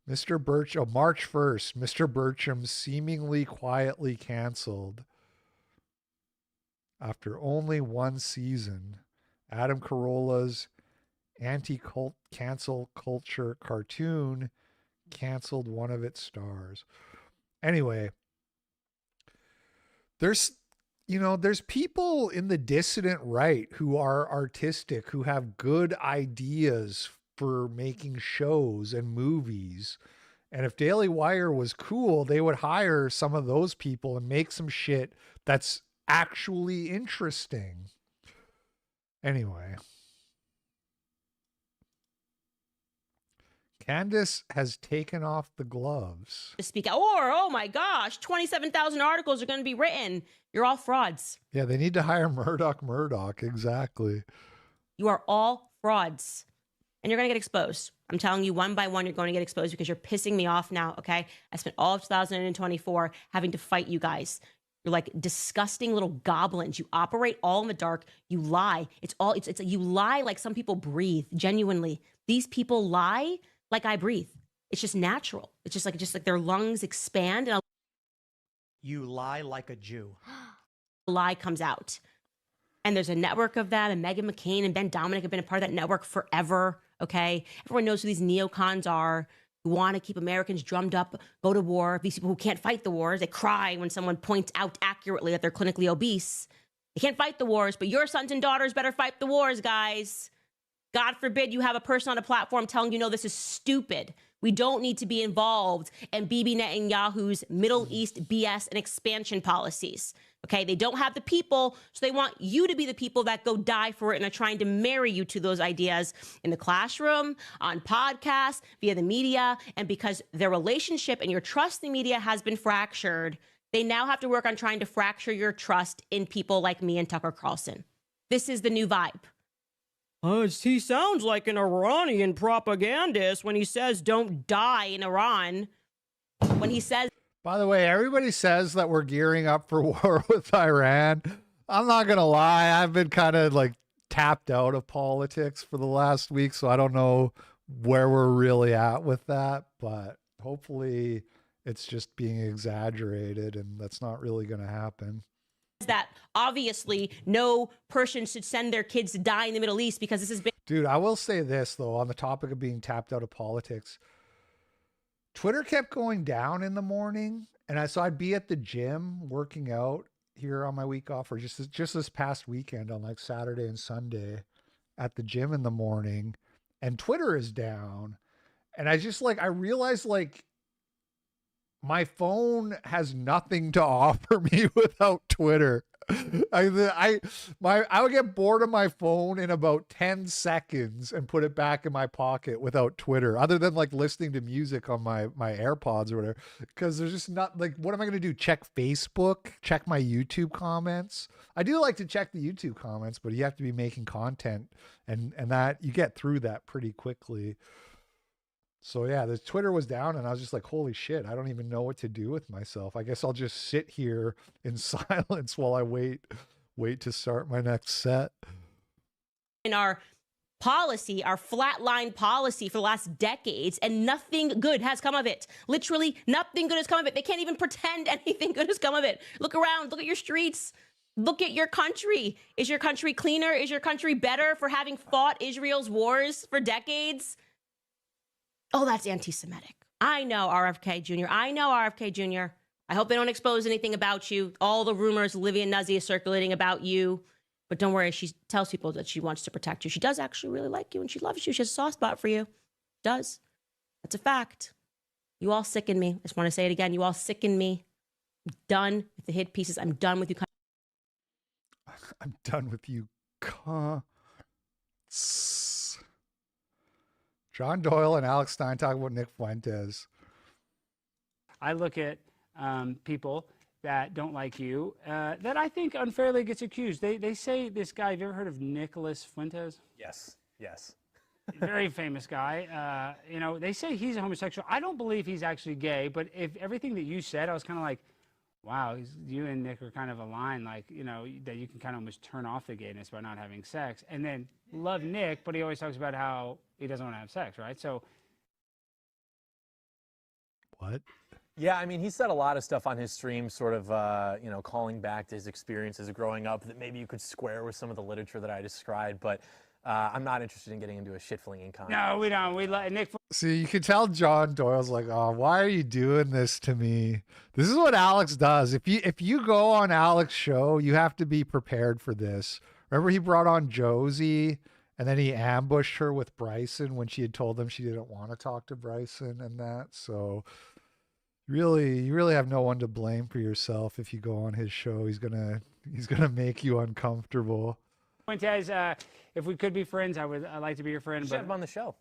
Speaker 1: March 1st, Mr. Burcham seemingly quietly canceled after only one season. Adam Carolla's cancel culture cartoon canceled one of its stars. Anyway, there's people in the dissident right who are artistic, who have good ideas for making shows and movies. And if Daily Wire was cool, they would hire some of those people and make some shit that's actually interesting. Anyway. Candace has taken off the gloves.
Speaker 20: To speak out, or oh my gosh, 27,000 articles are going to be written. You're all frauds.
Speaker 1: Yeah, they need to hire Murdoch. Exactly.
Speaker 20: You are all frauds. And you're going to get exposed. I'm telling you, one by one, you're going to get exposed because you're pissing me off now, okay? I spent all of 2024 having to fight you guys. You're like disgusting little goblins. You operate all in the dark. You lie. It's you lie like some people breathe, genuinely. These people lie like I breathe. It's just natural. It's just like their lungs expand and
Speaker 21: you lie like a Jew.
Speaker 20: A lie comes out. And there's a network of them, and Meghan McCain and Ben Dominic have been a part of that network forever, okay? Everyone knows who these neocons are. who want to keep Americans drummed up, go to war. These people who can't fight the wars, they cry when someone points out accurately that they're clinically obese. They can't fight the wars, but your sons and daughters better fight the wars, guys. God forbid you have a person on a platform telling you, no, this is stupid. We don't need to be involved in Bibi Netanyahu's Middle East BS and expansion policies. Okay, they don't have the people, so they want you to be the people that go die for it and are trying to marry you to those ideas in the classroom, on podcasts, via the media. And because their relationship and your trust in the media has been fractured, they now have to work on trying to fracture your trust in people like me and Tucker Carlson. This is the new vibe. He sounds like an Iranian propagandist when he says don't die in Iran. When he says...
Speaker 1: By the way, everybody says that we're gearing up for war with Iran. I'm not going to lie. I've been kind of like tapped out of politics for the last week, so I don't know where we're really at with that, but hopefully it's just being exaggerated and that's not really going to happen.
Speaker 20: That obviously no person should send their kids to die in the Middle East because this has been...
Speaker 1: Dude, I will say this, though, on the topic of being tapped out of politics. Twitter kept going down in the morning, and so I'd be at the gym working out here on my week off, or just this past weekend on like Saturday and Sunday at the gym in the morning, and Twitter is down. And I just like, I realized like my phone has nothing to offer me without Twitter. I would get bored of my phone in about 10 seconds and put it back in my pocket without Twitter, other than like listening to music on my AirPods or whatever, because there's just not like, what am I going to do? Check Facebook, check my YouTube comments. I do like to check the YouTube comments, but you have to be making content and that you get through that pretty quickly. So yeah, the Twitter was down and I was just like, holy shit, I don't even know what to do with myself. I guess I'll just sit here in silence while I wait to start my next set.
Speaker 20: In our policy, our flatline policy for the last decades, and nothing good has come of it. Literally nothing good has come of it. They can't even pretend anything good has come of it. Look around, look at your streets. Look at your country. Is your country cleaner? Is your country better for having fought Israel's wars for decades? Oh, that's anti-Semitic. I know, RFK Jr. I know, RFK Jr. I hope they don't expose anything about you. All the rumors Olivia Nuzzi is circulating about you. But don't worry, she tells people that she wants to protect you. She does actually really like you and she loves you. She has a soft spot for you. She does. That's a fact. You all sicken me. I just want to say it again. You all sicken me. I'm done with the hit pieces. I'm done with you.
Speaker 1: I'm done with you. John Doyle and Alex Stein talk about Nick Fuentes.
Speaker 2: I look at people that don't like you that I think unfairly gets accused. They say this guy, have you ever heard of Nicholas Fuentes?
Speaker 11: Yes, yes.
Speaker 2: Very famous guy. You know, they say he's a homosexual. I don't believe he's actually gay, but if everything that you said, I was kind of like, wow, you and Nick are kind of aligned, like, you know, that you can kind of almost turn off the gayness by not having sex. And then love Nick, but he always talks about how he doesn't want to have sex, right? So.
Speaker 1: What?
Speaker 11: Yeah, I mean, he said a lot of stuff on his stream, sort of, you know, calling back to his experiences of growing up that maybe you could square with some of the literature that I described, but I'm not interested in getting into a shit-flinging comment.
Speaker 2: No, we don't. We let Nick.
Speaker 1: See, you can tell John Doyle's like, oh, why are you doing this to me? This is what Alex does. If you go on Alex's show, you have to be prepared for this. Remember he brought on Josie and then he ambushed her with Bryson when she had told him she didn't want to talk to Bryson and that. So you really have no one to blame for yourself if you go on his show. He's gonna make you uncomfortable.
Speaker 2: Fuentes, if we could be friends, I'd like to be your friend.
Speaker 11: You should have him on the show.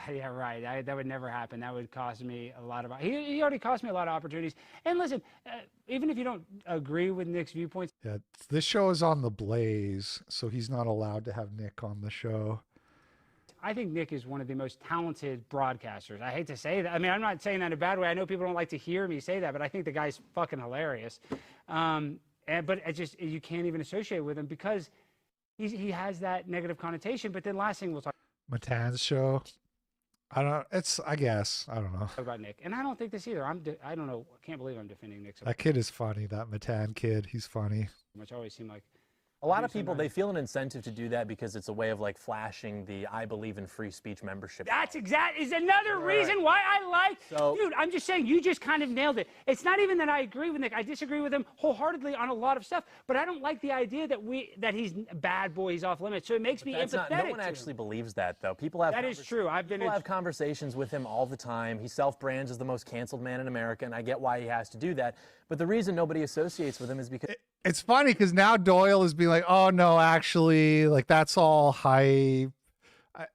Speaker 2: Yeah, right. That would never happen. That would cost me a lot of. He already cost me a lot of opportunities. And listen, even if you don't agree with Nick's viewpoints.
Speaker 1: Yeah, this show is on the Blaze, so he's not allowed to have Nick on the show.
Speaker 2: I think Nick is one of the most talented broadcasters. I hate to say that. I mean, I'm not saying that in a bad way. I know people don't like to hear me say that, but I think the guy's fucking hilarious. But you can't even associate with him because he has that negative connotation. But then last thing we'll talk.
Speaker 1: Matan's show. I guess. I don't know.
Speaker 2: About Nick. And I don't think this either. I don't know. I can't believe I'm defending Nick.
Speaker 1: That kid is funny. That Matan kid. He's funny.
Speaker 2: Which always seemed like
Speaker 11: A lot of people, they feel an incentive to do that because it's a way of like flashing the I believe in free speech membership.
Speaker 2: That's is another reason why I like, dude, I'm just saying, you just kind of nailed it. It's not even that I agree with Nick. I disagree with him wholeheartedly on a lot of stuff, but I don't like the idea that he's a bad boy, he's off limits. So it makes me empathetic.
Speaker 11: No one actually believes that, though. People have
Speaker 2: That is true.
Speaker 11: People have conversations with him all the time. He self-brands as the most canceled man in America, and I get why he has to do that. But the reason nobody associates with him is because
Speaker 1: It's funny because now Doyle is being like, oh no, actually, like that's all hype.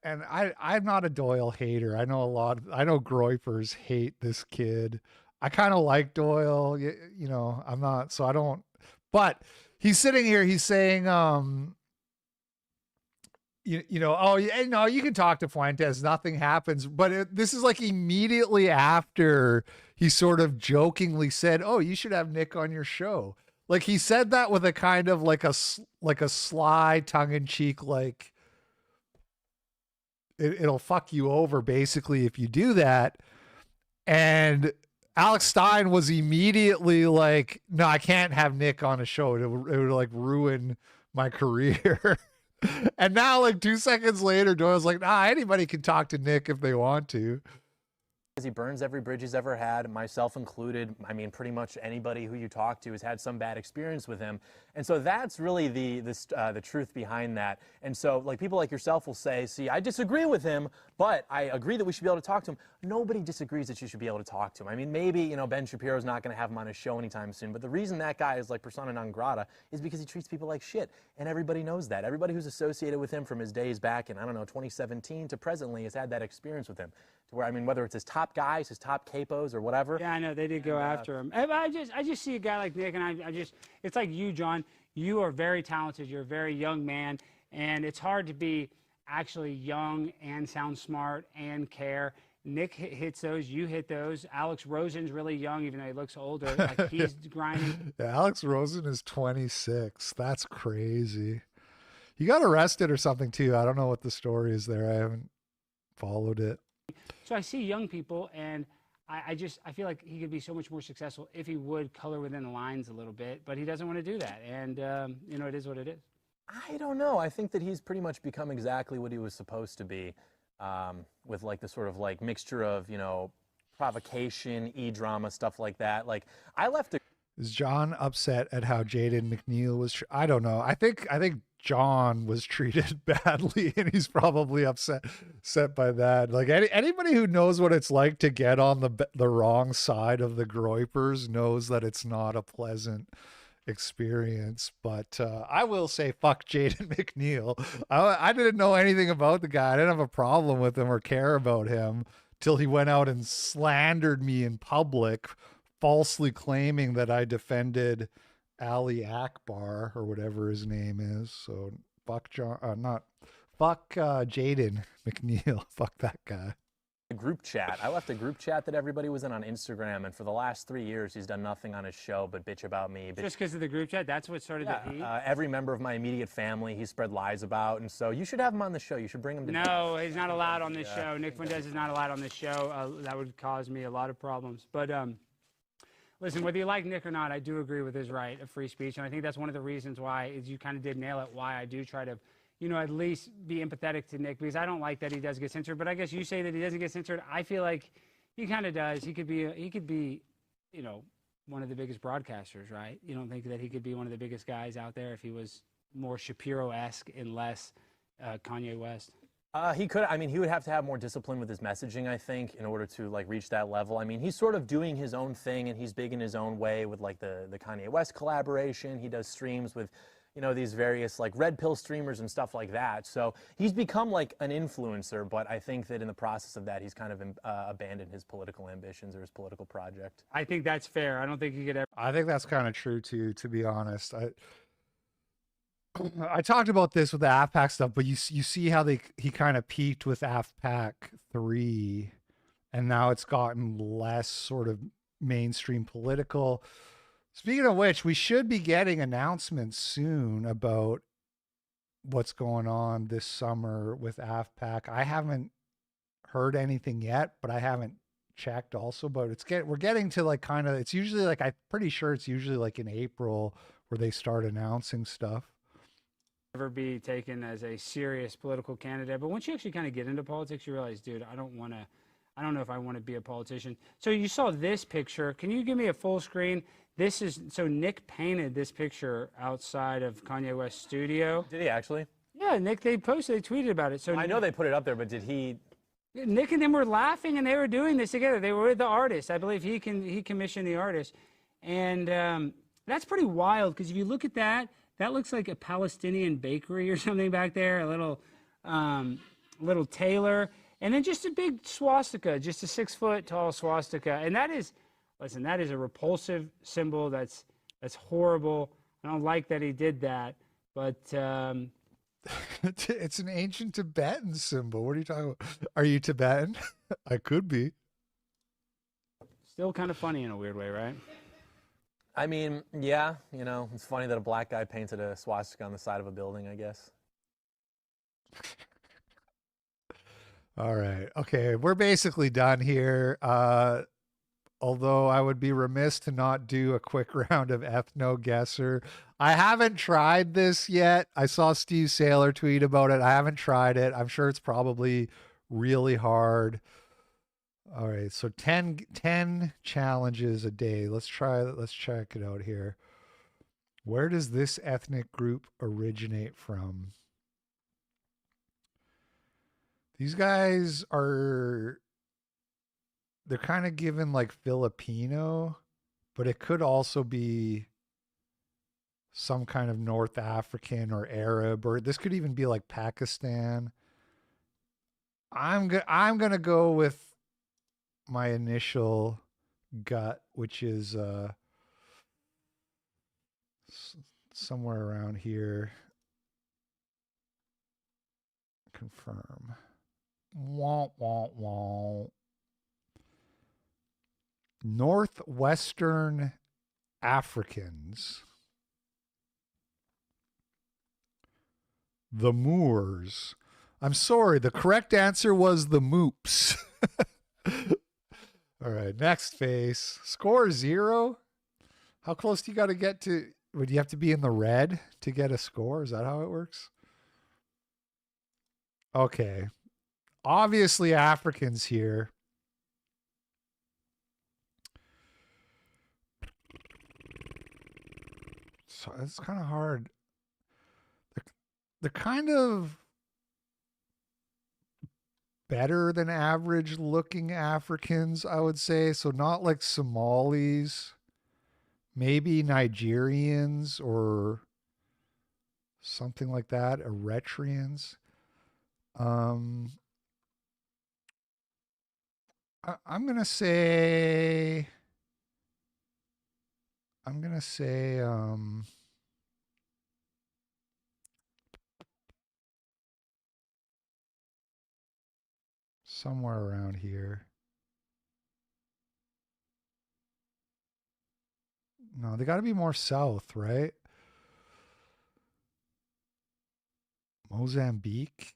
Speaker 1: And I'm not a Doyle hater. I know I know Groypers hate this kid. I kind of like Doyle, you know, I'm not, so I don't, but he's sitting here, he's saying, you know, oh yeah, no, you can talk to Fuentes, nothing happens. But this is like immediately after he sort of jokingly said, oh, you should have Nick on your show. Like he said that with a kind of like a sly tongue-in-cheek, like it'll fuck you over basically if you do that. And Alex Stein was immediately like, no, I can't have Nick on a show. It would like ruin my career. And now like 2 seconds later, Doyle's like, nah, anybody can talk to Nick if they want to.
Speaker 11: he burns every bridge he's ever had, myself included. I mean, pretty much anybody who you talk to has had some bad experience with him. And so that's really the truth behind that. And so like people like yourself will say, see, I disagree with him, but I agree that we should be able to talk to him. Nobody disagrees that you should be able to talk to him. I mean, maybe, you know, Ben Shapiro's not going to have him on his show anytime soon, but the reason that guy is like persona non grata is because he treats people like shit. And everybody knows that. Everybody who's associated with him from his days back in, I don't know, 2017 to presently has had that experience with him. To where, I mean, whether it's his top guys, his top capos or whatever.
Speaker 2: Yeah, I know, they did go after him. I just see a guy like Nick, and I just, it's like you, John. You are very talented. You're a very young man, and it's hard to be actually young and sound smart and care. Nick hits those. You hit those. Alex Rosen's really young, even though he looks older. Like he's grinding.
Speaker 1: Yeah, Alex Rosen is 26. That's crazy. He got arrested or something too. I don't know what the story is there. I haven't followed it.
Speaker 2: So I see young people, and I feel like he could be so much more successful if he would color within the lines a little bit, but he doesn't want to do that. And, you know, it is what it is.
Speaker 11: I don't know. I think that he's pretty much become exactly what he was supposed to be, with like the sort of like mixture of, you know, provocation, e-drama, stuff like that. Like I left a...
Speaker 1: Is John upset at how Jaden McNeil was? I don't know. I think John was treated badly, and he's probably upset by that. Like anybody who knows what it's like to get on the wrong side of the Groypers knows that it's not a pleasant experience. But I will say, fuck Jaden McNeil. I didn't know anything about the guy. I didn't have a problem with him or care about him till he went out and slandered me in public, falsely claiming that I defended Ali Akbar or whatever his name is. So fuck fuck Jaden McNeil. Fuck that guy.
Speaker 11: A group chat. I left a group chat that everybody was in on Instagram, and for the last 3 years, he's done nothing on his show but bitch about me.
Speaker 2: Just because of the group chat? That's what started the heat?
Speaker 11: Every member of my immediate family, he spread lies about, and so you should have him on the show. You should bring him to...
Speaker 2: No, he's not allowed on this show. Nick Fuentes is not allowed on this show. That would cause me a lot of problems. But, listen, whether you like Nick or not, I do agree with his right of free speech, and I think that's one of the reasons why, is you kind of did nail it, why I do try to, you know, at least be empathetic to Nick, because I don't like that he does get censored, but I guess you say that he doesn't get censored. I feel like he kind of does. He could be, you know, one of the biggest broadcasters, right? You don't think that he could be one of the biggest guys out there if he was more Shapiro-esque and less Kanye West?
Speaker 11: He could. I mean, he would have to have more discipline with his messaging, I think, in order to like reach that level. I mean, he's sort of doing his own thing, and he's big in his own way with like the Kanye West collaboration. He does streams with, you know, these various like red pill streamers and stuff like that. So he's become like an influencer, but I think that in the process of that, he's kind of abandoned his political ambitions or his political project.
Speaker 2: I think that's fair. I don't think he could ever.
Speaker 1: I think that's kind of true too, to be honest. I talked about this with the AFPAC stuff, but you see how he kind of peaked with AFPAC 3, and now it's gotten less sort of mainstream political. Speaking of which, we should be getting announcements soon about what's going on this summer with AFPAC. I haven't heard anything yet, but I haven't checked also, but we're getting to like kind of, it's usually like, I'm pretty sure it's usually like in April where they start announcing stuff.
Speaker 2: never be taken as a serious political candidate. But once you actually kind of get into politics, you realize, dude, I don't know if I want to be a politician. So you saw this picture. Can you give me a full screen? This is, so Nick painted this picture outside of Kanye West's studio.
Speaker 11: Did he actually?
Speaker 2: Yeah, Nick, they tweeted about it. So
Speaker 11: I know they put it up there, but did he?
Speaker 2: Nick and them were laughing, and they were doing this together. They were with the artist. I believe he commissioned the artist. And that's pretty wild, because if you look at that, that looks like a Palestinian bakery or something back there, a little tailor. And then just a big swastika, just a 6-foot tall swastika. And that is, listen, that is a repulsive symbol. That's horrible. I don't like that he did that. But
Speaker 1: it's an ancient Tibetan symbol. What are you talking about? Are you Tibetan? I could be.
Speaker 2: Still kind of funny in a weird way, right?
Speaker 11: I mean, yeah, you know, it's funny that a black guy painted a swastika on the side of a building, I guess.
Speaker 1: All right. Okay, we're basically done here. Although I would be remiss to not do a quick round of ethno guesser. I haven't tried this yet. I saw Steve Saylor tweet about it. I haven't tried it. I'm sure it's probably really hard. All right, so 10 challenges a day. Let's check it out here. Where does this ethnic group originate from? These guys are, they're kind of given like Filipino, but it could also be some kind of North African or Arab, or this could even be like Pakistan. I'm going to go with my initial gut, which is somewhere around here. Confirm. Womp, womp, womp. Northwestern Africans. The Moors. I'm sorry, the correct answer was the Moops. All right, next face. Score 0. How close do you got to get to? Would you have to be in the red to get a score? Is that how it works? Okay. Obviously Africans here. So it's kind of hard. They're kind of better than average looking Africans, I would say. So not like Somalis, maybe Nigerians or something like that, Eritreans. I'm going to say somewhere around here. No, they got to be more south, right? Mozambique.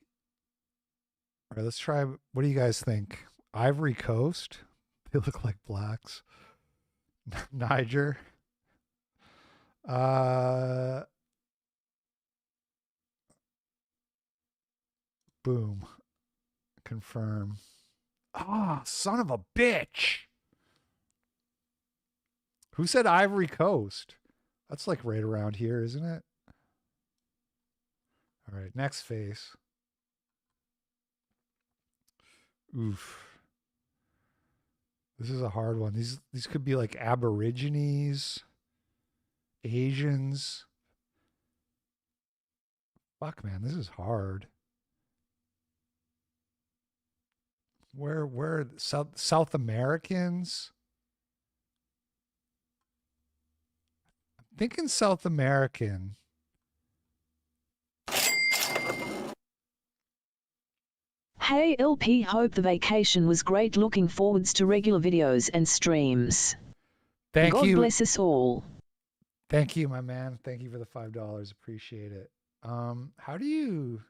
Speaker 1: All right, let's try. What do you guys think? Ivory Coast? They look like blacks. Niger. Boom. Confirm. Ah, son of a bitch. Who said Ivory Coast? That's like right around here, isn't it? All right, next face. Oof. This is a hard one. These could be like Aborigines, Asians. Fuck, man, this is hard. Where South Americans? I'm thinking South American.
Speaker 16: Hey LP, hope the vacation was great. Looking forwards to regular videos and streams.
Speaker 1: Thank you.
Speaker 16: God bless us all.
Speaker 1: Thank you, my man. Thank you for the $5. Appreciate it. How do you?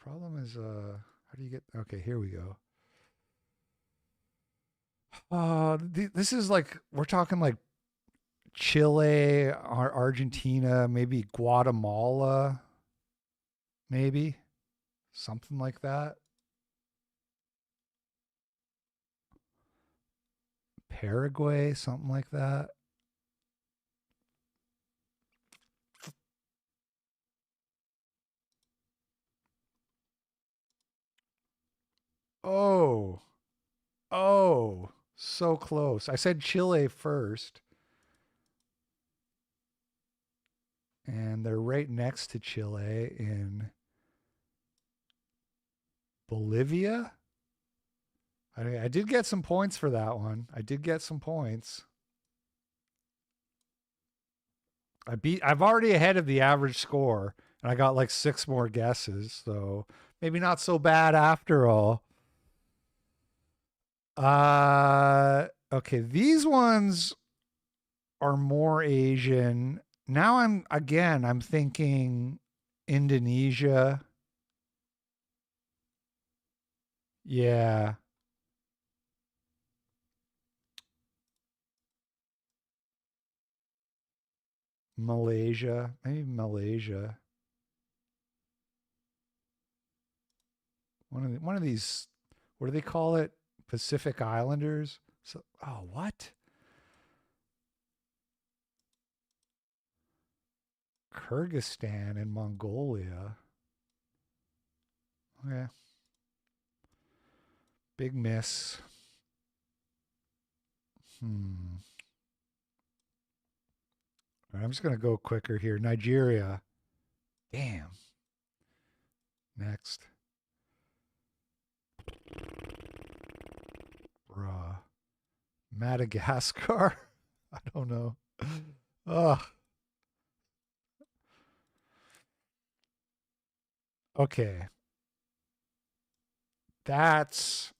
Speaker 1: Problem is, how do you get? Okay, here we go. This is like, we're talking like Chile, Argentina, maybe Guatemala, maybe something like that. Paraguay, something like that. Oh, so close. I said Chile first. And they're right next to Chile in Bolivia. I did get some points for that one. I did get some points. I'm already ahead of the average score, and I got like 6 more guesses, so maybe not so bad after all. Okay, these ones are more Asian. Now I'm thinking Indonesia. Yeah. Malaysia, maybe Malaysia. One of these, what do they call it? Pacific Islanders. So, oh, what? Kyrgyzstan and Mongolia. Okay. Big miss. All right, I'm just going to go quicker here. Nigeria. Damn. Next. Bruh. Madagascar. I don't know. Ugh. Okay. That's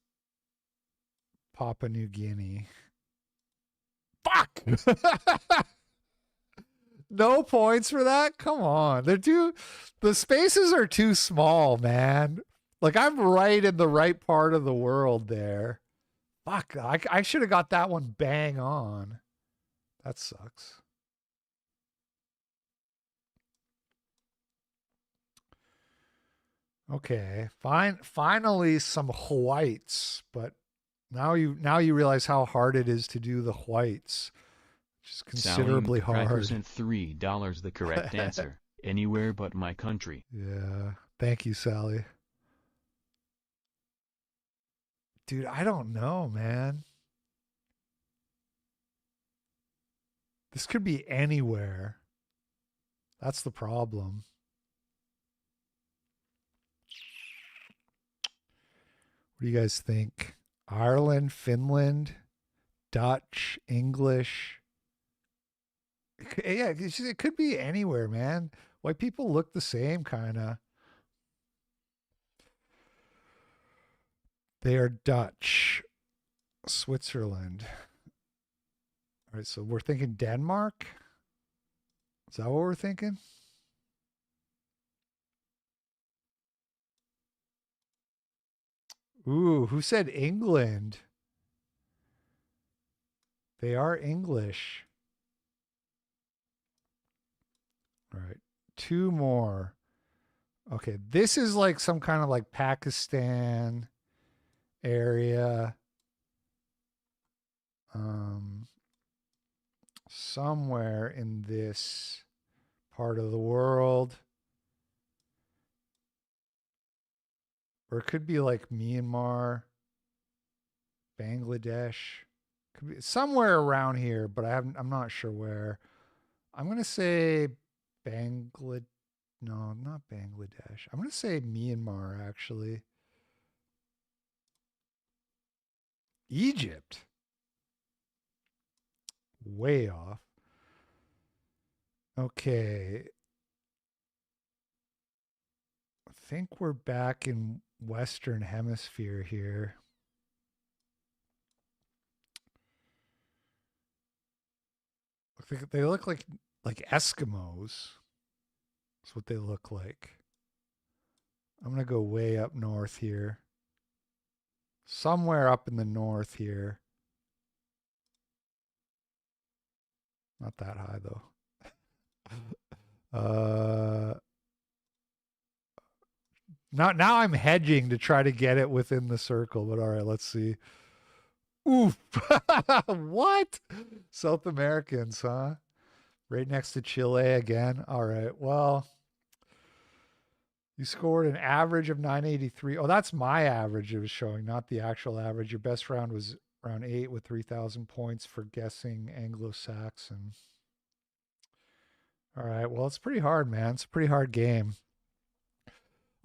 Speaker 1: Papua New Guinea. Fuck! No points for that? Come on. The spaces are too small, man. Like, I'm right in the right part of the world there. Fuck, I should have got that one bang on. That sucks. Okay, finally some whites, but now you realize how hard it is to do the whites, which is considerably hard.
Speaker 3: $3 the correct answer. Anywhere but my country.
Speaker 1: Yeah, thank you, Sally. Dude, I don't know, man. This could be anywhere. That's the problem. What do you guys think? Ireland, Finland, Dutch, English. Yeah, it could be anywhere, man. White people look the same, kind of. They are Dutch. Switzerland. All right, so we're thinking Denmark. Is that what we're thinking? Ooh, who said England? They are English. All right, 2 more. Okay, this is like some kind of like Pakistan area. Somewhere in this part of the world. Or it could be like Myanmar, Bangladesh. Could be somewhere around here, but I'm not sure where. I'm going to say no, not Bangladesh. I'm going to say Myanmar, actually. Egypt. Way off. Okay. I think we're back in Western Hemisphere here. They look like Eskimos. That's what they look like. I'm going to go way up north here. Somewhere up in the north here. Not that high though. Now I'm hedging to try to get it within the circle, but all right, let's see. Oof. What? South Americans, huh? Right next to Chile again. All right. Well, you scored an average of 983. Oh, that's my average it was showing, not the actual average. Your best round was round 8 with 3,000 points for guessing Anglo-Saxon. All right. Well, it's pretty hard, man. It's a pretty hard game.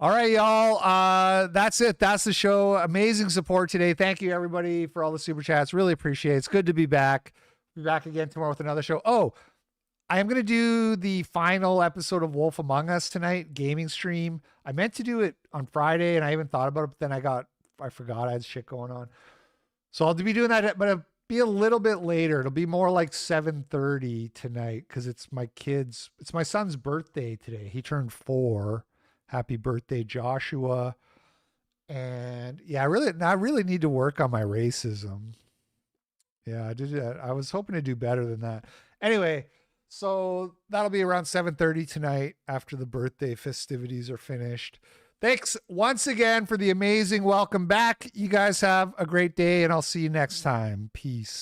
Speaker 1: All right, y'all. That's it. That's the show. Amazing support today. Thank you, everybody, for all the super chats. Really appreciate it. It's good to be back. Be back again tomorrow with another show. Oh, I am going to do the final episode of Wolf Among Us tonight, gaming stream. I meant to do it on Friday, and I even thought about it, but then I forgot I had shit going on. So I'll be doing that, but it'll be a little bit later. It'll be more like 7:30 tonight because it's my son's birthday today. He turned 4. Happy birthday, Joshua. And yeah, I really need to work on my racism. Yeah, I did. I was hoping to do better than that. Anyway, so that'll be around 7:30 tonight after the birthday festivities are finished. Thanks once again for the amazing welcome back. You guys have a great day, and I'll see you next time. Peace.